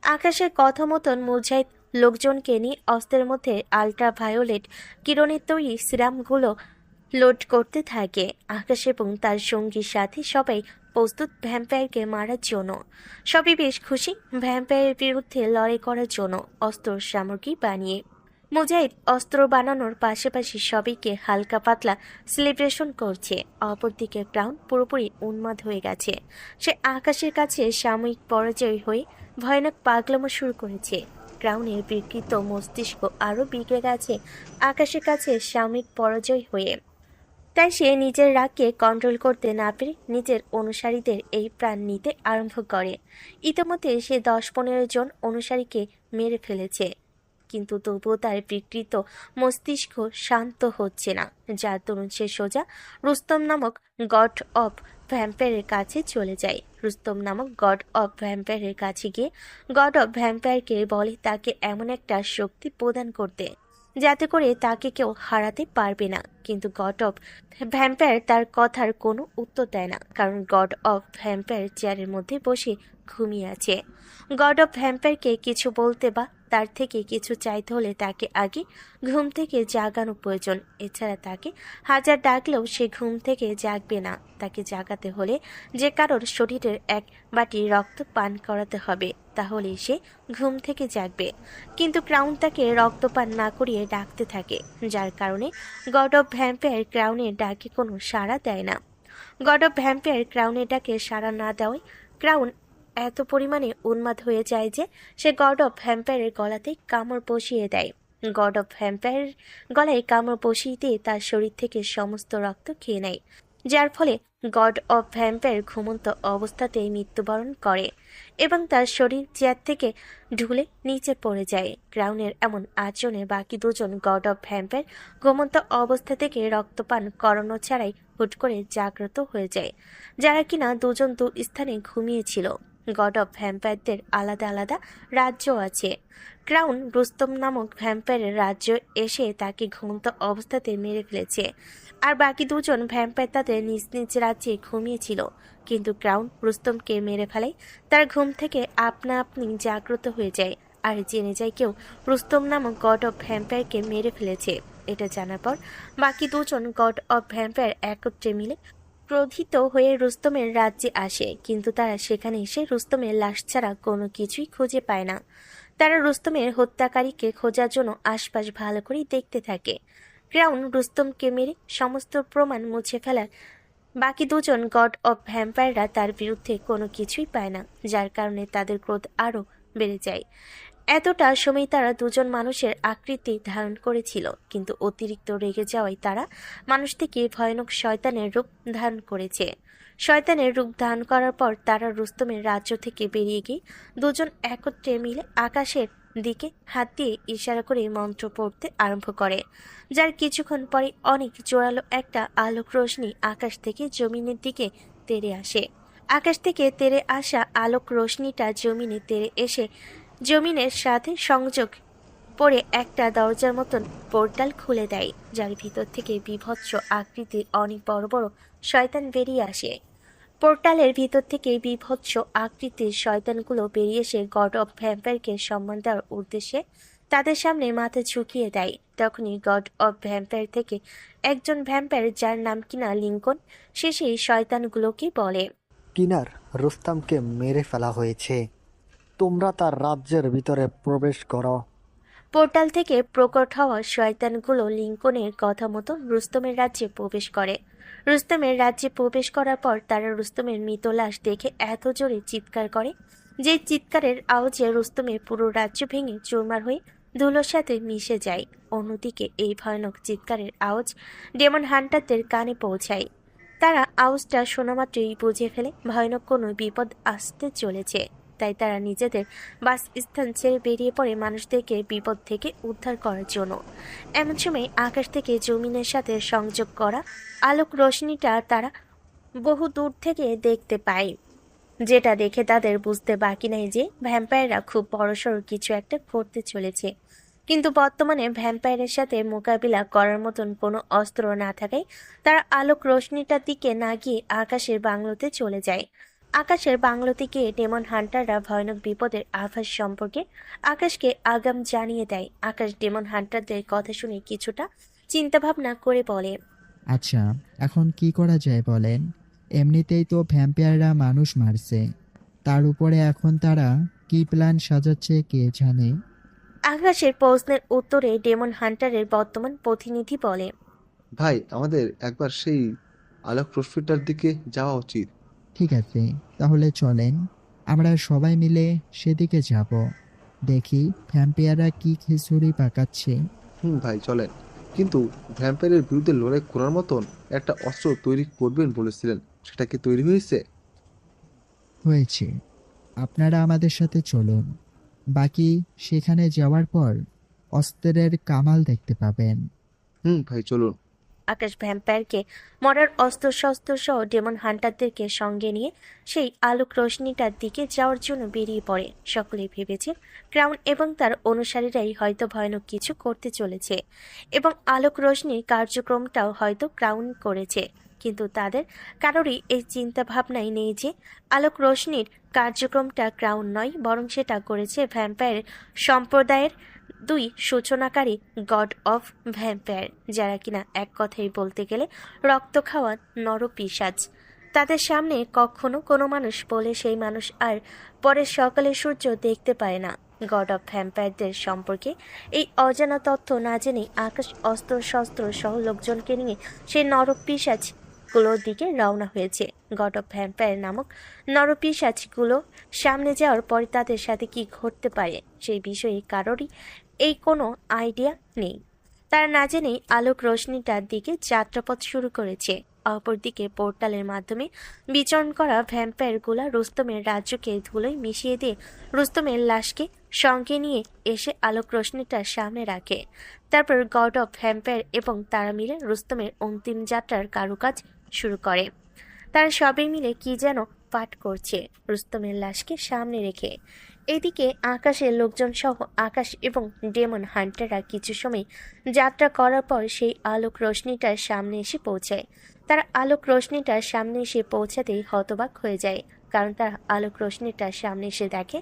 আকাশের কথা মতন মুজাহিদ লোকজনকে নিয়ে অস্ত্রের মধ্যে আল্ট্রাভায়োলেট কিরণের তৈরি সিরামগুলো লোড করতে থাকে। আকাশ এবং তার সঙ্গীর সাথে সবাই প্রস্তুত ভ্যাম্পায়ারকে মারার জন্য। সবাই বেশ খুশি ভ্যাম্পায়ারের বিরুদ্ধে লড়াই করার জন্য অস্ত্র সামগ্রী বানিয়ে। মুজাহিদ অস্ত্র বানানোর পাশাপাশি সবাইকে হালকা পাতলা সেলিব্রেশন করছে। অপরদিকে ক্রাউন পুরোপুরি উন্মাদ হয়ে গেছে। সে আকাশের কাছে সাময়িক পরাজয় হয়ে ভয়ানক পাগলামো শুরু করেছে। ক্রাউনের বিকৃত মস্তিষ্ক আরও বিগড়ে গেছে আকাশের কাছে সাময়িক পরাজয় হয়ে। তাই সে নিজের রাগকে কন্ট্রোল করতে না পেরে নিজের অনুসারীদের এই প্রাণ নিতে আরম্ভ করে। ইতিমধ্যে সে 10-15 জন অনুসারীকে মেরে ফেলেছে, কিন্তু তবুও তার বিকৃত মস্তিষ্ক শান্ত হচ্ছে না, যার দরুন সে সোজা রুস্তম নামক গড অফ ভ্যাম্পায়ারের কাছে চলে যায়। রুস্তম নামক গড অফ ভ্যাম্পায়ারের কাছে গিয়ে গড অফ ভ্যাম্পায়ারকে বলে তাকে এমন একটা শক্তি প্রদান করতে যাতে করে তাকে কেউ হারাতে পারবে না। কিন্তু গড অফ ভ্যাম্পায়ার তার কথার কোনো উত্তর দেয় না, কারণ গড অফ ভ্যাম্পায়ার চেয়ারের মধ্যে বসে ঘুমিয়ে আছে। গড অফ ভ্যাম্পায়ারকে কিছু বলতে বা তার থেকে কিছু চাইতে হলে তাকে আগে ঘুম থেকে জাগানো প্রয়োজন। এছাড়া তাকে হাজার ডাকলেও সে ঘুম থেকে জাগবে না। তাকে জাগাতে হলে যে কারোর শরীরের এক বাটি রক্ত পান করাতে হবে, তাহলেই সে ঘুম থেকে জাগবে। কিন্তু ক্রাউন তাকে রক্তপান না করিয়ে ডাকতে থাকে, যার কারণে গড অফ ভ্যাম্পায়ার ক্রাউনের ডাকে কোনো সাড়া দেয় না। গড অফ ভ্যাম্পায়ার ক্রাউনের ডাকে সাড়া না দেওয়ায় ক্রাউন এত পরিমাণে উন্মাদ হয়ে যায় যে সে গড অফ ভ্যাম্পায়ারের গলাতেই কামড় বসিয়ে দেয়। গড অফ ভ্যাম্পায়ারের গলায় কামড় বসিয়ে দিয়ে তার শরীর থেকে সমস্ত রক্ত খেয়ে নেয়, যার ফলে গড অফ ভ্যাম্পায়ার ঘুমন্ত অবস্থাতেই মৃত্যুবরণ করে এবং তার শরীর চেয়ার থেকে ঢুলে নিচে পড়ে যায়। ক্রাউনের এমন আচরণে বাকি দুজন গড অফ ভ্যাম্পায়ার ঘুমন্ত অবস্থা থেকে রক্তপান করানো ছাড়াই হুট করে জাগ্রত হয়ে যায়, যারা কিনা দুজন দু স্থানে ঘুমিয়েছিল। গড অফ ভ্যাম্পায়ারদের আলাদা আলাদা রাজ্য আছে। ক্রাউন রুস্তম নামক ভ্যাম্পায়ারের রাজ্য এসে তাকে ঘুমন্ত অবস্থাতে মেরে ফেলেছে, আর বাকি দুজন ভ্যাম্পায়ার তাদের নিজ নিজ রাজ্যে ঘুমিয়েছিল। কিন্তু ক্রাউন রুস্তমকে মেরে ফেলায় তার ঘুম থেকে আপনা আপনি জাগ্রত হয়ে যায় আর জেনে যায় কেউ রুস্তম নামক গড অফ ভ্যাম্পায়ারকে মেরে ফেলেছে। এটা জানার পর বাকি দুজন গড অফ ভ্যাম্পায়ার একত্রে মিলে ক্রোধিত হয়ে রুস্তমের রাজ্যে আসে, কিন্তু তারা সেখানে এসে রুস্তমের লাশ ছাড়া কোনো কিছুই খুঁজে পায় না। তারা রুস্তমের হত্যাকারীকে খোঁজার জন্য আশপাশ ভালো করে দেখতে থাকে। ক্রাউন রুস্তমকে মেরে সমস্ত প্রমাণ মুছে ফেলার বাকি দুজন গড অফ ভ্যাম্পায়াররা তার বিরুদ্ধে কোনো কিছুই পায় না, যার কারণে তাদের ক্রোধ আরও বেড়ে যায়। এতটা সময় তারা দুজন মানুষের আকৃতি ধারণ করেছিল, কিন্তু অতিরিক্ত রেগে যাওয়ায় তারা মানুষ থেকে ভয়ানক শয়তানের রূপ ধারণ করেছে। শয়তানের রূপ ধারণ করার পর তারা রুস্তমের রাজ্য থেকে বেরিয়ে গিয়ে দুজন একত্রে মিলে আকাশের দিকে হাত দিয়ে ইশারা করে মন্ত্র পড়তে আরম্ভ করে, যার কিছুক্ষণ পরে অনেক জোরালো একটা আলোক রোশনি আকাশ থেকে জমিনের দিকে তেড়ে আসে। আকাশ থেকে তেড়ে আসা আলোক রোশনিটা জমিনে তেড়ে এসে জমিনের সাথে সংযোগ পড়ে একটা দরজার মতন পোর্টাল খুলে দেয়, যার ভিতর থেকে বীভৎস আকৃতির অনেক বড় বড় শয়তান বেরিয়ে আসে। পোর্টালের ভিতর থেকে বীভৎস আকৃতির শয়তানগুলো বেরিয়ে এসে গড অফ ভ্যাম্পায়ারকে সম্মান দেওয়ার উদ্দেশ্যে তাদের সামনে মাথা ঝুঁকিয়ে দেয়। তখনই গড অফ ভ্যাম্পায়ার থেকে একজন ভ্যাম্পায়ার, যার নাম কিনা লিঙ্কন, সে সেই শয়তানগুলোকে বলে, কিনার রুস্তামকে মেরে ফেলা হয়েছে, তোমরা তার রাজ্যের ভিতরে প্রবেশ করো। পোর্টাল থেকে প্রকট হওয়া শয়তানগুলো লিঙ্কনের কথা মতো রুস্তমের রাজ্যে প্রবেশ করে। রুস্তমের রাজ্যে প্রবেশ করার পর তারা রুস্তমের মৃত লাশ দেখে এত জোরে চিৎকার করে যে চিৎকারের আওয়াজে রুস্তমের পুরো রাজ্য ভেঙে চুরমার হয়ে ধুলোর সাথে মিশে যায়। অন্যদিকে এই ভয়ানক চিৎকারের আওয়াজ ডেমন হান্টারদের কানে পৌঁছায়। তারা আওয়াজটা শোনামাত্রই বুঝে ফেলে ভয়ানক কোনো বিপদ আসতে চলেছে। তাই তারা নিজেদের বাসস্থান ছেড়ে বেরিয়ে পড়ে মানুষদেরকে বিপদ থেকে উদ্ধার করার জন্য। এমন সময় আকাশ থেকে জমিনের সাথে সংযোগ করা আলোক রোশনিটা তারা বহু দূর থেকে দেখতে পায়, যেটা দেখে তাদের বুঝতে বাকি নাই যে ভ্যাম্পায়াররা খুব বড়সড় কিছু একটা করতে চলেছে। কিন্তু বর্তমানে ভ্যাম্পায়ারের সাথে মোকাবিলা করার মতন কোনো অস্ত্র না থাকায় তারা আলোক রোশনিটার দিকে না গিয়ে আকাশের বাংলোতে চলে যায়। আকাশের বাংলোতে গিয়ে ডেমন হান্টাররা ভয়ানক বিপদের আভাস সম্পর্কে আকাশকে আগাম জানিয়ে দেয়। আকাশ ডেমন হান্টারদের কথা শুনে কিছুটা চিন্তাভাবনা করে বলে, আচ্ছা, এখন কি করা যায় বলেন? এমনিতেই তো ভ্যাম্পায়াররা মানুষ মারছে, তার উপরে এখন তারা কি প্ল্যান সাজাচ্ছে কে জানে। আকাশের প্রশ্নের উত্তরে ডেমন হান্টারের বর্তমান প্রতিনিধি বলে, ভাই আমাদের একবার সেই আলোক রশ্মিটার দিকে যাওয়া উচিত। ঠিক আছে, তাহলে চলেন আমরা সবাই মিলে সেদিকে যাব, দেখি ভ্যাম্পিয়াররা কি খিচুড়ি পাকাচ্ছে। ভাই চলেন, কিন্তু ভ্যাম্পায়ারের বিরুদ্ধে লড়াই করার মতন একটা অস্ত্র তৈরি করবেন বলেছিলেন, সেটা কি তৈরি হয়েছে? হয়েছে, আপনারা আমাদের সাথে চলুন, বাকি সেখানে যাওয়ার পর অস্ত্রের কামাল দেখতে পাবেন। ভাই চলুন। আকাশ ভ্যাম্পায়ারকে মরার অস্ত্রশস্ত্র সহ ডেমন হান্টারদেরকে সঙ্গে নিয়ে সেই আলোক রশ্মিটার দিকে যাওয়ার জন্য বেরিয়ে পড়ে। সকলেই ভেবেছে ক্রাউন এবং তার অনুসারীরাই হয়তো ভয়ানক কিছু করতে চলেছে এবং আলোক রশ্মির কার্যক্রমটাও হয়তো ক্রাউন করেছে, কিন্তু তাদের কারোরই এই চিন্তা ভাবনাই নেই যে আলোক রশ্মির কার্যক্রমটা ক্রাউন নয়, বরং সেটা করেছে ভ্যাম্পায়ার সম্প্রদায়ের দুই সূচনাকারী গড অফ ভ্যাম্পায়ার, যারা কিনা এক কথাই বলতে গেলে রক্ত খাওয়া নরপিশাচ। তাদের সামনে কখনো কোনো মানুষ বলে সেই মানুষ আর পরের সকালে সূর্য দেখতে পায় না। গড অফ ভ্যাম্পায়ারদের সম্পর্কে এই অজানা তথ্য না জেনেই আকাশ অস্ত্র শস্ত্র সহ লোকজনকে নিয়ে সেই নরপিশাচগুলোর দিকে রওনা হয়েছে। গড অফ ভ্যাম্পায়ার নামক নরপিশাচগুলো সামনে যাওয়ার পরে তাদের সাথে কি ঘটতে পারে সেই বিষয়ে কারোরই এই কোনো আইডিয়া নেই। তারা না জেনেই আলোক রশ্মিটার দিকে যাত্রাপথ শুরু করেছে। অপরদিকে পোর্টালের মাধ্যমে বিচরণ করা ভ্যাম্পায়ারগুলা রুস্তমের রাজ্যকে ধুলোয় মিশিয়ে দিয়ে রুস্তমের লাশকে সঙ্গে নিয়ে এসে আলোক রশ্মিটার সামনে রাখে। তারপর গড অফ ভ্যাম্পায়ার এবং তারা মিলে রুস্তমের অন্তিম যাত্রার কারুকাজ শুরু করে। তারা সবাই মিলে কি যেন পাঠ করছে রুস্তমের লাশকে সামনে রেখে। এদিকে আকাশের লোকজন সহ আকাশ এবং ডেমন হান্টাররা কিছু সময় যাত্রা করার পর সেই আলোক রশ্মিটার সামনে এসে পৌঁছায়। তারা আলোক রশ্মিটার সামনে এসে পৌঁছাতেই হতবাক হয়ে যায়, কারণ তারা আলোক রশ্মিটার সামনে এসে দেখে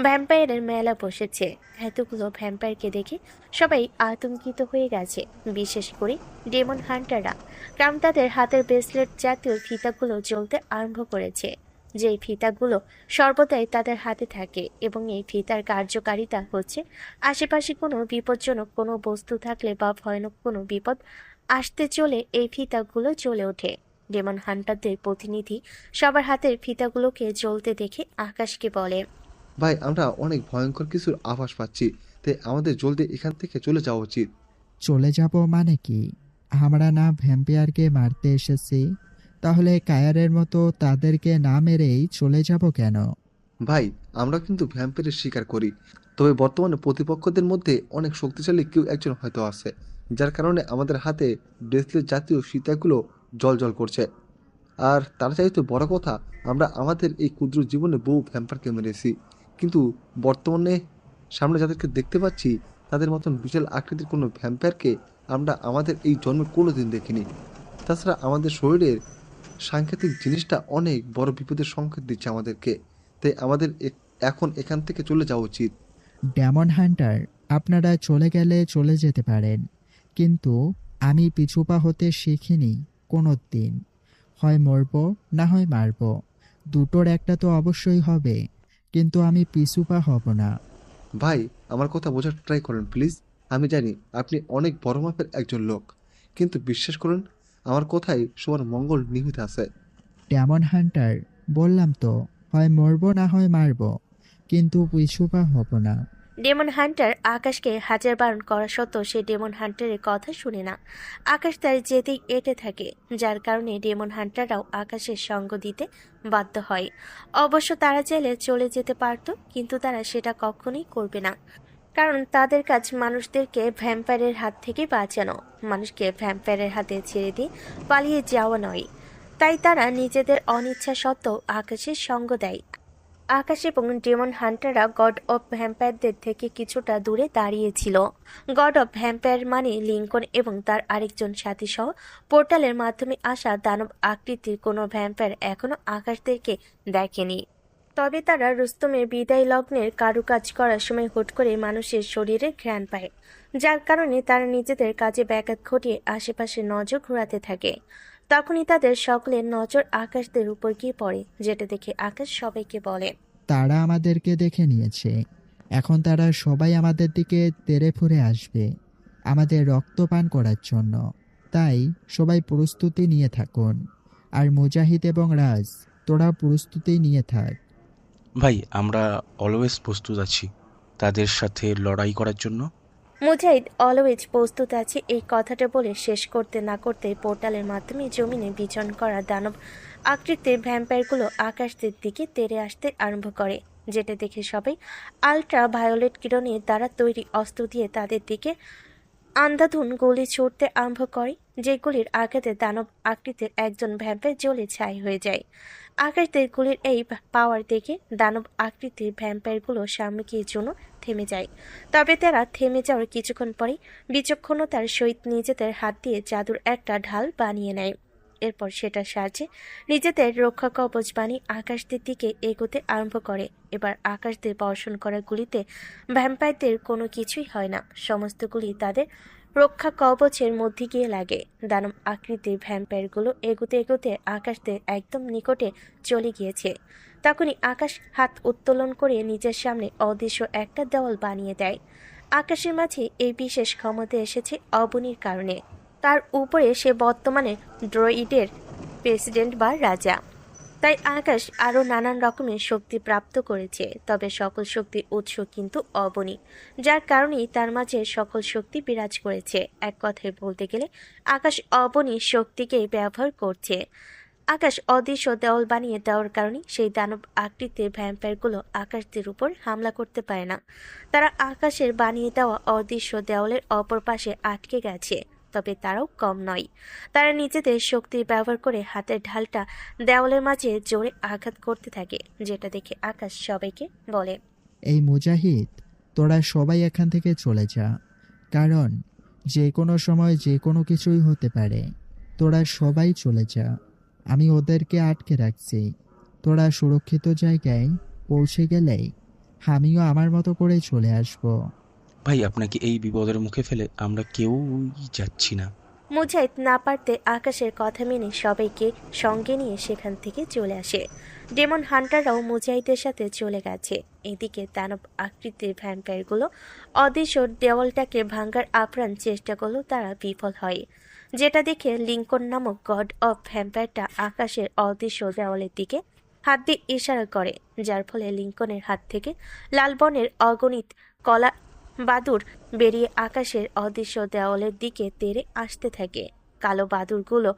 ভ্যাম্পায়ারের মেলা বসেছে। এতগুলো ভ্যাম্পায়ারকে দেখে সবাই আতঙ্কিত হয়ে গেছে, বিশেষ করে ডেমন হান্টাররা, কারণ তাদের হাতের ব্রেসলেট জাতীয় ফিতাগুলো জ্বলতে আরম্ভ করেছে, যেই ফিতাগুলো সর্বদাই তাদের হাতে থাকে এবং এই ফিতার কার্যকারিতা হচ্ছে আশেপাশে কোনো বিপজ্জনক কোনো বস্তু থাকলে বা ভয়ানক কোনো বিপদ আসতে চলে এই ফিতাগুলো জ্বলে ওঠে। ডেমন হান্টারদের প্রতিনিধি সবার হাতের ফিতাগুলোকে জ্বলতে দেখে আকাশকে বলে, ভাই আমরা অনেক ভয়ঙ্কর কিছুর আভাস পাচ্ছি, তাই আমাদের জলদি এখান থেকে চলে যাওয়া উচিত। চলে যাব মানে কি? আমরা না ভ্যাম্পিয়ারকে মারতে এসেছি, তাহলে কায়ারের মতো তাদেরকে না মেরেই চলে যাব কেন? ভাই আমরা কিন্তু ভ্যাম্পায়ারের শিকার করি, তবে বর্তমানে প্রতিপক্ষদের মধ্যে অনেক শক্তিশালী কেউ একজন হয়তো আছে, যার কারণে আমাদের হাতে ব্রেসলেট জাতীয় সীতাগুলো জল করছে। আর তার চাইতে বড় কথা, আমরা আমাদের এই ক্ষুদ্র জীবনে বহু ভ্যাম্পায়ারকে মেরেছি, কিন্তু বর্তমানে সামনে যাদেরকে দেখতে পাচ্ছি তাদের মতন বিশাল আকৃতির কোনো ভ্যাম্পায়ারকে আমরা আমাদের এই জন্মে কোনোদিন দেখিনি। তাছাড়া আমাদের শরীরের সাংকেতিক জিনিসটা অনেক বড় বিপদের সংকেত দিচ্ছে আমাদেরকে, তাই আমাদের এখন এখান থেকে চলে যাওয়া উচিত। ডেমন হান্টার, আপনারা চলে গেলে চলে যেতে পারেন, কিন্তু আমি পিছুপা হতে শিখিনি কোনো দিন। হয় মরব না হয় মারব, দুটোর একটা তো অবশ্যই হবে, কিন্তু আমি পিছুপা হব না। ভাই আমার কথা বোঝার ট্রাই করেন প্লিজ। আমি জানি আপনি অনেক বড় মাপের একজন লোক, কিন্তু বিশ্বাস করুন আমার কথাই সবার মঙ্গল নিহিত আছে। ডেমন হান্টার, বললাম তো হয় মরব না হয় মারব, কিন্তু পিছুপা হব না। ডেমন হান্টার আকাশকে হাজার বারণ করা সত্ত্বেও সে ডেমন হান্টারের কথা শুনে না। আকাশ তার যেতেই এঁটে থাকে, যার কারণে ডেমন হান্টাররাও আকাশের সঙ্গ দিতে বাধ্য হয়। অবশ্য তারা চাইলে চলে যেতে পারত, কিন্তু তারা সেটা কখনোই করবে না, কারণ তাদের কাজ মানুষদেরকে ভ্যাম্পায়ারের হাত থেকে বাঁচানো, মানুষকে ভ্যাম্পায়ারের হাতে ছেড়ে দিয়ে পালিয়ে যাওয়া নয়। তাই তারা নিজেদের অনিচ্ছা সত্ত্বেও আকাশের সঙ্গ দেয়। আকাশ এবং ডেমন হান্টাররা গড অফ ভ্যাম্পায়ারদের থেকে কিছুটা দূরে দাঁড়িয়েছিল। গড অফ ভ্যাম্পায়ার মানে লিঙ্কন এবং তার আরেকজন সাথী সহ পোর্টালের মাধ্যমে আসা দানব আকৃতির কোনো ভ্যাম্পায়ার এখনো আকাশদেরকে দেখেনি। তবে তারা রুস্তমের বিদায় লগ্নের কারুকাজ করার সময় হুট করে মানুষের শরীরে ঘ্রাণ পায়, যার কারণে তারা নিজেদের কাজে ব্যাঘাত ঘটিয়ে আশেপাশে নজর ঘোরাতে থাকে। তখনই তাদের সকলের নজর আকাশদের উপর গিয়ে পড়ে, যেটা দেখে আকাশ সবাইকে বলে, তারা আমাদেরকে দেখে নিয়েছে, এখন তারা সবাই আমাদের দিকে তেড়ে ফুঁড়ে আসবে আমাদের রক্ত পান করার জন্য। তাই সবাই প্রস্তুতি নিয়ে থাকুন। আর মুজাহিদ এবং রাজ, তোরা প্রস্তুতি নিয়ে থাক। ভাই, আমরা অলওয়েজ প্রস্তুত আছি তাদের সাথে লড়াই করার জন্য। মুজাহিদ অলওয়েজ প্রস্তুত আছে এই কথাটা বলে শেষ করতে না করতে পোর্টালের মাধ্যমে জমিনে বিচরণ করা দানব আকৃতির ভ্যাম্পায়ারগুলো আকাশের দিকে তেড়ে আসতে আরম্ভ করে, যেটা দেখে সবাই আলট্রা ভায়োলেট কিরণের দ্বারা তৈরি অস্ত্র দিয়ে তাদের দিকে আন্ধাধুন গুলি ছুটতে আরম্ভ করে, যেগুলির আঘাতে দানব আকৃতির একজন ভ্যাম্পায়ার জ্বলে ছাই হয়ে যায়। আকাশদের গুলির এই পাওয়ার দেখে দানব আকৃতির ভ্যাম্পায়ারগুলো সাময়িকের জন্য থেমে যায়। তবে তারা থেমে যাওয়ার কিছুক্ষণ পরে বিচক্ষণতার সহিত নিজেদের হাত দিয়ে জাদুর একটা ঢাল বানিয়ে নেয়। এরপর সেটার সাহায্যে নিজেদের রক্ষা কবচ বানিয়ে আকাশদের দিকে এগোতে আরম্ভ করে। এবার আকাশদের বর্ষণ করা গুলিতে ভ্যাম্পায়ারদের কোনো কিছুই হয় না, সমস্ত গুলি তাদের রক্ষা কবচের মধ্যে গিয়ে লাগে। দানব আকৃতির ভ্যাম্পায়ারগুলো এগোতে এগোতে আকাশদের একদম নিকটে চলে গিয়েছে। তখনই আকাশ হাত উত্তোলন করে নিজের সামনে অদৃশ্য একটা দেওয়াল বানিয়ে দেয়। আকাশের মাঝে এই বিশেষ ক্ষমতা এসেছে অবনীর কারণে। তার উপরে সে বর্তমানে ড্রয়েডের প্রেসিডেন্ট বা রাজা। তাই আকাশ আরও নানান রকমের শক্তি প্রাপ্ত করেছে, তবে সকল শক্তির উৎস কিন্তু অবনী, যার কারণেই তার মাঝে সকল শক্তি বিরাজ করেছে। এক কথায় বলতে গেলে আকাশ অবনী শক্তিকে ব্যবহার করছে। আকাশ অদৃশ্য দেওয়াল বানিয়ে দেওয়ার কারণে সেই দানব আকৃতির ভ্যাম্পায়ারগুলো আকাশদের উপর হামলা করতে পারে না। তারা আকাশের বানিয়ে দেওয়া অদৃশ্য দেওয়ালের অপর পাশে আটকে গেছে। তবে তারাও কম নয়, তারা নিজেদের শক্তি ব্যবহার করে হাতের ঢালটা দেওয়ালের মাঝে জোরে আঘাত করতে থাকে, যেটা দেখে আকাশ সবাইকে বলে, এই মুজাহিদ, তোরা সবাই এখান থেকে চলে যা, কারণ যে কোনো সময় যে কোনো কিছুই হতে পারে। তোরা সবাই চলে যা, আমি ওদেরকে আটকে রাখছি। তোরা সুরক্ষিত জায়গায় পৌঁছে গেলেই আমিও আমার মতো করে চলে আসবো। ভাই, আপনাকে এই বিপদের মুখে ফেলে আমরা কেউই যাচ্ছি না। মুজাহিদ না পারতে আকাশের কথা মেনে সবাইকে সঙ্গে নিয়ে সেখান থেকে চলে আসে। ডেমন হান্টাররাও মুজাহিদের সাথে চলে গেছে। এদিকে দানব আকৃতির ভ্যাম্পায়ারগুলো অদৃশ্য দেওয়ালটাকে ভাঙার আপ্রাণ চেষ্টা করলেও তারা বিফল হয়, যেটা দেখে লিঙ্কন নামক গড অফ ভ্যাম্পায়ারটা আকাশের অদৃশ্য দেওয়ালের দিকে হাত দিয়ে ইশারা করে, যার ফলে লিঙ্কনের হাত থেকে লাল বর্ণের অগণিত কলা বাদুর বেরিয়ে আকাশের অদৃশ্য দেওয়ালের দিকে তেড়ে আসতে থাকে। কালো বাদুরগুলো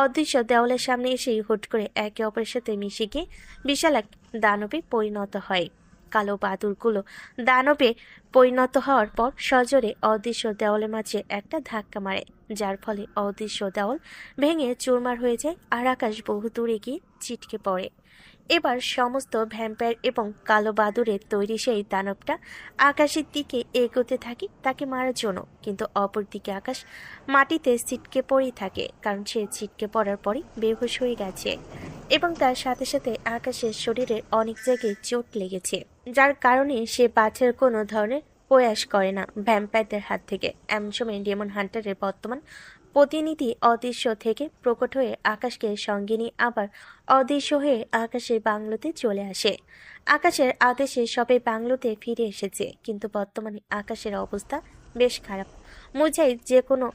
অদৃশ্য দেওয়ালের সামনে এসেই হুট করে একে অপরের সাথে মিশে গিয়ে বিশাল এক দানবে পরিণত হয়। কালো বাদুরগুলো দানবে পরিণত হওয়ার পর সজোরে অদৃশ্য দেওয়ালের মাঝে একটা ধাক্কা মারে, যার ফলে অদৃশ্য দেওয়াল ভেঙে চুরমার হয়ে যায় আর আকাশ বহু দূরে গিয়ে ছিটকে পড়ে। এবার সমস্ত ভ্যাম্পায়ার এবং কালো বাদুরের তৈরি সেই দানবটা আকাশের দিকে এগোতে থাকে তাকে মারার জন্য, কিন্তু অপরদিকে আকাশ মাটিতে ছিটকে পড়েই থাকে, কারণ সে ছিটকে পড়ার পরই বেহুশ হয়ে গেছে এবং তার সাথে সাথে আকাশের শরীরের অনেক জায়গায় চোট লেগেছে, যার কারণে সে বাঁচার কোনো ধরনের প্রয়াস করে না ভ্যাম্পায়ারদের হাত থেকে। এমন সময় ডেমন হান্টারের বর্তমান প্রতিনিধি অদৃশ্য থেকে প্রকট হয়ে আকাশকে সঙ্গে নিয়ে আবার অদৃশ্য হয়ে আকাশের বাংলোতে চলে আসে। আকাশের আদেশে সবাই বাংলোতে ফিরে এসেছে, কিন্তু বর্তমানে আকাশের অবস্থা বেশ খারাপ। মুজাহিদ যে কোনো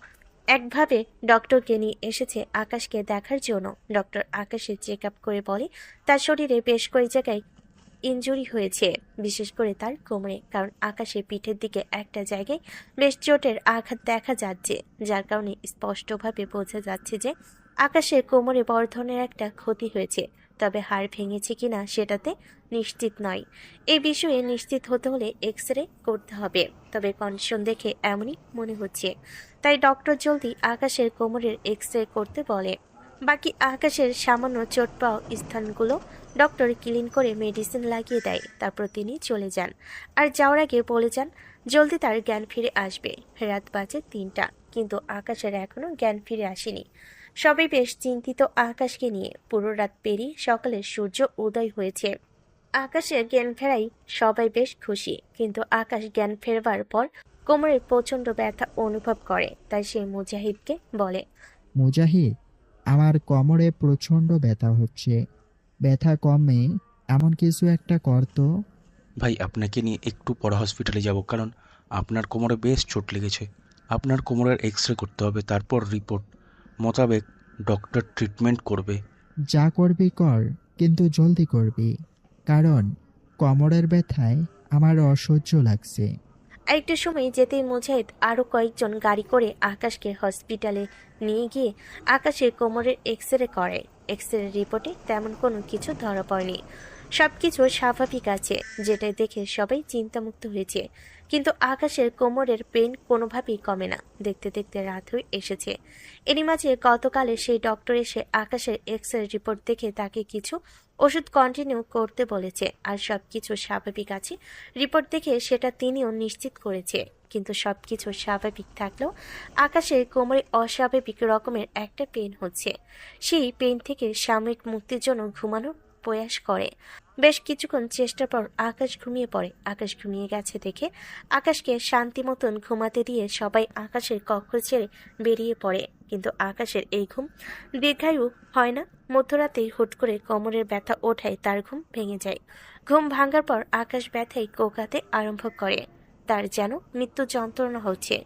একভাবে ডক্টরকে নিয়ে এসেছে আকাশকে দেখার জন্য। ডক্টর আকাশের চেক আপ করে বলে তার শরীরে বেশ কয়েক জায়গায় ইনজুরি হয়েছে, বিশেষ করে তার কোমরে, কারণ আকাশের পিঠের দিকে একটা জায়গায় বেশ চোটের আঘাত দেখা যাচ্ছে, যার কারণে স্পষ্টভাবে বোঝা যাচ্ছে যে আকাশের কোমরে বড় ধরনের একটা ক্ষতি হয়েছে। তবে হাড় ভেঙেছে কিনা সেটাতে নিশ্চিত নয়। এই বিষয়ে নিশ্চিত হতে হলে এক্স রে করতে হবে, তবে কন্ডিশন দেখে এমনই মনে হচ্ছে। তাই ডক্টর জলদি আকাশের কোমরের এক্স রে করতে বলে। বাকি আকাশের সামান্য চোট পাওয়া স্থানগুলো ডক্টর ক্লিন করে মেডিসিন লাগিয়ে দেয়, তারপর তিনি চলে যান। আর যাওয়ার আগে বলে যান জলদি তার জ্ঞান ফিরে আসবে। রাত বাজে 3টা, কিন্তু আকাশের এখনো জ্ঞান ফিরে আসেনি। সবাই বেশ চিন্তিত আকাশকে নিয়ে। পুরো রাত পেরিয়ে সকালে সূর্য উদয় হয়েছে। আকাশের জ্ঞান ফেরাই সবাই বেশ খুশি, কিন্তু আকাশ জ্ঞান ফেরবার পর কোমরের প্রচণ্ড ব্যথা অনুভব করে। তাই সে মুজাহিদকে বলে, মুজাহিদ, আমার কোমরে প্রচণ্ড ব্যথা হচ্ছে। ব্যথা কমে এমন কিছু একটা কর তো। ভাই আপনাকে নিয়ে একটু পরে হসপিটালে যাব, কারণ আপনার কোমরে বেশ চোট লেগেছে। আপনার কোমরের এক্স রে করতে হবে, তারপর রিপোর্ট মোতাবেক ডক্টর ট্রিটমেন্ট করবে। যা করবি কর, কিন্তু জলদি করবি, কারণ কোমরের ব্যথায় আমার অসহ্য লাগছে। আরেকটু সময় যেতেই মুজাহিদ আরও কয়েকজন গাড়ি করে আকাশকে হসপিটালে নিয়ে গিয়ে আকাশের কোমরের এক্স রে করে। এক্স রে রিপোর্টে তেমন কোনো কিছু ধরা পড়েনি, সবকিছু স্বাভাবিক আছে, যেটা দেখে সবাই চিন্তামুক্ত হয়েছে। কিন্তু আকাশের কোমরের পেন কোনোভাবেই কমে না। দেখতে দেখতে রাত হয়ে এসেছে। এরই মাঝে গতকালে সেই ডক্টর এসে আকাশের এক্স রে রিপোর্ট দেখে তাকে কিছু ওষুধ কন্টিনিউ করতে বলেছে, আর সবকিছু স্বাভাবিক আছে রিপোর্ট দেখে সেটা তিনিও নিশ্চিত করেছে। কিন্তু সবকিছু স্বাভাবিক থাকলেও আকাশের কোমরে অস্বাভাবিক রকমের একটা পেন হচ্ছে। সেই পেন থেকে সাময়িক মুক্তির জন্য ঘুমানোর প্রয়াস করে। বেশ কিছুক্ষণ চেষ্টার পর আকাশ ঘুমিয়ে পড়ে। আকাশ ঘুমিয়ে গেছে দেখে আকাশকে শান্তি মতন ঘুমাতে দিয়ে সবাই আকাশের কক্ষ ছেড়ে বেরিয়ে পড়ে। কিন্তু আকাশের এই ঘুম দীর্ঘায়ু হয় না। মধ্যরাতেই হুট করে কোমরের ব্যথা ওঠায় তার ঘুম ভেঙে যায়। ঘুম ভাঙার পর আকাশ ব্যথায় কোকাতে আরম্ভ করে। তার যেন মৃত্যু যন্ত্রণা হচ্ছে।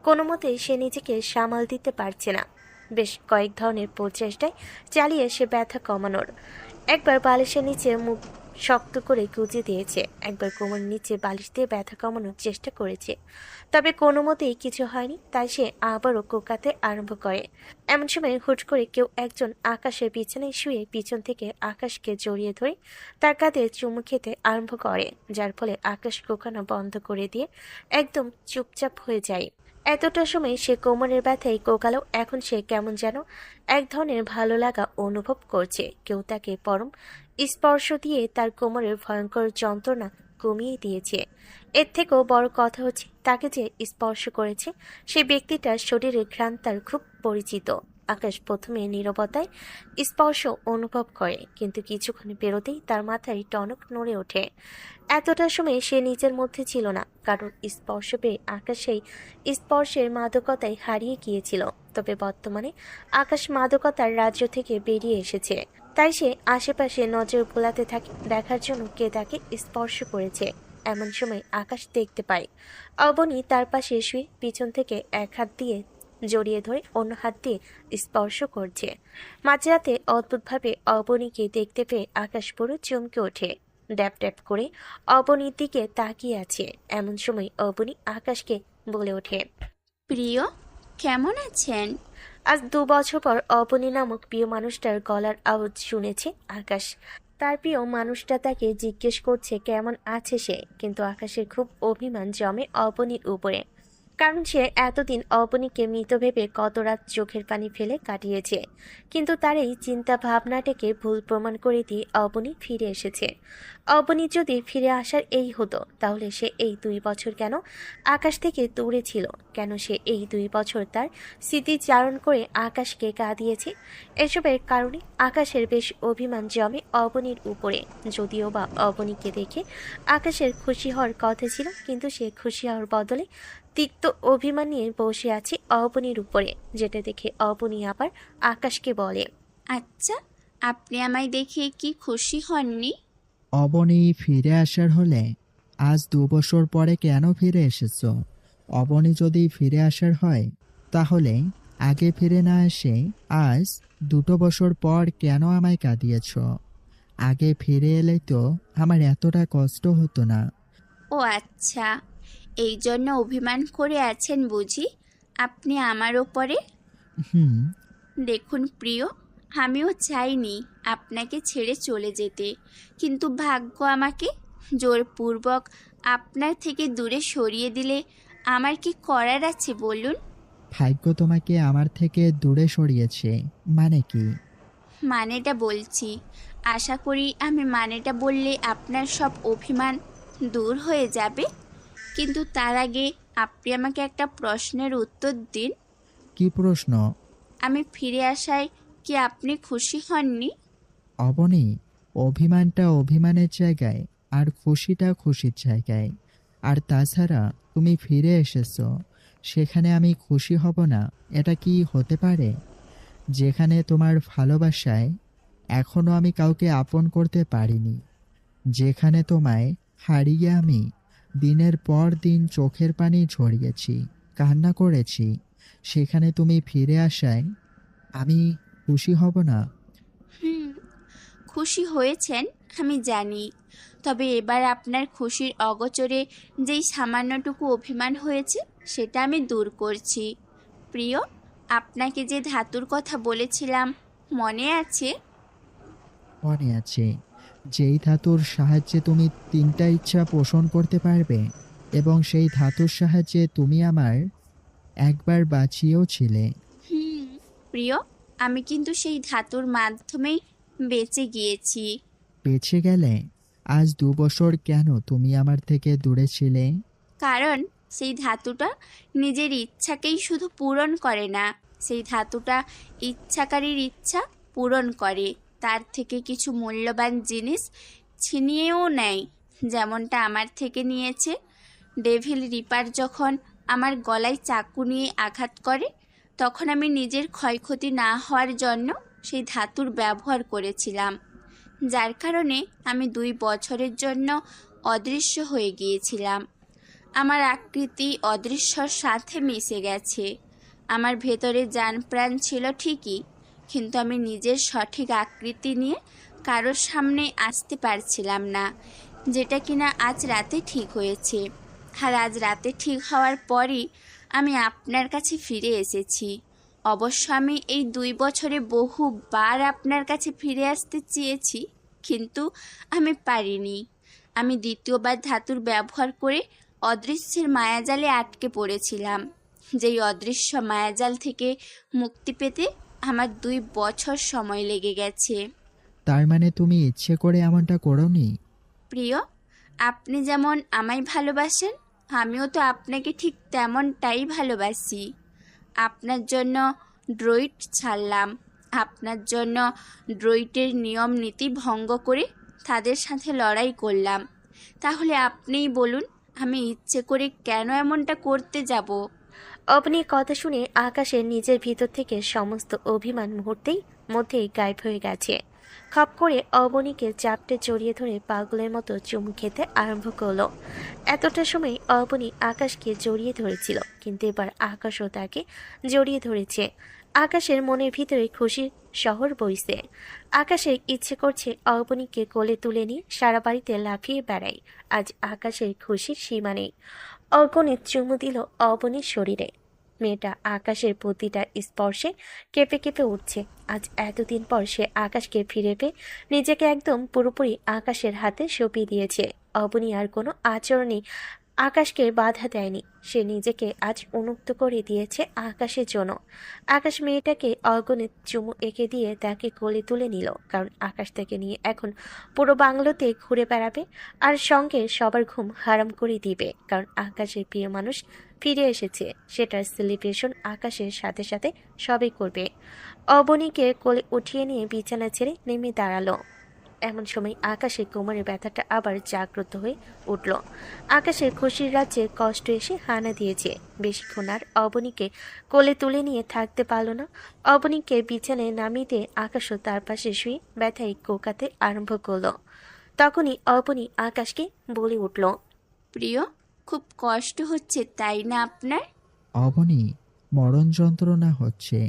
কোনো মতেই সে নিজেকে সামাল দিতে পারছে না। বেশ কয়েক ধরনের প্রচেষ্টায় চালিয়ে সে ব্যথা কমানোর। একবার বালিশের নিচে মুখ শক্ত করে গুঁজে দিয়েছে, একবার কোমর নিচে বালিশ দিয়ে ব্যথা কমানোর চেষ্টা করেছে, তবে কোনো মতেই কিছু হয়নি। তাই সে আবারও কোকাতে আরম্ভ করে। এমন সময় হুট করে কেউ একজন আকাশের বিছানায় শুয়ে পিছন থেকে আকাশকে জড়িয়ে ধরে তার কাঁধে চুমু খেতে আরম্ভ করে, যার ফলে আকাশ কোকানো বন্ধ করে দিয়ে একদম চুপচাপ হয়ে যায়। এতটা সময় সে কোমরের ব্যথায় কোকালো। এখন সে কেমন যেন এক ধরনের ভালো লাগা অনুভব করছে। কেউ তাকে পরম স্পর্শ দিয়ে তার কোমরের ভয়ঙ্কর যন্ত্রণা কমিয়ে দিয়েছে। এর থেকেও বড় কথা হচ্ছে, তাকে যে স্পর্শ করেছে সে ব্যক্তিটার শরীরের ঘ্রাণ তার খুব পরিচিত। আকাশ প্রথমে নীরবতায় স্পর্শ অনুভব করে, কিন্তু কিছুক্ষণ পেরোতেই তার মাথায় টনক নড়ে ওঠে। এতটা সময় সে নিজের মধ্যে ছিল না, কারণ স্পর্শ পেয়ে আকাশ সেই স্পর্শের মাদকতায় হারিয়ে গিয়েছিল। তবে বর্তমানে আকাশ মাদকতার রাজ্য থেকে বেরিয়ে এসেছে। তাই সে আশেপাশে নজর ভোলাতে থাকে, দেখার জন্য কে তাকে স্পর্শ করেছে। এমন সময় আকাশ দেখতে পায় অবনী তার পাশে শুয়ে পিছন থেকে এক হাত দিয়ে জড়িয়ে ধরে অন্য হাত দিয়ে স্পর্শ করছে। মাঝরাতে অদ্ভুতভাবে অবনীকে দেখতে পেয়ে আকাশ পুরো চমকে ওঠে। ড্যাপ ড্যাপ করে অবনীর দিকে তাকিয়ে আছে। এমন সময় অবনী আকাশকে বলে ওঠে, প্রিয়, কেমন আছেন? আজ 2 বছর পর অবনী নামক প্রিয় মানুষটার গলার আওয়াজ শুনেছে আকাশ। তার প্রিয় মানুষটা তাকে জিজ্ঞেস করছে কেমন আছে সে, কিন্তু আকাশের খুব অভিমান জমে অবনীর উপরে। কারণ সে এতদিন অবনীকে মৃত ভেবে কত রাত চোখের পানি ফেলে কাটিয়েছে। কিন্তু তার এই চিন্তা ভাবনাটাকে ভুল প্রমাণ করে দিয়ে অবনী ফিরে এসেছে। অবনী যদি ফিরে আসার এই হতো, তাহলে সে এই 2 বছর কেন আকাশ থেকে দূরে ছিল? কেন সে এই 2 বছর তার স্মৃতি চারণ করে আকাশকে কাঁদিয়েছে? এসবের কারণে আকাশের বেশ অভিমান জমে অবনীর উপরে। যদিও বা অবনীকে দেখে আকাশের খুশি হওয়ার কথা ছিল, কিন্তু সে খুশি হওয়ার বদলে তিক্ত অভিমান নিয়ে বসে আছে অবনীর উপরে, যেটা দেখে অবনী আবার আকাশকে বলে, আচ্ছা, আপনি আমায় দেখে কি খুশি হননি? অবনী ফিরে আসার হলে আজ 2 বছর পরে কেন ফিরে এসেছো? অবনী যদি ফিরে আসার হয়, তাহলে আগে ফিরে না এসে আজ 2 বছর পর কেন আমায় কাঁদিয়েছ? আগে ফিরে এলে তো আমার এতটা কষ্ট হতো না। ও আচ্ছা, এই জন্য অভিমান করে আছেন বুঝি আপনি আমার ওপরে? হুম। দেখুন প্রিয়, আমিও চাইনি আপনাকে ছেড়ে চলে যেতে, কিন্তু ভাগ্য আমাকে জোরপূর্বক আপনার থেকে দূরে সরিয়ে দিলে আমার কি করার আছে বলুন? ভাগ্য তোমাকে আমার থেকে দূরে সরিয়েছে মানে কি? মানেটা বলছি, আশা করি আমি মানেটা বললে আপনার সব অভিমান দূর হয়ে যাবে। কিন্তু তার আগে আপনি আমাকে একটা প্রশ্নের উত্তর দিন। কি প্রশ্ন? আমি ফিরে আসায় কি আপনি খুশি হননি? অবনী, অভিমানটা অভিমানের জায়গায় আর খুশিটা খুশির জায়গায়। আর তাছাড়া তুমি ফিরে এসেছো, সেখানে আমি খুশি হব না এটা কি হতে পারে? যেখানে তোমার ভালোবাসায় এখনো আমি কাউকে আপন করতে পারিনি, যেখানে তোমায় হারিয়ে আমি দিনের পর দিন চোখের পানি ঝরিয়েছি, কান্না করেছি। সেখানে তুমি ফিরে আসায় আমি খুশি হব না? হুম, খুশি হয়েছেন আমি জানি, তবে এবার আপনার খুশির অগোচরে যেই সামান্যটুকু অভিমান হয়েছে সেটা আমি দূর করছি। প্রিয়, আপনাকে যে ধাতুর কথা বলেছিলাম মনে আছে? মনে আছে, যেই ধাতুর সাহায্যে তুমি 3টা ইচ্ছা পোষণ করতে পারবে, এবং সেই ধাতুর সাহায্যে তুমি আমার একবার বাঁচিয়েও ছিলে। হুম, প্রিয়, আমি কিন্তু সেই ধাতুর মাধ্যমেই বেঁচে গিয়েছি। বেঁচে গেলে? আজ 2 বছর কেন তুমি আমার থেকে দূরে ছিলে? কারণ সেই ধাতুটা নিজের ইচ্ছাকেই শুধু পূরণ করে না, সেই ধাতুটা ইচ্ছাকারীর ইচ্ছা পূরণ করে, তার থেকে কিছু মূল্যবান জিনিস ছিনিয়েও নেয়, যেমনটা আমার থেকে নিয়েছে। ডেভিল রিপার যখন আমার গলায় চাকু নিয়ে আঘাত করে, তখন আমি নিজের ক্ষয়ক্ষতি না হওয়ার জন্য সেই ধাতুর ব্যবহার করেছিলাম, যার কারণে আমি 2 বছরের জন্য অদৃশ্য হয়ে গিয়েছিলাম। আমার আকৃতি অদৃশ্যর সাথে মিশে গেছে। আমার ভেতরে জান প্রাণ ছিল ঠিকই, কিন্তু আমি নিজের সঠিক আকৃতি নিয়ে কারোর সামনে আসতে পারছিলাম না, যেটা কিনা আজ রাতে ঠিক হয়েছে। আর আজ রাতে ঠিক হওয়ার পরই আমি আপনার কাছে ফিরে এসেছি। অবশ্য আমি এই 2 বছরে বহুবার আপনার কাছে ফিরে আসতে চেয়েছি, কিন্তু আমি পারিনি। আমি দ্বিতীয়বার ধাতুর ব্যবহার করে অদৃশ্যের মায়াজালে আটকে পড়েছিলাম, যেই অদৃশ্য মায়াজাল থেকে মুক্তি পেতে আমার 2 বছর সময় লেগে গেছে। তার মানে তুমি ইচ্ছে করে এমনটা করোনি? প্রিয়, আপনি যেমন আমায় ভালোবাসেন, আমিও তো আপনাকে ঠিক তেমনটাই ভালোবাসি। আপনার জন্য ড্রয়েড ছাড়লাম, আপনার জন্য ড্রয়েডের নিয়ম নীতি ভঙ্গ করে তাদের সাথে লড়াই করলাম। তাহলে আপনিই বলুন, আমি ইচ্ছে করে কেন এমনটা করতে যাব? অবনীর কথা শুনে আকাশের নিজের ভিতর থেকে সমস্ত অভিমান মুহূর্তেই মধ্যেই গায়েব হয়ে গেছে। খপ করে অবনীকে চাপটে জড়িয়ে ধরে পাগলের মতো চুমু খেতে আরম্ভ করলো। এতটা সময় অবনী আকাশকে জড়িয়ে ধরেছিল, কিন্তু এবার আকাশও তাকে জড়িয়ে ধরেছে। আকাশের মনের ভিতরে খুশির শহর বইছে। আকাশের ইচ্ছে করছে অবনীকে কোলে তুলে নিয়ে সারা বাড়িতে লাফিয়ে বেড়াই। আজ আকাশের খুশির সীমা নেই। অগণিত চুমু দিল অবনীর শরীরে। মেয়েটা আকাশের প্রতিটা স্পর্শে কেঁপে কেঁপে উঠছে। আজ এতদিন পর সে আকাশকে ফিরে পেয়ে নিজেকে একদম পুরোপুরি আকাশের হাতে সঁপিয়ে দিয়েছে। অবনী আর কোনো আচরণে আকাশকে বাধা দেয়নি। সে নিজেকে আজ উন্মুক্ত করে দিয়েছে আকাশের জন্য। আকাশ মেয়েটাকে অগণিত চুমু এঁকে দিয়ে তাকে কোলে তুলে নিল, কারণ আকাশ তাকে নিয়ে এখন পুরো বাংলোতে ঘুরে বেড়াবে আর সঙ্গে সবার ঘুম হারাম করে দিবে, কারণ আকাশের প্রিয় মানুষ ফিরে এসেছে। সেটার সেলিব্রেশন আকাশের সাথে সাথে সবাই করবে। অবনীকে কোলে উঠিয়ে নিয়ে বিছানা ছেড়ে নেমে দাঁড়ালো। এমন সময় আকাশের কোমরের ব্যথাটা আবার জাগ্রত হয়ে উঠল। আকাশের খুশির রাজ্যে কষ্ট এসে হানা দিয়েছে। বেশিক্ষণ আর অবনীকে কোলে তুলে নিয়ে থাকতে পারল না। অবনীকে বিছানায় নামিয়ে দিয়ে আকাশও তার পাশে শুয়ে ব্যথায় কোকাতে আরম্ভ করলো। তখনই অবনী আকাশকে বলে উঠল, প্রিয়, খুব কষ্ট হচ্ছে তাই না আপনার? অবনী, মরণ যন্ত্রণা হচ্ছে।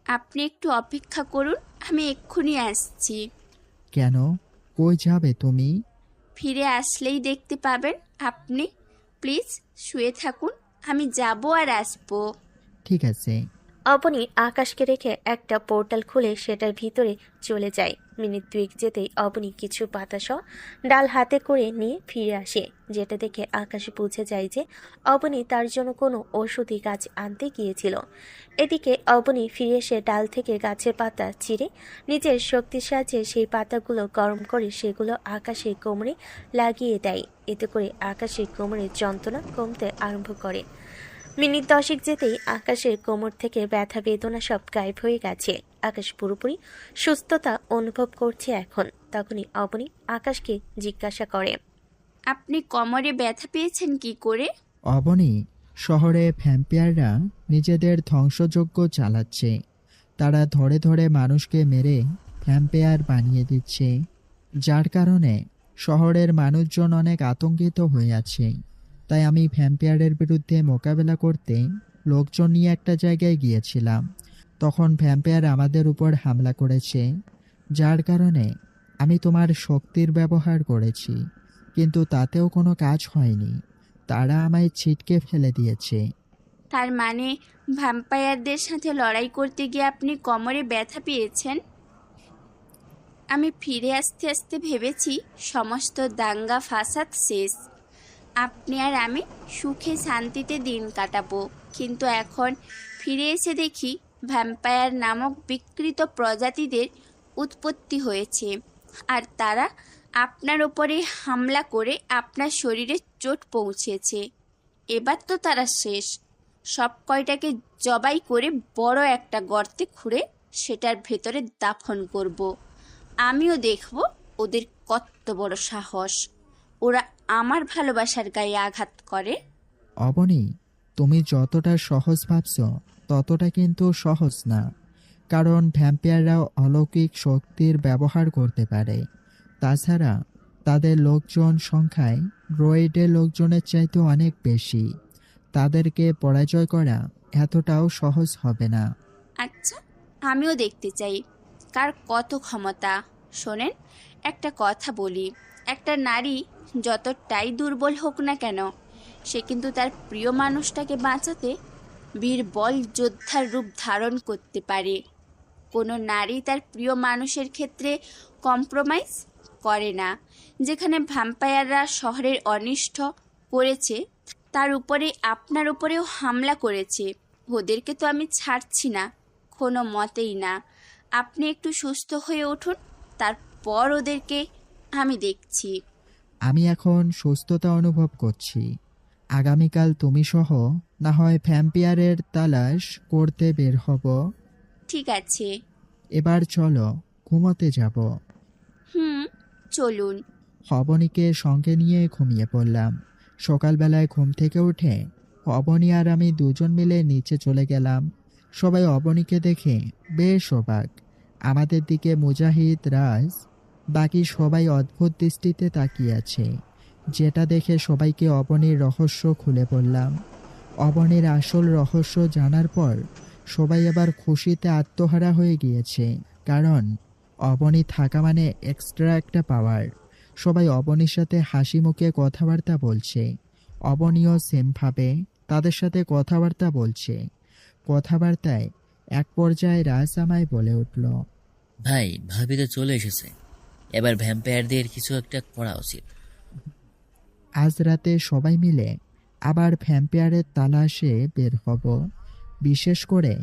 আপনি একটু অপেক্ষা করুন, আমি এক্ষুনি আসছি। কেন? কই যাবে তুমি? ফিরে আসলেই দেখতে পাবেন আপনি। প্লিজ শুয়ে থাকুন, আমি যাব আর আসবো। ঠিক আছে। অবনী আকাশকে রেখে একটা পোর্টাল খুলে সেটার ভিতরে চলে যায়। মিনিট 2 যেতেই অবনী কিছু পাতাসহ ডাল হাতে করে নিয়ে ফিরে আসে, যেটা দেখে আকাশ বুঝে যায় যে অবনী তার জন্য কোনো ঔষধি গাছ আনতে গিয়েছিল। এদিকে অবনী ফিরে এসে ডাল থেকে গাছের পাতা চিরে নিজের শক্তির সাহায্যে সেই পাতাগুলো গরম করে সেগুলো আকাশের কোমরে লাগিয়ে দেয়। এতে করে আকাশের কোমরের যন্ত্রণা কমতে আরম্ভ করে। মিনিট 10 যেতেই আকাশের কোমর থেকে ব্যথা বেদনা সব গায়েব হয়ে গেছে। আকাশ পুরোপুরি সুস্থতা অনুভব করছে এখন। তখনই অবনী আকাশকে জিজ্ঞাসা করে, আপনি কোমরে ব্যথা পেয়েছেন কি করে? অবনী, শহরে ভ্যাম্পায়াররা নিজেদের ধ্বংসযজ্ঞ চালাচ্ছে। তারা ধরে ধরে মানুষকে মেরে ভ্যাম্পায়ার বানিয়ে দিচ্ছে, যার কারণে শহরের মানুষজন অনেক আতঙ্কিত হয়ে আছে। তাই আমি ভ্যাম্পায়ারের বিরুদ্ধে মোকাবেলা করতে লোকজন নিয়ে একটা জায়গায় গিয়েছিলাম। তখন ভ্যাম্পায়ার আমাদের উপর হামলা করেছে, যার কারণে আমি তোমার শক্তির ব্যবহার করেছি, কিন্তু তাতেও কোনো কাজ হয়নি। তারা আমায় ছিটকে ফেলে দিয়েছে। তার মানে ভ্যাম্পায়ারদের সাথে লড়াই করতে গিয়ে আপনি কোমরে ব্যথা পেয়েছেন? আমি ফিরে আসতে আসতে ভেবেছি সমস্ত দাঙ্গা ফাসাদ শেষ, আপনি আর আমি সুখে শান্তিতে দিন কাটাবো। কিন্তু এখন ফিরে এসে দেখি ভ্যাম্পায়ার নামক বিকৃত প্রজাতিদের উৎপত্তি হয়েছে, আর তারা আপনার ওপরে হামলা করে আপনার শরীরে চোট পৌঁছেছে। এবার তো তারা শেষ। সব কয়টাকে জবাই করে বড় একটা গর্তে খুঁড়ে সেটার ভেতরে দাফন করব। আমিও দেখব ওদের কত বড় সাহস, ওরা আমার ভালোবাসার গায়ে আঘাত করে। অবনী, তুমি যতটা সহজ ভাবছ ততটা কিন্তু সহজ না। কারণ ভ্যাম্পায়াররাও অলৌকিক শক্তির ব্যবহার করতে পারে। তাছাড়া তাদের লোকজন সংখ্যায় ড্রয়েডের লোকজনের চাইতে অনেক বেশি। তাদেরকে পরাজয় করা এতটাও সহজ হবে না। আচ্ছা, আমিও দেখতে চাই কার কত ক্ষমতা। শোনেন, একটা কথা বলি, একটা নারী যতটাই দুর্বল হোক না কেন, সে কিন্তু তার প্রিয় মানুষটাকে বাঁচাতে বীরবল যোদ্ধার রূপ ধারণ করতে পারে। কোনো নারী তার প্রিয় মানুষের ক্ষেত্রে কম্প্রোমাইজ করে না। যেখানে ভ্যাম্পায়াররা শহরের অনিষ্ট করেছে, তার উপরে আপনার উপরেও হামলা করেছে, ওদেরকে তো আমি ছাড়ছি না, কোনো মতেই না। আপনি একটু সুস্থ হয়ে উঠুন, তারপর ওদেরকে আমি দেখছি। আমি এখন সুস্থতা অনুভব করছি। আগামীকাল তুমি সহ না হয় ভ্যাম্পায়ারের তালাশ করতে বের হব। ঠিক আছে। এবার চলো, ঘুমোতে যাব। চলুন। অবনীকে সঙ্গে নিয়ে ঘুমিয়ে পড়লাম। সকালবেলায় ঘুম থেকে উঠে অবনী আর আমি দুজন মিলে নিচে চলে গেলাম। সবাই অবনীকে দেখে বেশ অবাক। আমাদের দিকে মুজাহিদ, রাজ, বাকি সবাই অদ্ভুত দৃষ্টিতে তাকিয়ে আছে, যেটা দেখে সবাইকে অবনীর রহস্য খুলে বললাম। অবনীর আসল রহস্য জানার পর সবাই এবার খুশিতে আত্মহারা হয়ে গিয়েছে, কারণ অবনী থাকা মানে এক্সট্রা একটা পাওয়ার। সবাই অবনীর সাথে হাসি মুখে কথাবার্তা বলছে। অবনীও সেমভাবে তাদের সাথে কথাবার্তা বলছে। কথাবার্তায় এক পর্যায়ে রাজ আমায় বলে উঠল, ভাই, ভাবি তো চলে এসেছে, এবার ভ্যাম্পায়ারদের কিছু একটা করা উচিত। আজ রাতে সবাই মিলে আবার ভ্যাম্পায়ারের তালাশে বের হব, বিশেষ করে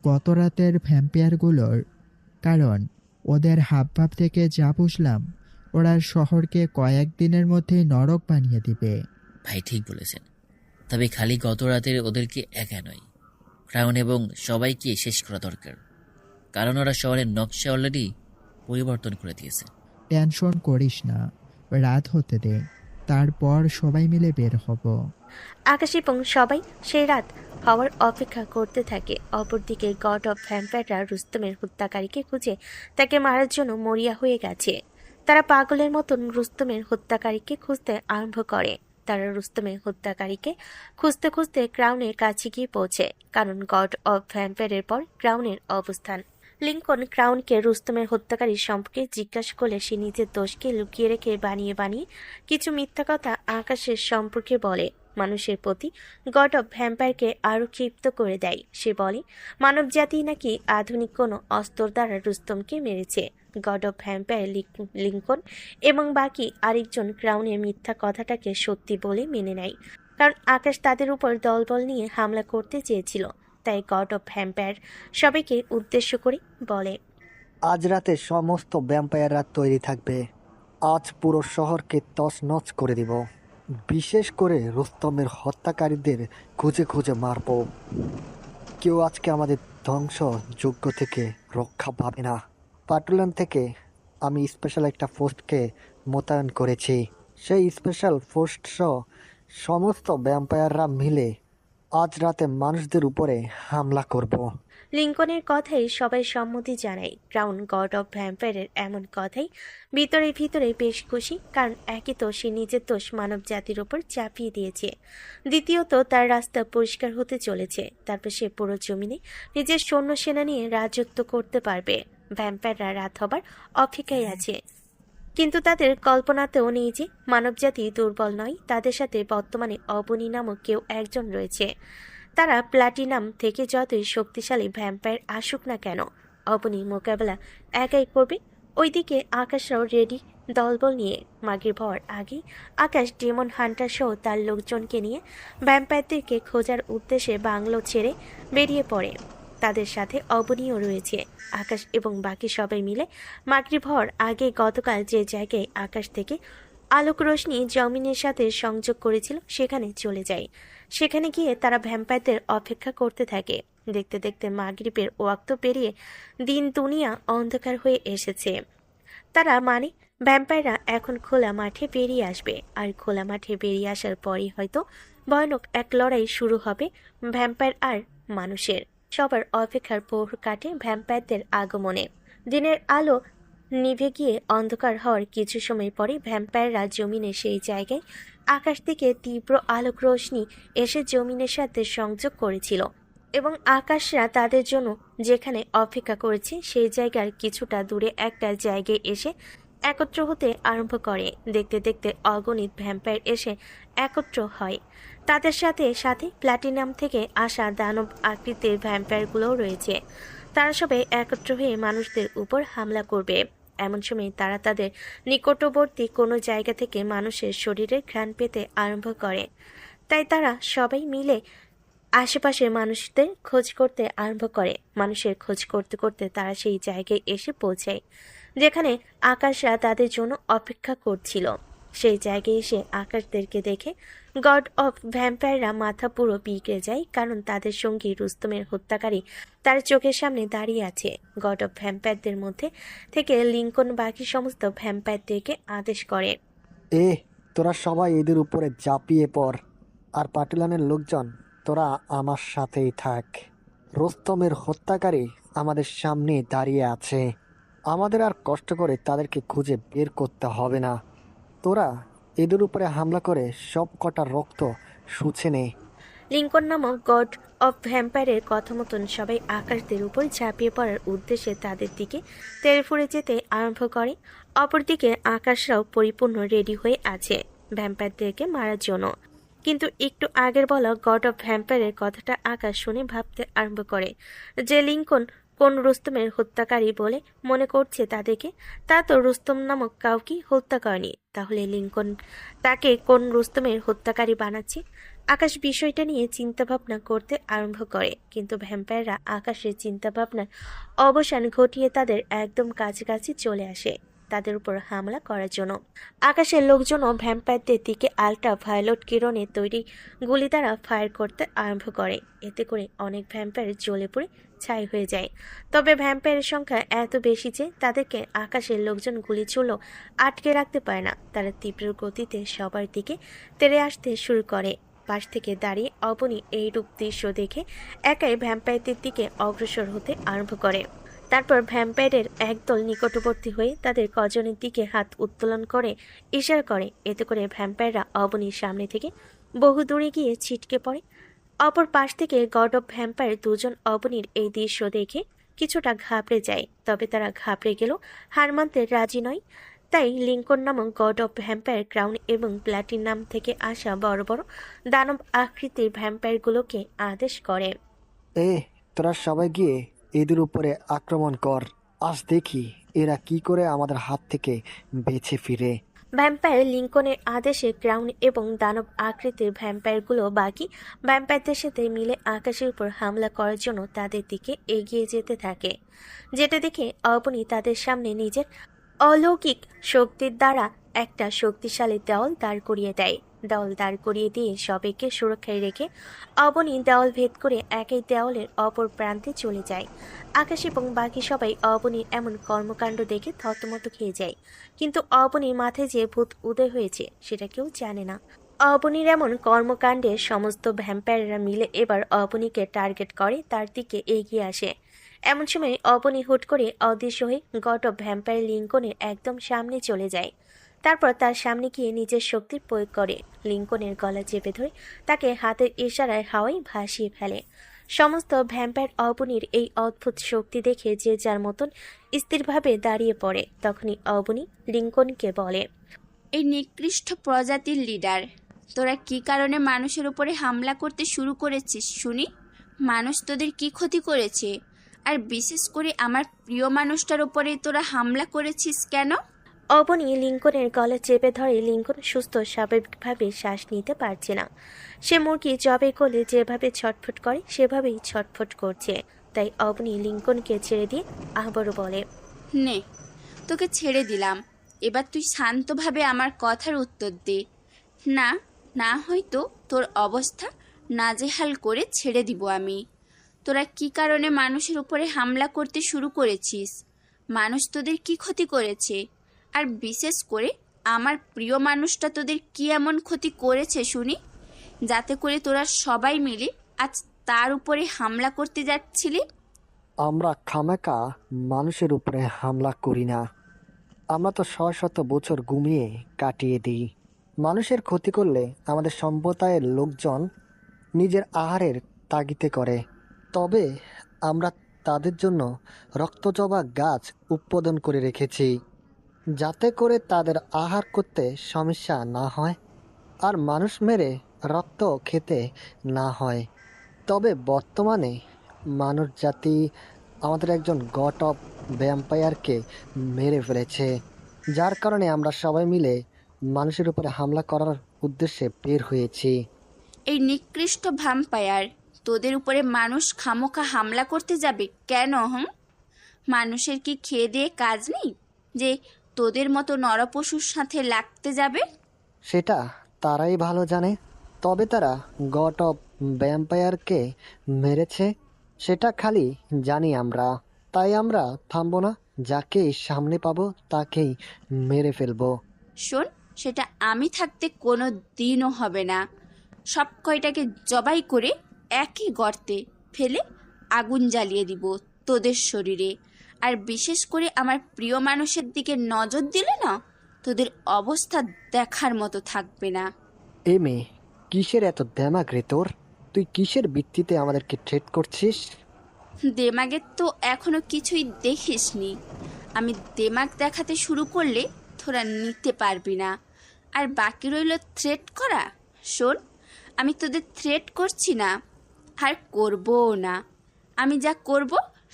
গত রাতের ভ্যাম্পায়ারগুলোর। কারণ ওদের হাবভাব থেকে যা বুঝলাম, ওরা শহরকে কয়েকদিনের মধ্যেই নরক বানিয়ে দিবে। ভাই ঠিক বলেছেন, তবে খালি গত রাতের ওদেরকে একা নয়, ক্রাউন এবং সবাইকে শেষ করা দরকার, কারণ ওরা শহরের নকশা অলরেডি পরিবর্তন করে দিয়েছে। টেনশন করিস না, রাত হতে দে, তারপর সবাই মিলে বের হব। আকাশ এবং সবাই সেই রাত হওয়ার অপেক্ষা করতে থাকে। অপরদিকে গড অফ ভ্যাম্পায়াররা রুস্তমের হত্যাকারীকে খুঁজে তাকে মারার জন্য মরিয়া হয়ে গেছে। তারা পাগলের মতন রুস্তমের হত্যাকারীকে খুঁজতে আরম্ভ করে। তারা রুস্তমের হত্যাকারীকে খুঁজতে খুঁজতে ক্রাউনের কাছে গিয়ে পৌঁছে, কারণ গড অফ ভ্যাম্পায়ারের পর ক্রাউনের অবস্থান। লিঙ্কন ক্রাউনকে রুস্তমের হত্যাকারী সম্পর্কে জিজ্ঞাসা করলে সে নিজের দোষকে লুকিয়ে রেখে বানিয়ে বানিয়ে কিছু মিথ্যা কথা আকাশের সম্পর্কে বলে। মানুষের প্রতি গড অফ ভ্যাম্পায়ারকে আরও ক্ষিপ্ত করে দেয়। সে বলে মানবজাতি নাকি আধুনিক কোনো অস্ত্র দ্বারা রুস্তমকে মেরেছে। গড অফ ভ্যাম্পায়ার লিঙ্কন এবং বাকি আরেকজন ক্রাউনের মিথ্যা কথাটাকে সত্যি বলে মেনে নেয়, কারণ আকাশ তাদের উপর দলবল নিয়ে হামলা করতে চেয়েছিল। তাই গড অফ ভ্যাম্পায়ার সবাইকে উদ্দেশ্য করে বলে, আজ রাতে সমস্ত ভ্যাম্পায়াররা তৈরি থাকবে। আজ পুরো শহরকে তছনছ করে দিব। বিশেষ করে রুস্তমের হত্যাকারীদের খুঁজে খুঁজে মারব। কেউ আজকে আমাদের ধ্বংসযজ্ঞ থেকে রক্ষা পাবে না। প্যাট্রোলিং থেকে আমি স্পেশাল একটা ফোর্সকে মোতায়েন করেছি। সেই স্পেশাল ফোর্স সমস্ত ভ্যাম্পায়াররা মিলে আজ রাতে মানুষদের উপরে হামলা করব। লিঙ্কনের কথাই সবাই সম্মতি জানায়। ক্রাউন গড অফ ভ্যাম্পায়ারের এমন কথাই ভিতরে ভিতরে বেশ খুশি, কারণ একই তো সে নিজের দোষ মানব জাতির ওপর চাপিয়ে দিয়েছে, দ্বিতীয়ত তার রাস্তা পরিষ্কার হতে চলেছে, তারপর সে পুরো জমিনে নিজের সৈন্য সেনা নিয়ে রাজত্ব করতে পারবে। ভ্যাম্পায়াররা রাত হবার অপেক্ষায় আছে, কিন্তু তাদের কল্পনাতেও নেই যে মানবজাতি দুর্বল নয়, তাদের সাথে বর্তমানে অবনী নামক কেউ একজন রয়েছে। তারা প্লাটিনাম থেকে যতই শক্তিশালী ভ্যাম্পায়ার আসুক না কেন, অবনী মোকাবেলা একাই করবে। ওইদিকে আকাশরাও রেডি দলবল নিয়ে। মাগরিব হওয়ার আগেই আকাশ ডেমন হান্টার সহ তার লোকজনকে নিয়ে ভ্যাম্পায়ারদেরকে খোঁজার উদ্দেশ্যে বাংলো ছেড়ে বেরিয়ে পড়ে। তাদের সাথে অবনীও রয়েছে। আকাশ এবং বাকি সবাই মিলে মাগরিব হওয়ার আগে গতকাল যে জায়গায় আকাশ থেকে আলোক রোশনি জমিনের সাথে সংযোগ করেছিল সেখানে চলে যায়। সেখানে গিয়ে তারা ভ্যাম্পায়ারদের অপেক্ষা করতে থাকে। দেখতে দেখতে মাগরিবের ওয়াক্ত পেরিয়ে দিন দুনিয়া অন্ধকার হয়ে এসেছে। তারা মানে ভ্যাম্পায়াররা এখন খোলা মাঠে বেরিয়ে আসবে, আর খোলা মাঠে বেরিয়ে আসার পরই হয়তো ভয়ানক এক লড়াই শুরু হবে ভ্যাম্পায়ার আর মানুষের। সবার অপেক্ষার প্রহর কাটে ভ্যাম্পায়ারদের আগমনে। দিনের আলো নিভে গিয়ে অন্ধকার হওয়ার কিছু সময় পরে ভ্যাম্পায়াররা জমিনে সেই জায়গায় আকাশ থেকে তীব্র আলোক রোশনি এসে জমিনের সাথে সংযোগ করেছিল, এবং আকাশরা তাদের জন্য যেখানে অপেক্ষা করেছে সেই জায়গার কিছুটা দূরে একটা জায়গায় এসে একত্র হতে আরম্ভ করে। দেখতে দেখতে অগণিত ভ্যাম্পায়ার এসে একত্র হয়। তাদের সাথে সাথে প্লাটিনাম থেকে আসা দানব আকৃতির ভ্যাম্পায়ারগুলোও রয়েছে। তারা সবাই একত্র হয়ে মানুষদের উপর হামলা করবে। এমন সময় তারা তাদের নিকটবর্তী কোনো জায়গা থেকে মানুষের শরীরের ঘ্রাণ পেতে আরম্ভ করে। তাই তারা সবাই মিলে আশেপাশের মানুষদের খোঁজ করতে আরম্ভ করে। মানুষের খোঁজ করতে করতে তারা সেই জায়গায় এসে পৌঁছায় যেখানে আকাশরা তাদের জন্য অপেক্ষা করছিল। সেই জায়গায় এসে আকাশদেরকে দেখে গড অফ ভ্যাম্পায়াররা মাথা পুরো বিগড়ে যায়, কারণ তাদের সঙ্গী রুস্তমের হত্যাকারী তার চোখের সামনে দাঁড়িয়ে আছে। গড অফ ভ্যাম্পায়ারদের মধ্যে থেকে লিঙ্কন বাকি সমস্ত ভ্যাম্পায়ারদেরকে আদেশ করে, তোরা সবাই এদের উপরে ঝাঁপিয়ে পড়, আর পাটিলানের লোকজন তোরা আমার সাথেই থাক। রুস্তমের হত্যাকারী আমাদের সামনে দাঁড়িয়ে আছে, আমাদের আর কষ্ট করে তাদেরকে খুঁজে বের করতে হবে না। তোরা এদের উপরে হামলা করে সব কটা রক্ত শুষে নে। লিঙ্কন নামক গড অফ ভ্যাম্পায়ারের কথা মতন সবাই আকাশদের উপর ঝাঁপিয়ে পড়ার উদ্দেশ্যে তাদের দিকে তেড়ে ফুঁড়ে যেতে আরম্ভ করে। অপরদিকে আকাশরাও পরিপূর্ণ রেডি হয়ে আছে ভ্যাম্পায়ারদেরকে মারার জন্য। কিন্তু একটু আগের বলা গড অফ ভ্যাম্পায়ারের কথাটা আকাশ শুনে ভাবতে আরম্ভ করে যে লিঙ্কন কোন রুস্তমের হত্যাকারী বলে মনে করছে তাদেরকে। তা তো রুস্তম নামক কাউকে হত্যা করেনি, তাহলে লিঙ্কন তাকে কোন রুস্তমের হত্যাকারী বানাচ্ছে? আকাশ বিষয়টা নিয়ে চিন্তাভাবনা করতে আরম্ভ করে, কিন্তু ভ্যাম্পায়াররা আকাশের চিন্তাভাবনার অবসান ঘটিয়ে তাদের একদম কাছাকাছি চলে আসে তাদের উপর হামলা করার জন্য। আকাশের লোকজনও ভ্যাম্পায়ারদের দিকে আল্ট্রা ভায়োলেট কিরণে তৈরি গুলি দ্বারা ফায়ার করতে আরম্ভ করে। এতে করে অনেক ভ্যাম্পায়ার জ্বলে পড়ে ছাই হয়ে যায়। তবে ভ্যাম্পায়ারের সংখ্যা এত বেশি যে তাদেরকে আকাশের লোকজন গুলি ছুড়লেও আটকে রাখতে পারে না। তারা তীব্র গতিতে সবার দিকে তেড়ে আসতে শুরু করে। পাশ থেকে দাঁড়িয়ে অবনী এই রূপ দৃশ্য দেখে একাই ভ্যাম্পায়ারদের দিকে অগ্রসর হতে আরম্ভ করে। তারপর ভ্যাম্পায়ারের একদল নিকটবর্তী হয়ে তাদের কজনের দিকে হাত উত্তোলন করে ইশারা করে। এতে করে ভ্যাম্পায়াররা অবনীর সামনে থেকে বহু দূরে গিয়ে ছিটকে পড়ে। অপর পাশ থেকে গড অফ ভ্যাম্পায়ার দুজন অবনীর এই দৃশ্য দেখে কিছুটা ঘাবড়ে যায়, তবে তারা ঘাবড়ে গেলেও হার মানতে রাজি নয়। তাই লিঙ্কন নামক গড অফ ভ্যাম্পায়ার ক্রাউন এবং প্লাটিনাম থেকে আসা বড় বড় দানব আকৃতির ভ্যাম্পায়ারগুলোকে আদেশ করে, তোরা সবাই গিয়ে এদের উপরে আক্রমণ কর, আজ দেখি এরা কি করে আমাদের হাত থেকে বেঁচে ফিরে। ভ্যাম্পায়ার লিঙ্কনের আদেশে ক্রাউন এবং দানব আকৃতির ভ্যাম্পায়ারগুলো বাকি ভ্যাম্পায়ারদের সাথে মিলে আকাশের উপর হামলা করার জন্য তাদের দিকে এগিয়ে যেতে থাকে। যেটা দেখে অবনী তাদের সামনে নিজের অলৌকিক শক্তির দ্বারা একটা শক্তিশালী দেওয়াল দাঁড় করিয়ে দেয়। দেওয়াল দাঁড় করিয়ে দিয়ে সবাইকে সুরক্ষায় রেখে অবনী দেওয়াল ভেদ করে একই দেওয়ালের অপর প্রান্তে চলে যায়। আকাশ এবং বাকি সবাই অবনীর এমন কর্মকাণ্ড দেখে থতমত খেয়ে যায়, কিন্তু অবনীর মাথায় যে ভূত উদয় হয়েছে সেটা কেউ জানে না। অবনীর এমন কর্মকাণ্ডে সমস্ত ভ্যাম্পায়াররা মিলে এবার অবনীকে টার্গেট করে তার দিকে এগিয়ে আসে। এমন সময় অবনী হুট করে অদৃশ্য হয়ে গট অফ ভ্যাম্পায়ার লিঙ্কনের একদম সামনে চলে যায়। তারপর তার সামনে গিয়ে নিজের শক্তির প্রয়োগ করে লিঙ্কনের গলা চেপে ধরে তাকে হাতের ইশারায় হাওয়ায় ভাসিয়ে ফেলে। সমস্ত ভ্যাম্পায়ার অবনীর এই অদ্ভুত শক্তি দেখে যে যার মতন স্থিরভাবে দাঁড়িয়ে পড়ে। তখনই অবনী লিঙ্কনকে বলে, এই নিকৃষ্ট প্রজাতির লিডার, তোরা কি কারণে মানুষের উপরে হামলা করতে শুরু করেছিস শুনি? মানুষ তোদের কি ক্ষতি করেছে? আর বিশেষ করে আমার প্রিয় মানুষটার উপরে তোরা হামলা করেছিস কেন? অবনী লিঙ্কনের গলা চেপে ধরে। লিঙ্কন সুস্থ স্বাভাবিকভাবে শ্বাস নিতে পারছে না। সে মুরগি জবে করলে যেভাবে ছটফট করে সেভাবেই ছটফট করছে। তাই অবনী লিঙ্কনকে ছেড়ে দিয়ে আবারও বলে, নে, তোকে ছেড়ে দিলাম, এবার তুই শান্তভাবে আমার কথার উত্তর দে। না, না হয়তো তোর অবস্থা নাজেহাল করে ছেড়ে দিব আমি। তোরা কি কারণে মানুষের উপরে হামলা করতে শুরু করেছিস? মানুষ তোদের কি ক্ষতি করেছে? আর বিশেষ করে আমার প্রিয় মানুষটা তোদের কি এমন ক্ষতি করেছে শুনি, যাতে করে তোরা সবাই মিলে আজ তার উপরে হামলা করতে যাচ্ছিলি? আমরা খামাকা মানুষের উপরে হামলা করি না। আমরা তো শত বছর ঘুমিয়ে কাটিয়ে দিই। মানুষের ক্ষতি করলে আমাদের সম্প্রদায়ের লোকজন নিজের আহারের তাগিদে করে। তবে আমরা তাদের জন্য রক্তজবা গাছ উৎপাদন করে রেখেছি, যাতে করে তাদের আহার করতে সমস্যা না হয় আর মানুষ মেরে রক্ত খেতে না হয়। তবে বর্তমানে মানুষ জাতি আমাদের একজন গট অফ ভ্যাম্পায়ারকে মেরে ফেলেছে, যার কারণে আমরা সবাই মিলে মানুষের উপরে হামলা করার উদ্দেশ্যে বের হয়েছি। এই নিকৃষ্ট ভ্যাম্পায়ার, তোদের উপরে মানুষ খামোখা হামলা করতে যাবে কেন? মানুষের কি খেয়ে দিয়ে কাজ নেই যে তোদের মতো নরপশুর সাথে লাগতে যাবে? সেটা তারাই ভালো জানে। তবে তারা গট অফ ভ্যাম্পায়ারকে মেরেছে সেটা খালি জানি আমরা। তাই আমরা থামবো না, যাকেই সামনে পাবো তাকেই মেরে ফেলবো। শোন, সেটা আমি থাকতে কোনো দিনও হবে না। সব কয়টাকে জবাই করে একই গর্তে ফেলে আগুন জ্বালিয়ে দিব তোদের শরীরে। আর বিশেষ করে আমার প্রিয় মানুষের দিকে নজর দিলে না, তোদের অবস্থা দেখার মতো থাকবে না। এ মেয়ে, কিসের এত দেমাগ রে তোর? তুই কিসের ভিত্তিতে আমাদেরকে থ্রেট করছিস? দেমাগের তো এখনো কিছুই দেখিসনি। আমি দেমাগ দেখাতে শুরু করলে তোরা নিতে পারবি না। আর বাকি রইল থ্রেট করা। শোন, আমি তোদের থ্রেট করছি না, আর করবও না। আমি যা করব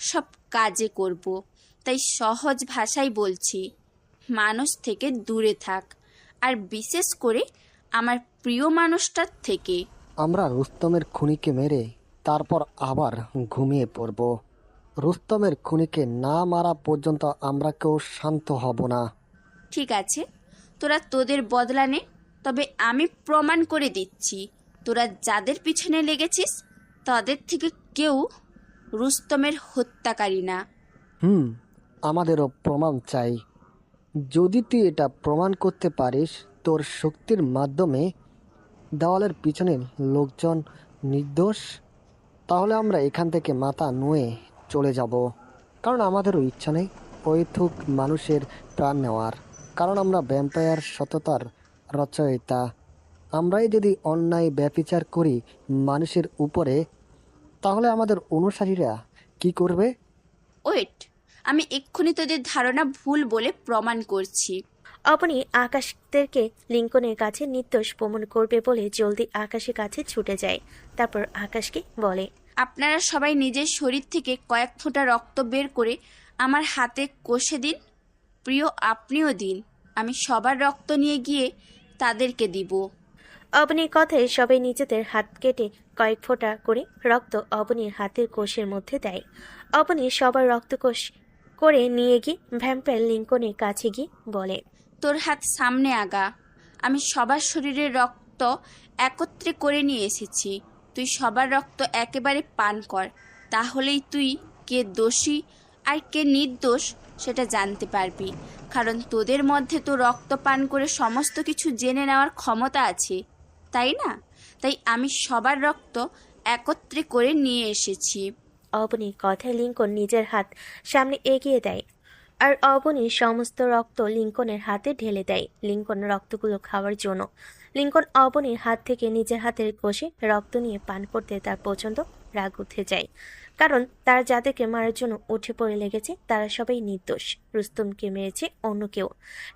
সব কাজে করব। তাই সহজ ভাষায় বলছি, মানুষ থেকে দূরে থাক, আর বিশেষ করে আমার প্রিয় মানুষটার থেকে। আমরা রুস্তমের খুনিকে মেরে তারপর আবার ঘুমিয়ে পড়ব। রুস্তমের খুনিকে না মারা পর্যন্ত আমরা কেউ শান্ত হব না। ঠিক আছে, তোরা তোদের বদলা নে। তবে আমি প্রমাণ করে দিচ্ছি, তোরা যাদের পিছনে লেগেছিস তাদের থেকে কেউ রুস্তমের হত্যাকারী না। আমাদেরও প্রমাণ চাই। যদি তুই এটা প্রমাণ করতে পারিস তোর শক্তির মাধ্যমে দেওয়ালের পিছনের লোকজন নির্দোষ, তাহলে আমরা এখান থেকে মাথা নুয়ে চলে যাব। কারণ আমাদেরও ইচ্ছা নেই অহেতুক মানুষের প্রাণ নেওয়ার। কারণ আমরা ভ্যাম্পায়ার সততার রচয়িতা। আমরাই যদি অন্যায় ব্যভিচার করি মানুষের উপরে, তাহলে আমাদের অনুসারীরা কি করবে? ওয়েট, আমি এক্ষুনি তোদের ধারণা ভুল বলে প্রমাণ করছি। অবনী আকাশদেরকে লিঙ্কনের কাছে নির্দোষ প্রমাণ করবে বলে জলদি আকাশের কাছে ছুটে যায়। তারপর আকাশকে বলে, আপনারা সবাই নিজের শরীর থেকে কয়েক ফোঁটা রক্ত বের করে আমার হাতে কষে দিন। প্রিয়, আপনিও দিন। আমি সবার রক্ত নিয়ে গিয়ে তাদেরকে দিব। অবনীর কথায় সবাই নিজেদের হাত কেটে কয়েক ফোঁটা করে রক্ত অবনীর হাতের কোষের মধ্যে দেয়। অবনী সবার রক্তকোষ করে নিয়ে গিয়ে ভ্যাম্পায়ার লিঙ্কনের কাছে গিয়ে বলে, তোর হাত সামনে আগা। আমি সবার শরীরের রক্ত একত্রে করে নিয়ে এসেছি। তুই সবার রক্ত একেবারে পান কর, তাহলেই তুই কে দোষী আর কে নির্দোষ সেটা জানতে পারবি। কারণ তোদের মধ্যে তো রক্ত পান করে সমস্ত কিছু জেনে নেওয়ার ক্ষমতা আছে, তাই না? তাই আমি সবার রক্ত একত্রে করে নিয়ে এসেছি। অবনীর কথায় লিঙ্কন নিজের হাত সামনে এগিয়ে দেয় আর অবনীর সমস্ত রক্ত লিঙ্কনের হাতে ঢেলে দেয় লিঙ্কন রক্তগুলো খাওয়ার জন্য। লিঙ্কন অবনীর হাত থেকে নিজের হাতের কষে রক্ত নিয়ে পান করতে তার প্রচণ্ড রাগ উঠে যায়, কারণ তারা যাদেরকে মারার জন্য উঠে পড়ে লেগেছে তারা সবাই নির্দোষ। রুস্তমকে মেরেছে অন্য কেউ,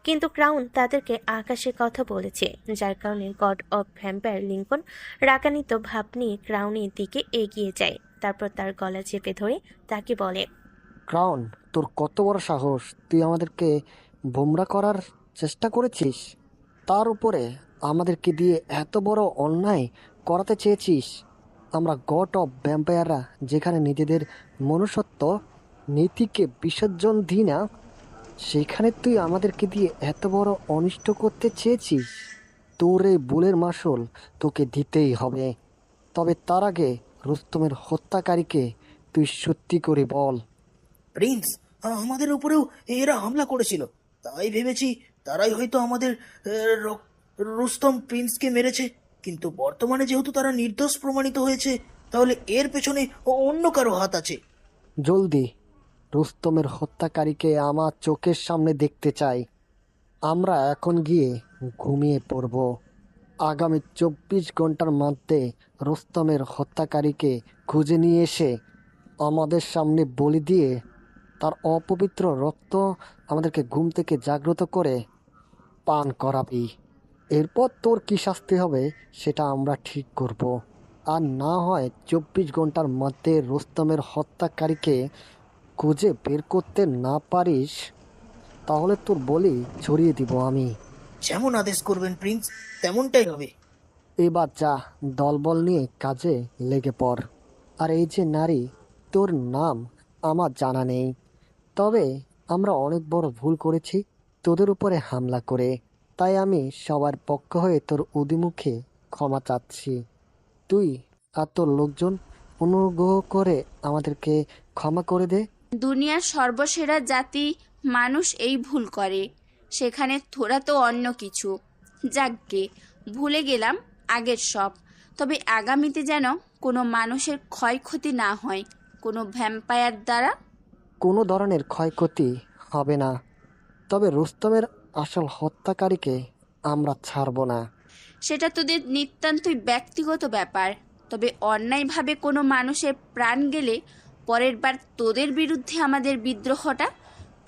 কিন্তু ক্রাউন তাদেরকে আকাশের কথা বলেছে, যার কারণে গড অফ ভ্যাম্পায়ার লিঙ্কন রাগান্বিত ভাব নিয়ে ক্রাউনের দিকে এগিয়ে যায়। তারপর তার গলা চেপে ধরে তাকে বলে, ক্রাউন, তোর কত বড় সাহস! তুই আমাদেরকে বোমরা করার চেষ্টা করেছিস, তার উপরে আমাদেরকে দিয়ে এত বড় অন্যায় করাতে চেয়েছিস। আমরা গড অফ ভ্যাম্পায়াররা যেখানে নিজেদের মনুষ্যত্ব নীতিকে বিসর্জন দিই না, সেখানে তুই আমাদেরকে দিয়ে এত বড় অনিষ্ট করতে চেয়েছিস। তোর এই ভুলের মাসুল তোকে দিতেই হবে। তবে তার আগে রুস্তমের হত্যাকারীকে তুই সত্যি করে বল। প্রিন্স, আমাদের উপরেও এরা হামলা করেছিল, তাই ভেবেছি তারাই হয়তো আমাদের রুস্তম প্রিন্সকে মেরেছে। কিন্তু বর্তমানে যেহেতু তারা নির্দোষ প্রমাণিত হয়েছে, তাহলে এর পেছনে অন্য কারো হাত আছে। জলদি রুস্তমের হত্যাকারীকে আমার চোখের সামনে দেখতে চাই। আমরা এখন গিয়ে ঘুমিয়ে পড়ব। আগামী 24 ঘন্টার মধ্যে রুস্তমের হত্যাকারীকে খুঁজে নিয়ে এসে আমাদের সামনে বলি দিয়ে তার অপবিত্র রক্ত আমাদেরকে ঘুম থেকে জাগ্রত করে পান করাবি। এরপর তোর কী শাস্তি হবে সেটা আমরা ঠিক করব। আর না হয় 24 ঘন্টার মধ্যে রুস্তমের হত্যাকারীকে খুঁজে বের করতে না পারিস, তাহলে তোর বলি ছড়িয়ে দিব আমি। যেমন আদেশ করবেন প্রিন্স, তেমনটাই হবে। এবার যা, দলবল নিয়ে কাজে লেগে পড়। আর এই যে নারী, তোর নাম আমার জানা নেই, তবে আমরা অনেক বড় ভুল করেছি তোদের উপরে হামলা করে। তাই আমি সবার পক্ষ হয়ে তোর অধিমুখে ক্ষমা চাচ্ছি। তুই আর তোর লোকজন অনুগ্রহ করে আমাদেরকে ক্ষমা করে দে। দুনিয়ার সর্বসেরা জাতি মানুষ এই ভুল করে, সেখানে তোরা তো অন্য কিছু। যাকগে, ভুলে গেলাম আগের সব। তবে আগামীতে যেন কোনো মানুষের ক্ষয়ক্ষতি না হয় কোনো ভ্যাম্পায়ার দ্বারা। কোনো ধরনের ক্ষয়ক্ষতি হবে না, তবে রুস্তমের আসল হত্যাকারীকে আমরা ছাড়ব না। সেটা তোদের নিতান্তই ব্যক্তিগত ব্যাপার, তবে অন্যায়ভাবে কোনো মানুষের প্রাণ গেলে পরের বার তোদের বিরুদ্ধে আমাদের বিদ্রোহটা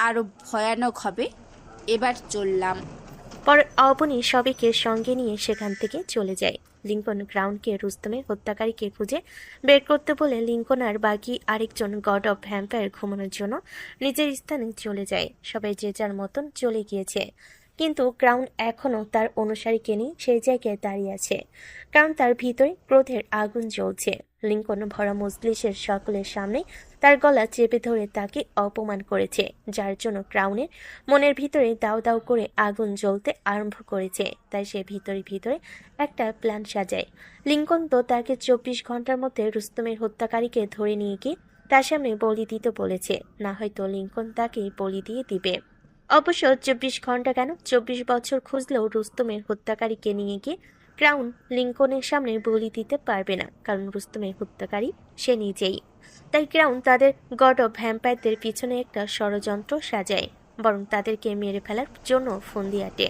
আরো ভয়ানক হবে। এবার চললাম। পর অবনী সবাইকে সঙ্গে নিয়ে সেখান থেকে চলে যায়। লিঙ্কন গ্রাউন্ডকে রুস্তমের হত্যাকারীকে খুঁজে বের করতে বলে লিঙ্কন আর বাকি আরেকজন গড অফ ভ্যাম্পায়ার ঘুমানোর জন্য নিজের স্থানে চলে যায়। সবাই যে যার মতন চলে গিয়েছে, কিন্তু গ্রাউন্ড এখনও তার অনুসারীকে নিয়ে সেই জায়গায় দাঁড়িয়ে আছে, কারণ তার ভিতরে ক্রোধের আগুন জ্বলছে। লিঙ্কন ভরা মজলিসের সকলের সামনে তার গলা চেপে ধরে তাকে অপমান করেছে, যার জন্য ক্রাউনের মনের ভিতরে দাও দাও করে আগুন জ্বলতে আরম্ভ করেছে। তাই সে ভিতরে ভিতরে একটা প্ল্যান সাজায়। লিঙ্কন তো তাকে 24 ঘন্টার মধ্যে রুস্তমের হত্যাকারীকে ধরে নিয়ে গিয়ে তার সামনে বলি দিতে বলেছে, না হয়তো লিঙ্কন তাকে বলি দিয়ে দিবে। অবশ্য 24 ঘন্টা কেন, 24 বছর খুঁজলেও রুস্তমের হত্যাকারীকে নিয়ে গিয়ে ক্রাউন লিঙ্কনের সামনে বলি দিতে পারবে না, কারণ রুস্তমের হত্যাকারী সে নিজেই। তাই ক্রাউন তাদের গড অফ ভ্যাম্পায়ারদের পিছনে একটা ষড়যন্ত্র সাজায়, বরং তাদেরকে মেরে ফেলার জন্য ফন্দি আটে।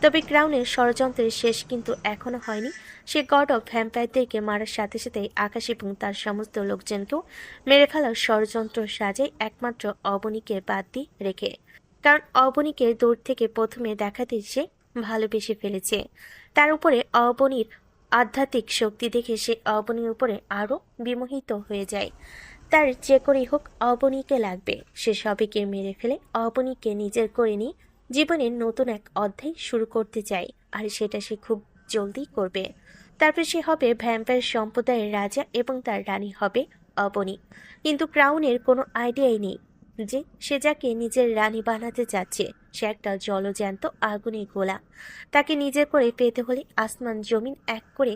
তবে ক্রাউনের ষড়যন্ত্রের শেষ কিন্তু এখনো হয়নি। সে গড অফ ভ্যাম্পায়ারদেরকে মারার সাথে সাথেই আকাশ এবং তার সমস্ত লোকজনকেও মেরে ফেলার ষড়যন্ত্র সাজায়, একমাত্র অবনীকে বাদ দিয়ে রেখে। কারণ অবনীকে দূর থেকে প্রথমে দেখাতে সে ভালোবেসে ফেলেছে। তার উপরে অবনীর আধ্যাত্মিক শক্তি দেখে সে অবনীর উপরে আরও বিমোহিত হয়ে যায়। তার যে করেই হোক অবনীকে লাগবে। সে সবাইকে মেরে ফেলে অবনীকে নিজের করে নিয়ে জীবনের নতুন এক অধ্যায় শুরু করতে চায়, আর সেটা সে খুব জলদি করবে। তারপর সে হবে ভ্যাম্পায়ার সম্প্রদায়ের রাজা এবং তার রানী হবে অবনী। কিন্তু ক্রাউনের কোনো আইডিয়াই নেই যে সে যাকে নিজের রানী বানাতে চাচ্ছে সে একটা জলজ্যান্ত আগুনের গোলা। তাকে নিজের করে পেতে হলে আসমান জমিন এক করে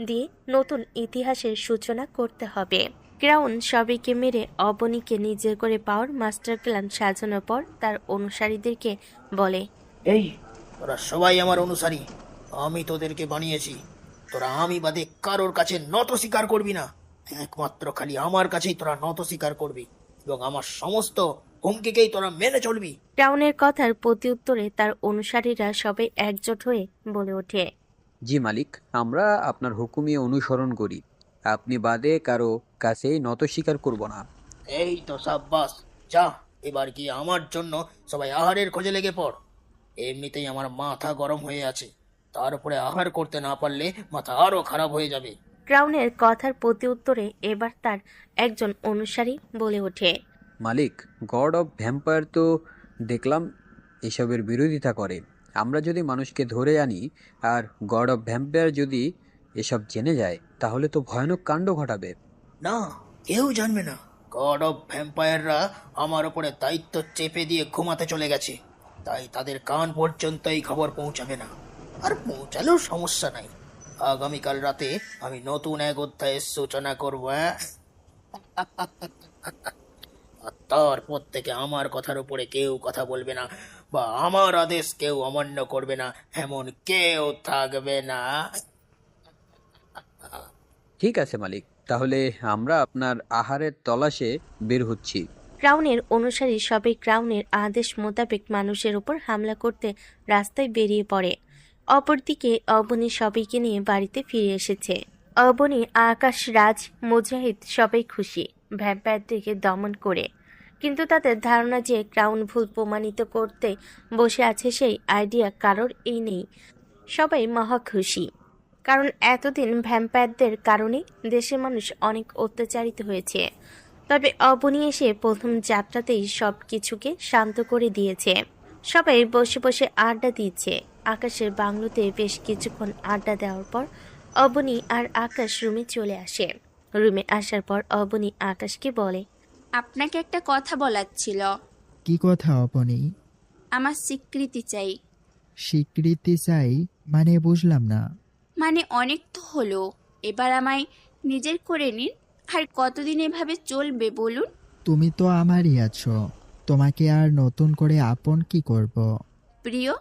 দিয়ে নতুন ইতিহাসের সূচনা করতে হবে। ক্রাউন সবাইকে মেরে অবনীকে নিজের করে পাওয়ার মাস্টার প্ল্যান সাজানোর পর তার অনুসারীদেরকে বলে, এই তোরা সবাই আমার অনুসারী, আমি তোদেরকে বানিয়েছি, তোরা আমি বাদে কারোর কাছে নত স্বীকার করবি না। একমাত্র খালি আমার কাছেই তোরা নত স্বীকার করবি এবং আমার সমস্ত হুমকিকেই তোরা মেনে চলবি। ক্রাউনের কথার প্রত্যুত্তরে তার অনুসারীরা সবাই একজোট হয়ে বলে ওঠে, জি মালিক, আমরা আপনার হুকুমই অনুসরণ করি। আপনি বাদে কারো কাছেই নত স্বীকার করব না। এই তো সাব্বাস, যা এবার গিয়ে আমার জন্য সবাই আহারের খোঁজে লেগে পড়। এমনিতেই আমার মাথা গরম হয়ে আছে, তার উপরে আহার করতে না পারলে মাথা আরো খারাপ হয়ে যাবে। ক্রাউনের কথার প্রত্যুত্তরে এবার তার একজন অনুসারী বলে ওঠে, মালিক, গড অফ ভ্যাম্পায়ার তো দেখলাম এসবের বিরোধিতা করে। আমরা যদি মানুষকে ধরে আনি আর গড অফ ভ্যাম্পায়ার যদি এসব জেনে যায় তাহলে তো ভয়ানক কাণ্ড ঘটাবে। না, কেউ জানবে না। গড অফ ভ্যাম্পায়াররা আমার উপরে দায়িত্ব চেপে দিয়ে ঘুমাতে চলে গেছে, তাই তাদের কান পর্যন্ত এই খবর পৌঁছাবে না। আর পৌঁছালেও সমস্যা নাই, আগামীকাল রাতে আমি নতুন এক অধ্যায়ের সূচনা করব। আর তারপর থেকে আমার কথার উপরে কেউ কথা বলবে না বা আমার আদেশ কেউ অমান্য করবে না, এমন কেউ থাকবে না। ঠিক আছে মালিক, তাহলে আমরা আপনার আহারের তলাশে বের হচ্ছি। ক্রাউনের অনুসারী সবাই ক্রাউনের আদেশ মোতাবেক মানুষের উপর হামলা করতে রাস্তায় বেরিয়ে পড়ে। অপরদিকে অবনী সবাইকে নিয়ে বাড়িতে ফিরে এসেছে। অবনী, আকাশ, রাজ, মুজাহিদ সবাই খুশি ভ্যাম্পায়ারদেরকে দমন করে, কিন্তু তাদের ধারণা যে ক্রাউন ভুল প্রমাণিত করতে বসে আছে সেই আইডিয়া কারোর এই নেই। সবাই মহা খুশি, কারণ এতদিন ভ্যাম্পায়ারদের কারণে দেশের মানুষ অনেক অত্যাচারিত হয়েছে। তবে অবনী এসে প্রথম যাত্রাতেই সব কিছুকে শান্ত করে দিয়েছে। সবাই বসে বসে আড্ডা দিচ্ছে। আকাশের বাংলোতে বেশ কিছুক্ষণ আড্ডা দেওয়ার পর অবনী আর আকাশ রুমে চলে আসে। রুমে আসার পর অবনী আকাশকে বলে, আপনাকে একটা কথা বলার ছিল। কি কথা অবনী? আমার স্বীকৃতি চাই। স্বীকৃতি চাই মানে বুঝলাম না। মানে অনেক তো হলো, এবার আমায় নিজের করে নিন। আর কতদিন এভাবে চলবে বলুন? তুমি তো আমারই আছো, তোমাকে আর নতুন করে আপন কি করব? প্রিয়,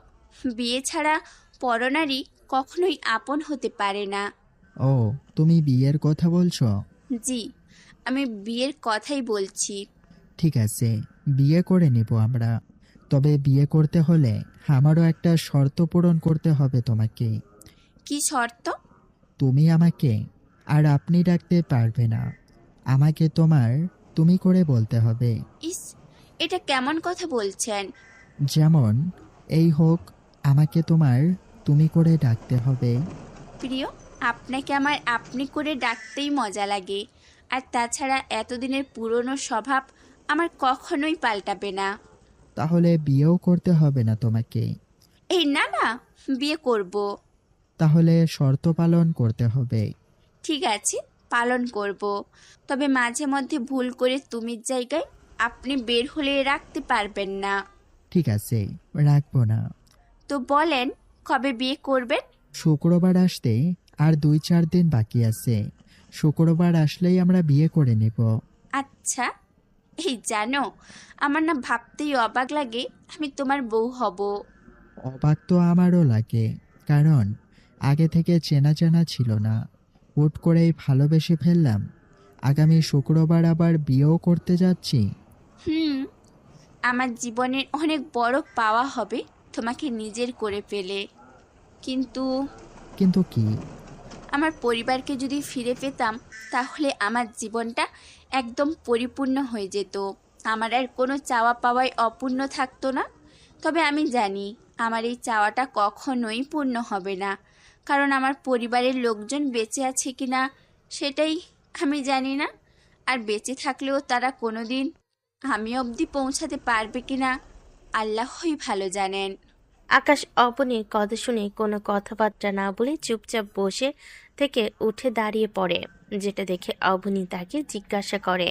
বিয়ে ছাড়া পরনারী কখনোই আপন হতে পারে না। ও, তুমি বিয়ের কথা বলছো? জি, আমি বিয়ের কথাই বলছি। ঠিক আছে, বিয়ে করে নেব আমরা। তবে বিয়ে করতে হলে আমারও একটা শর্ত পূরণ করতে হবে তোমাকে। কি শর্ত? তুমি আমাকে আর আপনি ডাকতে পারবে না, আমাকে তোমার তুমি করে বলতে হবে। ইস, এটা কেমন কথা বলছেন? যেমন এই হোক, আমাকে তোমার তুমি করে ডাকতে হবে। প্রিয়, আপনাকে আমার আপনি করে ডাকতেই মজা লাগে। আর তাছাড়া এতদিনের পুরনো স্বভাব আমার কখনোই পাল্টাবে না। তাহলে বিয়েও করতে হবে না তোমাকে? এই না না, বিয়ে করব। তাহলে শর্ত পালন করতে হবে। ঠিক আছে, পালন করব। তবে মাঝে মধ্যে ভুল করে তুমির জায়গায় আপনি বের হলে রাখতে পারবেন না। ঠিক আছে, রাখবো না। তো বলেন, কবে বিয়ে করবেন? শুক্রবার আসতে আর 2-4 দিন বাকি আছে। শুক্রবার আসলেই আমরা বিয়ে করে নেব। আচ্ছা, এই জানো, আমার না ভাবতেই অবাক লাগে আমি তোমার বউ হব। অবাক তো আমারও লাগে, কারণ আগে থেকে চেনা চেনা ছিল না। হুট করেই ভালোবেসে ফেললাম। আগামী শুক্রবার আবার বিয়েও করতে যাচ্ছি। আমার জীবনের অনেক বড় পাওয়া হবে তোমাকে নিজের করে পেলে। কিন্তু কিন্তু কি? আমার পরিবারকে যদি ফিরে পেতাম তাহলে আমার জীবনটা একদম পরিপূর্ণ হয়ে যেত। আমার আর কোনো চাওয়া পাওয়াই অপূর্ণ থাকতো না। তবে আমি জানি আমার এই চাওয়াটা কখনোই পূর্ণ হবে না, কারণ আমার পরিবারের লোকজন বেঁচে আছে কিনা সেটাই আমি জানি না। আর বেঁচে থাকলেও তারা কোনোদিন আমি অবধি পৌঁছাতে পারবে কিনা আল্লাহই ভালো জানেন। আকাশ অবনীর কথা শুনে কোনো কথাবার্তা না বলে চুপচাপ বসে থেকে উঠে দাঁড়িয়ে পড়ে, যেটা দেখে অবনী তাকে জিজ্ঞাসা করে,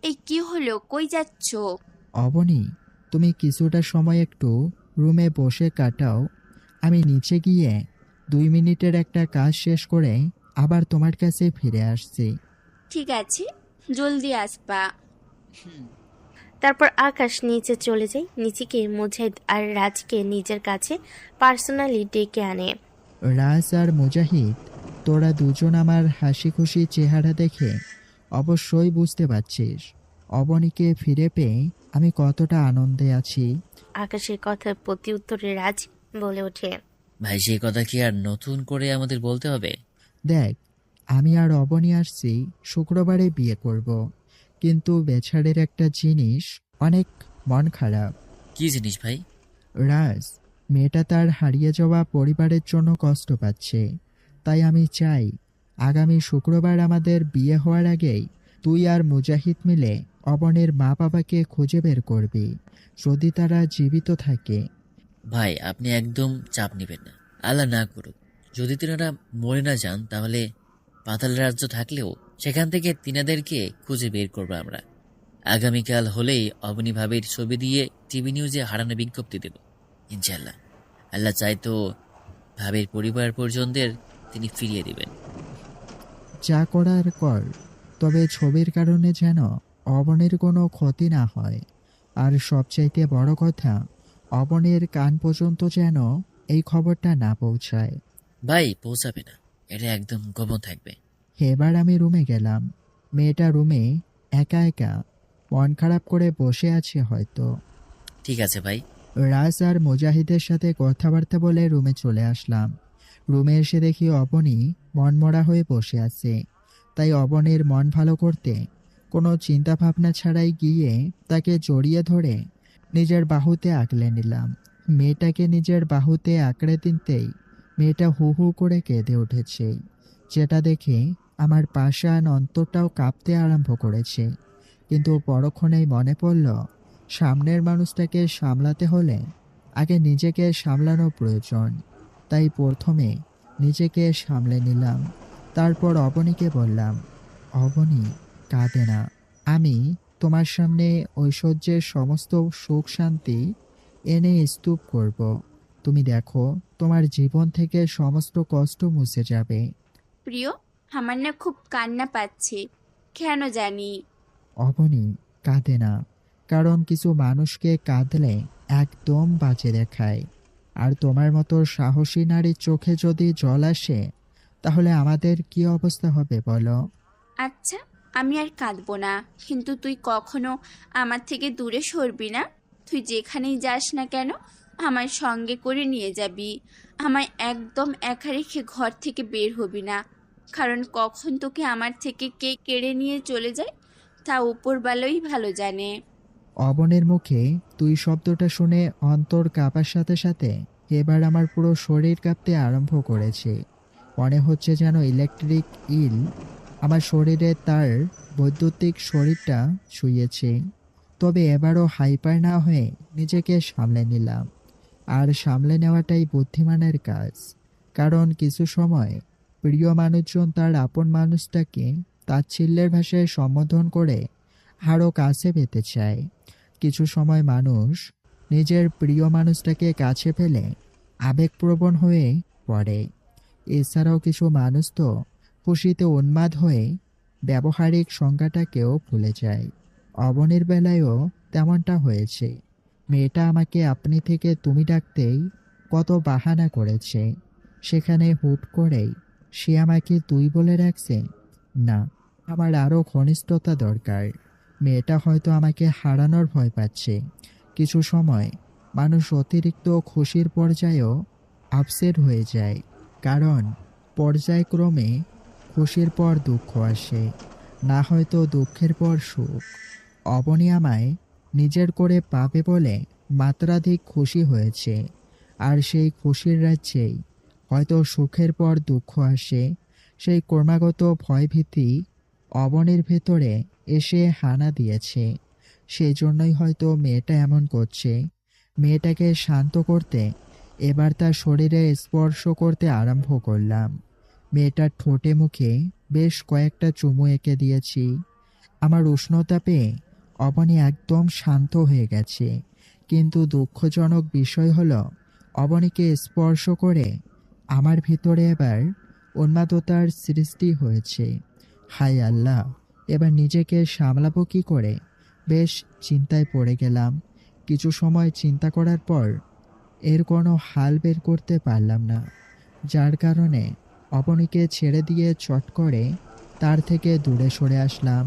এই কি হলো, কই যাচ্ছ? অবনী, তুমি কিছুটা সময় একটু রুমে বসে কাটাও। আমি নিচে গিয়ে 2 মিনিটের একটা কাজ শেষ করে আবার তোমার কাছে ফিরে আসছি। ঠিক আছে, জলদি আসবা। তারপর আকাশ নিচে চলে যায়। নিচে গিয়ে মুজাহিদ আর রাজকে নিজের কাছে পার্সোনালি ডেকে আনে। রাজ আর মুজাহিদ তোরা দুজন আমার হাসি খুশি চেহারা দেখে অবশ্যই বুঝতে পারছিস অবনীকে ফিরে পেয়ে আমি কতটা আনন্দে আছি। আকাশের কথার প্রতি উত্তরে রাজ বলে ওঠে, ভাই সেই কথা কি আর নতুন করে আমাদের বলতে হবে? দেখ, আমি আর অবনী আসছি শুক্রবারে বিয়ে করব, কিন্তু বেচারের একটা জিনিস অনেক মন খারাপ। কি জিনিস ভাই? রাজ, মেয়েটা তার হারিয়ে যাওয়া পরিবারের জন্য কষ্ট পাচ্ছে। তাই আমি চাই আগামী শুক্রবার আমাদের বিয়ে হওয়ার আগেই তুই আর মুজাহিদ মিলে অবনের মা বাবাকে খুঁজে বের করবি, যদি তারা জীবিত থাকে। ভাই আপনি একদম চাপ নেবেন না, আল্লাহ না করুক যদি তিনারা মরে না যান, তাহলে পাতাল রাজ্য থাকলেও সেখান থেকে তিনাদেরকে খুঁজে বের করবো আমরা। আগামীকাল হলেই অবনী ভাবির ছবি দিয়ে টিভি নিউজে হারানো বিজ্ঞপ্তি দেব ইনশাল্লাহ। আল্লাহ চাই তো ভাবির পরিবার পরিজনদের তিনি ফিরিয়ে দিবেন। যা করার কর, তবে ছবির কারণে যেন অবনের কোনো ক্ষতি না হয়। আর সবচাইতে বড় কথা, অবনের কান পর্যন্ত যেন এই খবরটা না পৌঁছায়। ভাই পৌঁছাবে না, এটা একদম গোপন থাকবে। এবার আমি রুমে গেলাম। মেয়েটা রুমে একা একা মন খারাপ করে বসে আছে হয়তো। ঠিক আছে ভাই। রাজ আর মুজাহিদের সাথে কথাবার্তা বলে রুমে চলে আসলাম। রুমে এসে দেখি অবনী মনমরা হয়ে বসে আছে। তাই অবনীর মন ভালো করতে কোনো চিন্তা ভাবনা ছাড়াই গিয়ে তাকে জড়িয়ে ধরে নিজের বাহুতে আঁকড়ে নিলাম। মেয়েটাকে নিজের বাহুতে আঁকড়ে দিতেই মেয়েটা হু হু করে কেঁদে উঠেছে, যেটা দেখে আমার পাষাণ অন্তরটাও কাঁপতে আরম্ভ করেছে। কিন্তু পরক্ষণেই মনে পড়ল, সামনের মানুষটাকে সামলাতে হলে আগে নিজেকে সামলানো প্রয়োজন। তাই প্রথমে নিজেকে সামলে নিলাম। তারপর অবনীকে বললাম, অবনী কাঁদে না, আমি তোমার সামনে ঐশ্বর্যের সমস্ত সুখ শান্তি এনে স্তূপ করব। তুমি দেখো তোমার জীবন থেকে সমস্ত কষ্ট মুছে যাবে। প্রিয়, আমার না খুব কান্না পাচ্ছে, কেন জানি। অবনী কাঁদে না, কারণ কিছু মানুষকে কাঁদলে একদম বাজে দেখায়। আর তোমার মতো সাহসী নারীর চোখে যদি জল আসে, তাহলে আমাদের কি অবস্থা হবে বলো? আচ্ছা, আমি আর কাঁদবো না, কিন্তু তুই কখনো আমার থেকে দূরে সরবি না। তুই যেখানেই যাস না কেন আমার সঙ্গে করে নিয়ে যাবি। আমায় একদম একা রেখে ঘর থেকে বের হবি না, কারণ কখন তোকে আমার থেকে কে কেড়ে নিয়ে চলে যায় তা উপরবালাই ভালো জানে। অবনের মুখে তুই শব্দটা শুনে অন্তর কাঁপার সাথে সাথে এবার আমার পুরো শরীর কাঁপতে আরম্ভ করেছে। মনে হচ্ছে যেন ইলেকট্রিক ইল আমার শরীরে তার বৈদ্যুতিক শরীরটা ছুঁয়েছে। তবে এবারও হাইপার না হয়ে নিজেকে সামলে নিলাম। আর সামলে নেওয়াটাই বুদ্ধিমানের কাজ, কারণ কিছু সময় প্রিয় মানুষজন তার আপন মানুষটাকে তাচ্ছিল্যের ভাষায় সম্বোধন করে আরও কাছে পেতে চায়। কিছু সময় মানুষ নিজের প্রিয় মানুষটাকে কাছে পেলে আবেগপ্রবণ হয়ে পড়ে। এছাড়াও কিছু মানুষ তো খুশিতে উন্মাদ হয়ে ব্যবহারিক সংজ্ঞাটাকেও ভুলে যায়। অবনীর বেলায়ও তেমনটা হয়েছে। মেয়েটা আমাকে আপনি থেকে তুমি ডাকতেই কত বাহানা করেছে, সেখানে হুট করেই সে আমাকে তুই বলে রাখছে। না, আমার আরও ঘনিষ্ঠতা দরকার। মেয়েটা হয়তো আমাকে হারানোর ভয় পাচ্ছে। কিছু সময় মানুষ অতিরিক্ত খুশির পর্যায়েও আপসেট হয়ে যায়, কারণ পর্যায়ক্রমে খুশির পর দুঃখ আসে, না হয়তো দুঃখের পর সুখ। অবনী আমায় নিজের করে পাবে বলে মাত্রাধিক খুশি হয়েছে, আর সেই খুশির রাজ্যেই হয়তো সুখের পর দুঃখ আসে। সেই ক্রমাগত ভয়ভীতি অবনীর ভেতরে এসে হানা দিয়েছে। সেই জন্যই হয়তো মেয়েটা এমন করছে। মেয়েটাকে শান্ত করতে এবার তার শরীরে স্পর্শ করতে আরম্ভ করলাম। মেয়েটার ঠোঁটে মুখে বেশ কয়েকটা চুমু এঁকে দিয়েছি। আমার উষ্ণতা পেয়ে অবনী একদম শান্ত হয়ে গেছে, কিন্তু দুঃখজনক বিষয় হলো অবনীকে স্পর্শ করে আমার ভিতরে এবার উন্মাদতার সৃষ্টি হয়েছে। হায় আল্লাহ, এবার নিজেকে সামলাবো কি করে? বেশ চিন্তায় পড়ে গেলাম। কিছু সময় চিন্তা করার পর এর কোনো হাল বের করতে পারলাম না, যার কারণে অবনীকে ছেড়ে দিয়ে চট করে তার থেকে দূরে সরে আসলাম।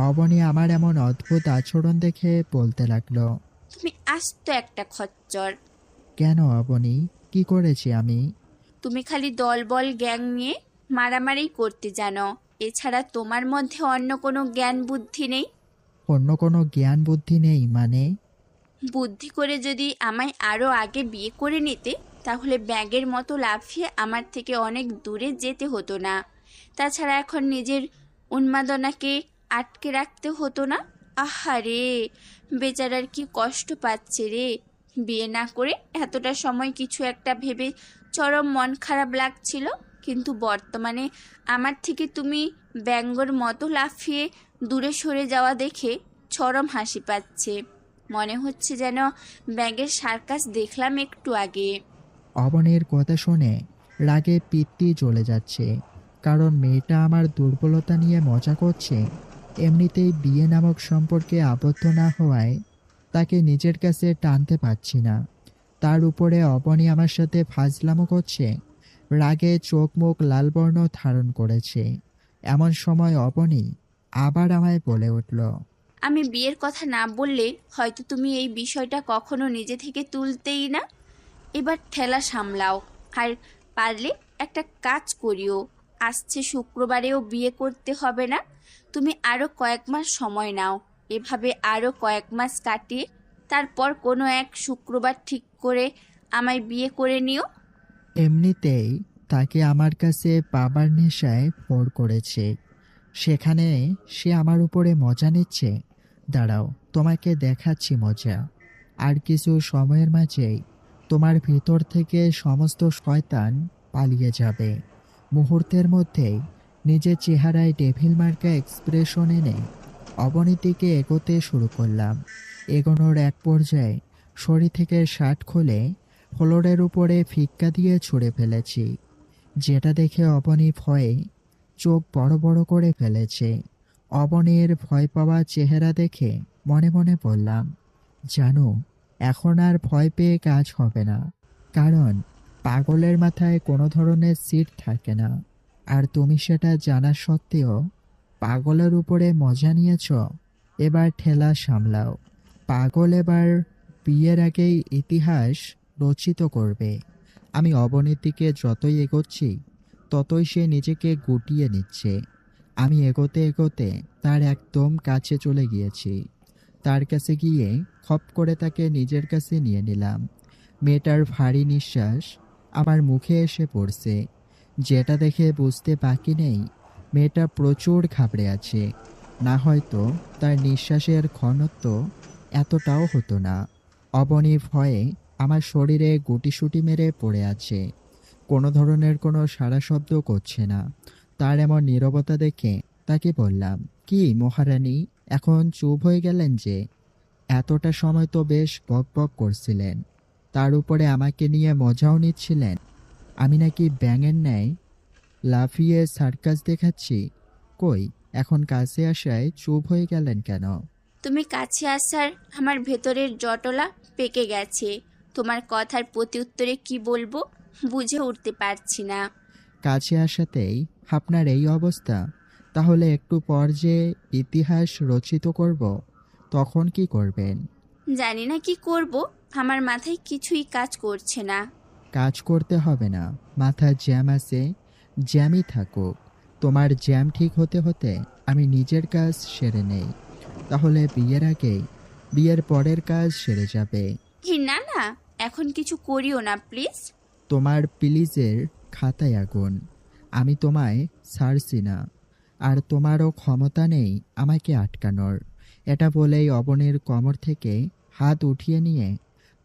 অবনী আমার এমন অদ্ভুত আচরণ দেখে বলতে লাগলো, তুমি আস্ত একটা খচ্চর। কেন অবনী, কি করেছি আমি? তুমি খালি দলবল গ্যাং নিয়ে মারামারি করতে জানো, এছাড়া তোমার মধ্যে অন্য কোনো জ্ঞান বুদ্ধি নেই। অন্য কোনো জ্ঞান বুদ্ধি নেই মানে? বুদ্ধি করে যদি আমায় আরও আগে বিয়ে করে নিতে, তাহলে ব্যাগের মতো লাফিয়ে আমার থেকে অনেক দূরে যেতে হতো না। তাছাড়া এখন নিজের উন্মাদনাকে আটকে রাখতে হতো না। আহারে, বেচারার কি কষ্ট পাচ্ছে রে। বিয়ে না করে এতটা সময় কিছু একটা ভেবে চরম মন খারাপ লাগছিল, কিন্তু বর্তমানে আমার থেকে তুমি ব্যঙ্গর মতো লাফিয়ে দূরে সরে যাওয়া দেখে চরম হাসি পাচ্ছে। মনে হচ্ছে যেন ব্যাগের সার্কাস দেখলাম একটু আগে। অবনীর কথা শুনে রাগে পিত্তি জ্বলে যাচ্ছে, কারণ মেয়েটা আমার দুর্বলতা নিয়ে মজা করছে। এমনিতেই বিয়ে নামক সম্পর্কে আবদ্ধ না হওয়ায় তাকে নিজের কাছে টানতে পারছি না, তার উপরে অবনী আমার সাথে ফাজলামো করছে। রাগে চোখ মুখ লাল বর্ণ ধারণ করেছে। এমন সময় অবনী আবার আমায় বলে উঠল, আমি বিয়ের কথা না বললে হয়তো তুমি এই বিষয়টা কখনো নিজে থেকে তুলতেই না। এবার ঠেলা সামলাও, আর পারলে একটা কাজ করিও। আসছে শুক্রবারেও বিয়ে করতে হবে না। তুমি আরও কয়েক মাস সময় নাও। এভাবে আরও কয়েক মাস কাটিয়ে তারপর কোনো এক শুক্রবার ঠিক করে আমায় বিয়ে করে নিও। এমনিতেই তাকে আমার কাছে বাবার নেশায় ভর করেছে, সেখানে সে আমার উপরে মজা নিচ্ছে। দাঁড়াও, তোমাকে দেখাচ্ছি মজা। আর কিছু সময়ের মাঝেই তোমার ভিতর থেকে সমস্ত শয়তান পালিয়ে যাবে। মুহূর্তের মধ্যেই নিজের চেহারায় ডেভিল মার্কা এক্সপ্রেশন এনে অবনীতিকে এগোতে শুরু করলাম। এগোনোর এক পর্যায়ে শরীর থেকে শার্ট খুলে ফ্লোরের উপরে ফিক্কা দিয়ে ছুঁড়ে ফেলেছি, যেটা দেখে অবনী ভয়ে চোখ বড় বড় করে ফেলেছে। অবনীর ভয় পাওয়া চেহারা দেখে মনে মনে বললাম, জানো, এখন আর ভয় পেয়ে কাজ হবে না, কারণ পাগলের মাথায় কোনো ধরনের সিট থাকে না। আর তুমি সেটা জানা সত্ত্বেও পাগলের উপরে মজা নিয়েছ। এবার ঠেলা সামলাও। পাগল এবার বিয়ের আগেই ইতিহাস রচিত করবে। আমি অবনীতিকে যতই এগোচ্ছি ততই সে নিজেকে গুটিয়ে নিচ্ছে। আমি এগোতে এগোতে তার একদম কাছে চলে গিয়েছি। তার কাছে গিয়ে খপ করে তাকে নিজের কাছে নিয়ে নিলাম। মেয়েটার ভারী নিঃশ্বাস আমার মুখে এসে পড়ছে, যেটা দেখে বুঝতে বাকি নেই মেয়েটা প্রচুর ঘাবড়ে আছে। না হয়তো তার নিঃশ্বাসের ঘনত্ব এতটাও হতো না। অবনী ভয়ে আমার শরীরে গুটিসুটি মেরে পড়ে আছে, কোনো ধরনের কোনো সাড়া শব্দ করছে না। তার এমন নীরবতা দেখে তাকে বললাম, কি মহারানী, এখন চুপ হয়ে গেলেন যে? এতটা সময় তো বেশ বক বক করছিলেন, তার উপরে আমাকে নিয়ে মজাও নিচ্ছিলেন। আমি নাকি ব্যাঙের ন্যায় লাফিয়ে সার্কাস দেখাচ্ছি। কই, এখন কাছে আসায় চুপ হয়ে গেলেন কেন? তুমি কাছে আসার আমার ভেতরের জটলা পেকে গেছে। তোমার কথার প্রত্যুত্তরে কি বলবো বুঝে উঠতে পারছি না। কাছে আসাতেই আপনার এই অবস্থা? তাহলে একটু পর যে ইতিহাস রচিত করব, তখন কি করবেন? জানি না কি করব, আমার মাথায় কিছুই কাজ করছে না। কাজ করতে হবে না, মাথায় জ্যাম আছে, জ্যামই থাকুক। তোমার জ্যাম ঠিক হতে হতে আমি নিজের কাজ সেরে নেই, তাহলে বিয়ের আগেই বিয়ের পরের কাজ সেরে যাবে। না না, এখন কিছু করিও না প্লিজ। তোমার প্লিজের খাতায় আগুন। আমি তোমায় ছাড়ছি না, আর তোমারও ক্ষমতা নেই আমাকে আটকানোর। এটা বলেই অবনীর কোমর থেকে হাত উঠিয়ে নিয়ে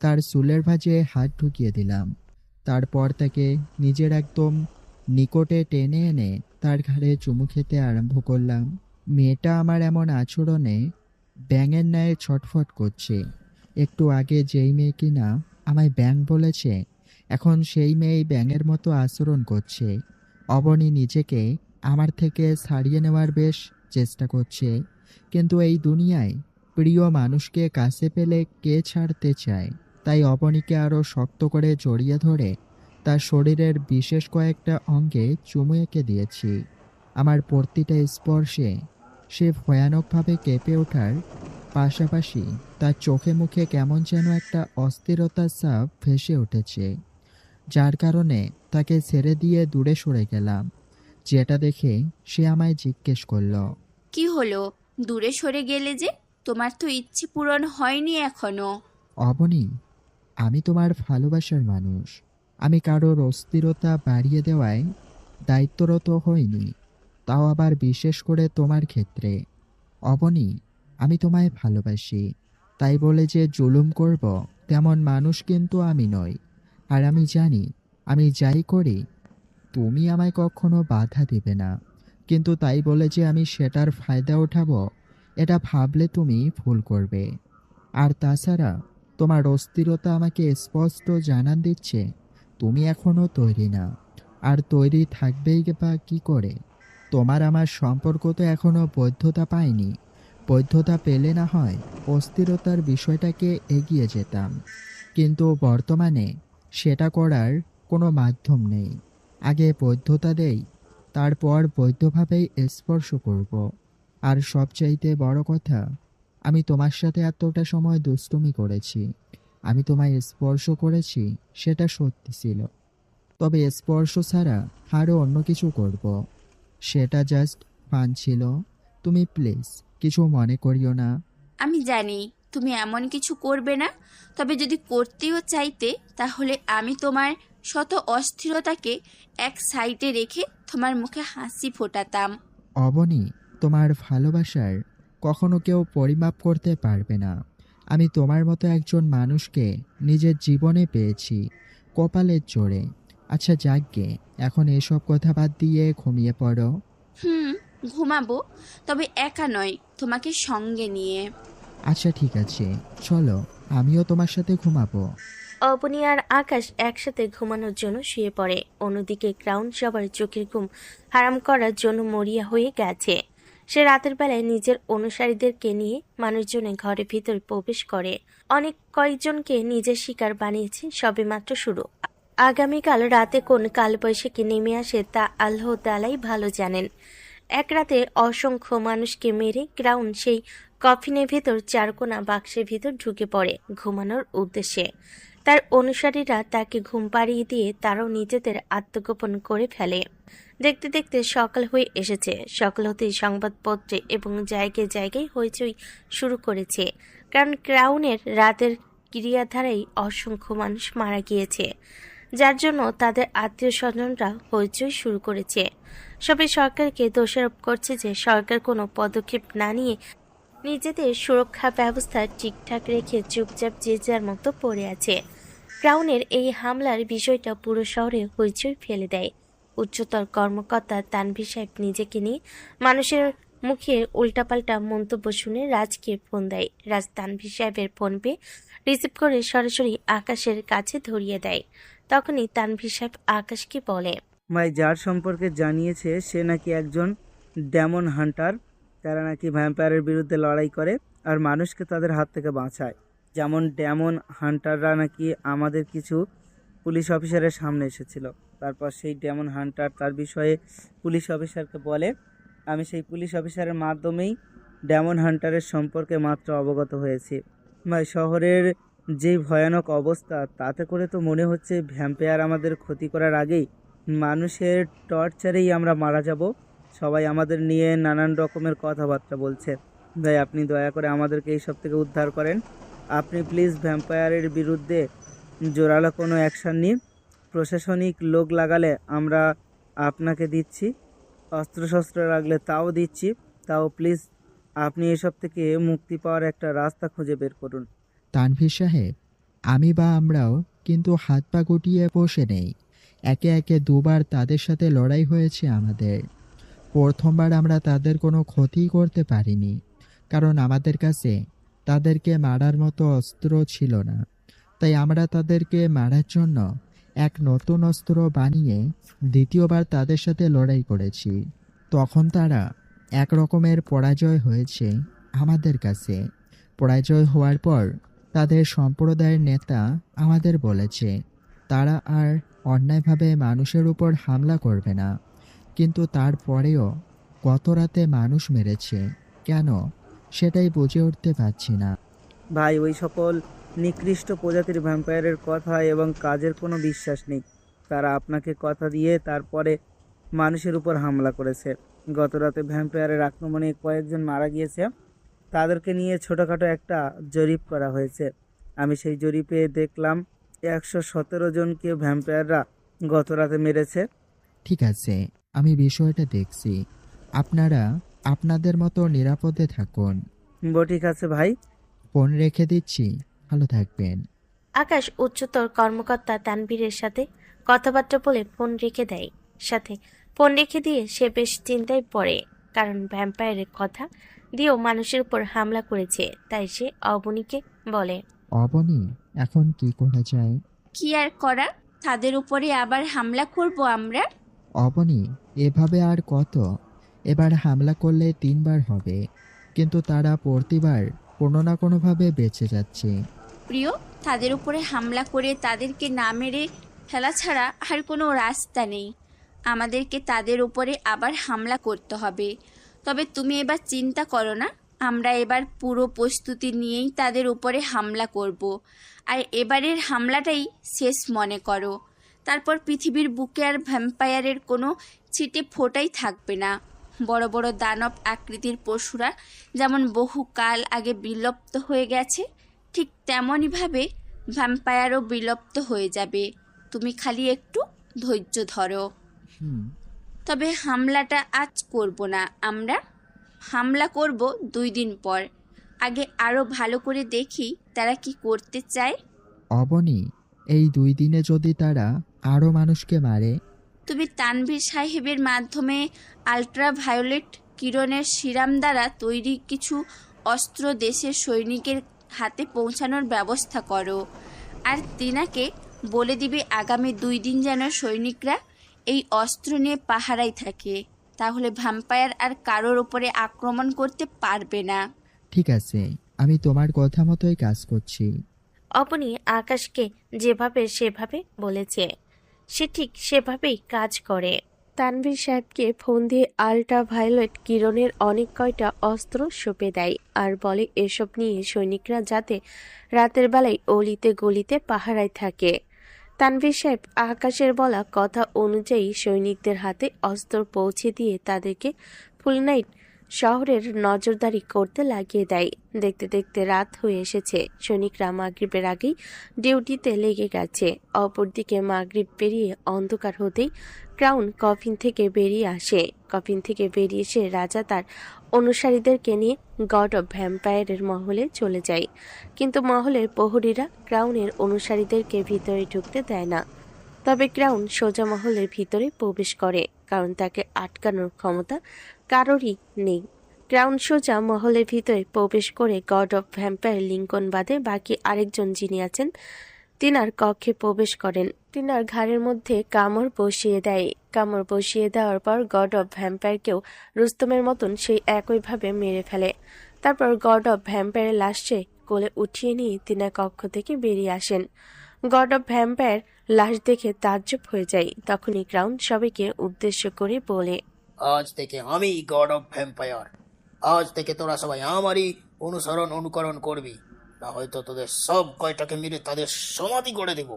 তার চুলের ভাঁজে হাত ঢুকিয়ে দিলাম। তারপর তাকে নিজের একদম নিকটে টেনে এনে তার ঘাড়ে চুমু খেতে আরম্ভ করলাম। মেয়েটা আমার এমন আচরণে ব্যাঙের ন্যায় ছটফট করছে। একটু আগে যেই মেয়ে কিনা আমায় ব্যাঙ বলেছে, এখন সেই মেয়েই ব্যাঙের মতো আচরণ করছে। অবনী নিজেকে আমার থেকে ছাড়িয়ে নেওয়ার বেশ চেষ্টা করছে, কিন্তু এই দুনিয়ায় প্রিয় মানুষকে কাছে পেলে কে ছাড়তে চায়? তাই অবনীকে আরও শক্ত করে জড়িয়ে ধরে তার শরীরের বিশেষ কয়েকটা অঙ্গে চুমু এঁকে দিয়েছি। আমার প্রতিটা স্পর্শে সে ভয়ানকভাবে কেঁপে ওঠার পাশাপাশি তার চোখে মুখে কেমন যেন একটা অস্থিরতার ছাপ ভেসে উঠেছে, যার কারণে তাকে ছেড়ে দিয়ে দূরে সরে গেলাম। যেটা দেখে সে আমায় জিজ্ঞেস করলো, কি হলো, দূরে সরে গেলে যে? তোমার তো ইচ্ছে পূরণ হয়নি এখনো। অবনী, আমি তোমার ভালোবাসার মানুষ। আমি কারোর অস্থিরতা বাড়িয়ে দেওয়ায় দায়িত্বরত হইনি, তাও আবার বিশেষ করে তোমার ক্ষেত্রে। অবনী, আমি তোমায় ভালোবাসি, তাই বলে যে জুলুম করব তেমন মানুষ কিন্তু আমি নই। আর আমি জানি আমি যাই করি তুমি আমায় কখনো বাধা দিবে না, কিন্তু তাই বলে যে আমি সেটার ফায়দা উঠাবো এটা ভাবলে তুমি ভুল করবে। আর তাছাড়া তোমার অস্থিরতা আমাকে স্পষ্ট জানান দিচ্ছে তুমি এখনো তৈরি না। আর তৈরি থাকবেই বা কি করে? তোমার আমার সম্পর্ক তো এখনো বৈধতা পায়নি। বৈধতা পেলে না হয় অস্থিরতার বিষয়টাকে এগিয়ে যেতাম, কিন্তু বর্তমানে সেটা করার কোনো মাধ্যম নেই। আগে বৈধতা দেই, তারপর বৈধভাবেই স্পর্শ করব। আর সবচাইতে বড় কথা, আমি তোমার সাথে এতটা সময় দুষ্টুমি করেছি, আমি তোমায় স্পর্শ করেছি, সেটা সত্যি ছিল। তবে স্পর্শ ছাড়া আরও অন্য কিছু করব, সেটা জাস্ট ফান ছিল। তুমি প্লিজ কিছু মনে করিও না। আমি জানি তুমি এমন কিছু করবে না, তবে যদি করতেও চাইতে তাহলে আমি তোমার শত অস্থিরতাকে এক সাইডে রেখে তোমার মুখে হাসি ফোটাতাম। অবনী, তোমার ভালোবাসার কখনো কেউ পরিমাপ করতে পারবে না। আমি তোমার মতো একজন মানুষকে নিজের জীবনে পেয়েছি, কপালের জোরে। আচ্ছা যাকগে, এখন এসব কথা বাদ দিয়ে ঘুমিয়ে পড়ো। ঘুমাবো, তবে একা নয়, তোমাকে সঙ্গে নিয়ে। আচ্ছা ঠিক আছে, চলো আমিও তোমার সাথে ঘুমাবো। অবনী আর আকাশ একসাথে ঘুমানোর জন্য শুয়ে পড়ে। অন্যদিকে ক্রাউন সবার চোখের ঘুম হারাম করার জন্য মরিয়া হয়ে গেছে। সে রাতের বেলায় নিজের অনুসারীদেরকে নিয়ে মানুষজনের ঘরের ভিতর প্রবেশ করে। অনেক কয়েকজনকে নিজের শিকার বানিয়েছে, সবেমাত্র শুরু। আগামীকাল রাতে কোন কালবৈশাখী নেমে আসে তা আল্লাহ তাআলাই ভালো জানেন। এক রাতে অসংখ্য মানুষকে মেরে ক্রাউন সেই কফিনের ভেতর চারকোনা বাক্সের ভিতর ঢুকে পড়ে ঘুমানোর উদ্দেশ্যে। তার অনুসারীরা তাকে ঘুম পাড়িয়ে দিয়ে তারাও নিজেদের আত্মগোপন করে ফেলে। দেখতে দেখতে সকাল হয়ে এসেছে। সকাল হতেই সংবাদপত্রে এবং জায়গায় জায়গায় হইচই শুরু করেছে, কারণ ক্রাউনের রাতের ক্রিয়াধারায় অসংখ্য মানুষ মারা গিয়েছে, যার জন্য তাদের আত্মীয় স্বজনরা হইচই শুরু করেছে। সবাই সরকারকে দোষারোপ করছে যে সরকার কোনো পদক্ষেপ না নিয়ে নিজেদের সুরক্ষা ব্যবস্থা ঠিকঠাক রেখে চুপচাপ যে যার মতো পড়ে আছে। ক্রাউনের এই হামলার বিষয়টা পুরো শহরে হইচই ফেলে দেয়। উচ্চতর কর্মকর্তা তানভীর সাহেব নিজেকে নিয়ে মানুষের মুখে উল্টাপাল্টা মন্তব্য শুনে রাজকে ফোন দেয়। রাজ তানভীর সাহেবের ফোন পেয়ে রিসিভ করে সরাসরি আকাশের কাছে ধরিয়ে দেয়। তখনই তানভীর সাহেব আকাশকে বলে, ভাই, যার সম্পর্কে জানিয়েছে সে নাকি একজন ডেমন হান্টার। তারা নাকি ভ্যাম্পায়ারের বিরুদ্ধে লড়াই করে আর মানুষকে তাদের হাত থেকে বাঁচায়। যেমন ডেমন হান্টাররা নাকি আমাদের কিছু পুলিশ অফিসারের সামনে এসেছিল, তারপর সেই ডেমন হান্টার তার বিষয়ে পুলিশ অফিসারকে বলে। আমি সেই পুলিশ অফিসারের মাধ্যমেই ডেমন হান্টারের সম্পর্কে মাত্র অবগত হয়েছি। ভাই, শহরের যে ভয়ানক অবস্থা, তাতে করে তো মনে হচ্ছে ভ্যাম্পায়ার আমাদের ক্ষতি করার আগেই মানুষের টর্চারেই আমরা মারা যাব। সবাই আমাদের নিয়ে নানান রকমের কথাবার্তা বলছে। ভাই, আপনি দয়া করে আমাদেরকে এইসব থেকে উদ্ধার করেন। আপনি প্লিজ ভ্যাম্পায়ারের বিরুদ্ধে জোরালো কোনো অ্যাকশান নিন। প্রশাসনিক লোক লাগালে আমরা আপনাকে দিচ্ছি, অস্ত্রশস্ত্র লাগলে তাও দিচ্ছি, তাও প্লিজ আপনি এসব থেকে মুক্তি পাওয়ার একটা রাস্তা খুঁজে বের করুন। তানভীর সাহেব, আমি বা আমরাও কিন্তু হাত পা গুটিয়ে বসে নেই। একে একে দুবার তাদের সাথে লড়াই হয়েছে আমাদের। প্রথমবার আমরা তাদের কোনো ক্ষতি করতে পারিনি, কারণ আমাদের কাছে তাদেরকে মারার মতো অস্ত্র ছিল না। তাই আমরা তাদেরকে মারার জন্য এক নতুন অস্ত্র বানিয়ে দ্বিতীয়বার তাদের সাথে লড়াই করেছি। তখন তারা এক রকমের পরাজয় হয়েছে আমাদের কাছে। পরাজয় হওয়ার পর তাদের সম্প্রদায়ের নেতা আমাদের বলেছে তারা আর অন্যায়ভাবে মানুষের উপর হামলা করবে না। কিন্তু তারপরেও গত রাতে মানুষ মেরেছে কেন, সেটাই বুঝে উঠতে পারছি না। ভাই, ওই সকল নিকৃষ্ট প্রজাতির ভ্যাম্পায়ারের কথা এবং কাজের কোনো বিশ্বাস নেই। তারা আপনাকে কথা দিয়ে তারপরে মানুষের উপর হামলা করেছে। গত রাতে ভ্যাম্পায়ারের আক্রমণে কয়েকজন মারা গিয়েছে। তাদেরকে নিয়ে ছোটোখাটো একটা জরিপ করা হয়েছে। আমি সেই জরিপে দেখলাম 117 জনকে ভ্যাম্পায়াররা গত রাতে মেরেছে। ঠিক আছে, আমি বিষয়টা দেখছি। আপনারা আপনাদের মতো নিরাপদে থাকুন। ঠিক আছে ভাই। ফোন রেখে দিচ্ছি, ভালো থাকবেন। আকাশ উচ্চতর কর্মকর্তা তানভীরের সাথে কথাবার্তা বলে ফোন রেখে দেয়। সাথে ফোন রেখে দিয়ে সে বেশ চিন্তায় পড়ে, কারণ ভ্যাম্পায়ারের কথা দিয়েও মানুষের উপর হামলা করেছে। তাই সে অবনীকে বলে, অবনী, এখন কি করা যায়? কি আর করা, তাদের উপরে আবার হামলা করব আমরা। অবনী, এভাবে আর কত? এবার হামলা করলে 3 বার হবে, কিন্তু তারা প্রতিবার কোনো না কোনোভাবে বেঁচে যাচ্ছে। প্রিয়, তাদের উপরে হামলা করে তাদেরকে না মেরে ফেলা ছাড়া আর কোনো রাস্তা নেই। আমাদেরকে তাদের উপরে আবার হামলা করতে হবে। তবে তুমি এবার চিন্তা করো না, আমরা এবার পুরো প্রস্তুতি নিয়েই তাদের উপরে হামলা করব। আর এবারের হামলাটাই শেষ মনে করো। তারপর পৃথিবীর বুকে আর ভ্যাম্পায়ারের কোনো ছিটে ফোঁটাই থাকবে না। বড় বড় দানব আকৃতির পশুরা যেমন বহুকাল আগে বিলুপ্ত হয়ে গেছে, ঠিক তেমনইভাবে ভ্যাম্পায়ারও বিলুপ্ত হয়ে যাবে। তুমি খালি একটু ধৈর্য ধরো। তবে হামলাটা আজ করব না, আমরা হামলা করব 2 দিন পর। আগে আরো ভালো করে দেখি তারা কি করতে চায়। অবনী, এই 2 দিনে যদি তারা আরো মানুষকে মারে? তুমি তানভীর সাহেবের মাধ্যমে আল্ট্রাভায়োলেট কিরণের সিরাম দ্বারা তৈরি কিছু অস্ত্র দেশের সৈনিকের হাতে পৌঁছানোর ব্যবস্থা করো। আর তিনাকে বলে দিবে আগামী 2 দিন যেন সৈনিকরা এই অস্ত্র নিয়ে পাহারায় থাকে। তাহলে ভ্যাম্পায়ার আর কারোর ওপরে আক্রমণ করতে পারবে না। ঠিক আছে, আমি তোমার কথা মতোই কাজ করছি। অবনী আকাশকে যেভাবে সেভাবে বলেছে, সে ঠিক সেভাবেই কাজ করে। তানভীর সাহেবকে ফোন দিয়ে আল্ট্রাভায়োলেট কিরণের অনেক কয়টা অস্ত্র সঁপে দেয় আর বলে এসব নিয়ে সৈনিকরা যাতে রাতের বেলায় অলিতে গলিতে পাহারায় থাকে। তানভীর সাহেব আকাশের বলা কথা অনুযায়ী সৈনিকদের হাতে অস্ত্র পৌঁছে দিয়ে তাদেরকে ফুল নাইট শহরের নজরদারি করতে লাগিয়ে দেয়। দেখতে দেখতে রাত হয়ে এসেছে। সৈনিকরা মাগরিবের আগেই ডিউটিতে লেগে গেছে। অপরদিকে মাগরিব পেরিয়ে অন্ধকার হতেই ক্রাউন কফিন থেকে বেরিয়ে আসে। কফিন থেকে বেরিয়ে এসে রাজা তার অনুসারীদেরকে নিয়ে গড অব ভ্যাম্পায়ারের মহলে চলে যায়। কিন্তু মহলের প্রহরীরা ক্রাউনের অনুসারীদেরকে ভিতরে ঢুকতে দেয় না। তবে ক্রাউন সোজা মহলের ভিতরে প্রবেশ করে, কারণ তাকে আটকানোর ক্ষমতা কারোরই নেই। ক্রাউন সোজা মহলের ভিতরে প্রবেশ করে গড অব ভ্যাম্পায়ার লিঙ্কন বাদে বাকি আরেকজন যিনি আছেন তিনার কক্ষে প্রবেশ করেন। তিনার ঘাড়ের মধ্যে কামড় বসিয়ে দেয়। কামড় বসিয়ে দেওয়ার পর গড অব ভ্যাম্পায়ারকেও রুস্তমের মতন সেই একইভাবে মেরে ফেলে। তারপর গড অব ভ্যাম্পায়ারের লাশে কোলে উঠিয়ে নিয়ে তিনার কক্ষ থেকে বেরিয়ে আসেন। গড অব ভ্যাম্পায়ার লাশ দেখে তাজ্জব হয়ে যায়। তখনই ক্রাউন সবাইকে উদ্দেশ্য করে বলে, আজ থেকে আমি গড অফ ভ্যাম্পায়ার। আজ থেকে তোরা সবাই আমারই অনুকরণ করবি, না হয়তো তোদের সব কয়টাকে মেরে তাদের সমাধি করে দেব।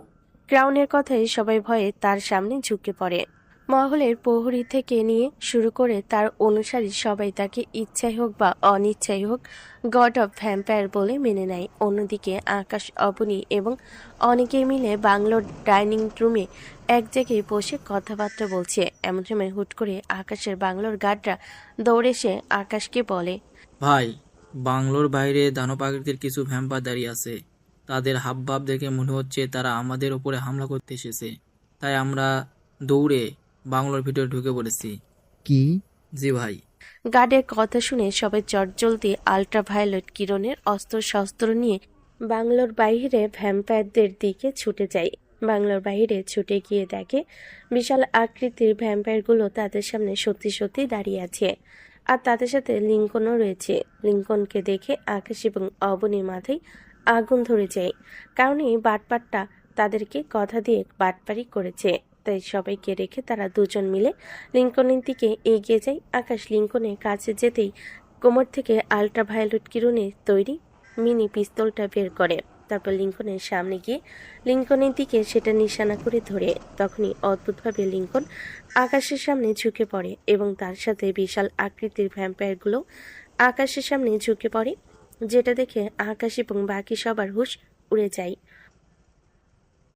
ক্রাউনের কথায় সবাই ভয়ে তার সামনে ঝুঁকে পড়ে। মহলের প্রহরী থেকে নিয়ে শুরু করে তার অনুসারী সবাই তাকে ইচ্ছাই হোক বা অনিচ্ছাই হোক গড অব ভ্যাম্পায়ার বলে মেনে নেয়। অন্যদিকে আকাশ, অবনী এবং অনেকেই মিলে বাংলোর ডাইনিং রুমে এক জায়গায় বসে কথাবার্তা বলছে। এমন সময় হুট করে আকাশের বাংলোর গার্ডরা দৌড়ে এসে আকাশকে বলে, ভাই, বাংলোর বাইরে দানব আকৃতির কিছু ভ্যাম্পায়ার দাঁড়িয়ে আছে। তাদের হাবভাব দেখে মনে হচ্ছে তারা আমাদের উপরে হামলা করতে এসেছে। তাই আমরা দৌড়ে বাংলোর ভিতরে ঢুকে পড়েছি। কি? জি ভাই। গার্ডের কথা শুনে সবাই চটজলদি আল্ট্রাভায়োলেট কিরণের অস্ত্র শস্ত্র নিয়ে বাংলোর বাইরে ভ্যাম্পায়ারদের দিকে ছুটে যায়। বাংলোর বাইরে ছুটে গিয়ে দেখে বিশাল আকৃতির ভ্যাম্পায়ারগুলো তাদের সামনে সত্যি সত্যি দাঁড়িয়ে আছে, আর তাদের সাথে লিঙ্কনও রয়েছে। লিঙ্কনকে দেখে আকাশ এবং অবনীর মাথায় আগুন ধরে যায়, কারণ এই বাটপাটটা তাদেরকে কথা দিয়ে বাটপারি করেছে, তাই সবাইকে রেখে তারা দুজন মিলে লিঙ্কনের দিকে এগিয়ে যায়। আকাশ লিঙ্কনের কাছে যেতেই কোমর থেকে আল্ট্রাভায়োলেট কিরণে তৈরি মিনি পিস্তলটা বের করে। তারপর লিঙ্কনের সামনে গিয়ে লিঙ্কনের দিকে সেটা নিশানা করে ধরে। তখনই অদ্ভুতভাবে লিঙ্কন আকাশের সামনে ঝুঁকে পড়ে এবং তার সাথে বিশাল আকৃতির ভ্যাম্পায়ারগুলো আকাশের সামনে ঝুঁকে পড়ে, যেটা দেখে আকাশ এবং বাকি সবার হুঁশ উড়ে যায়।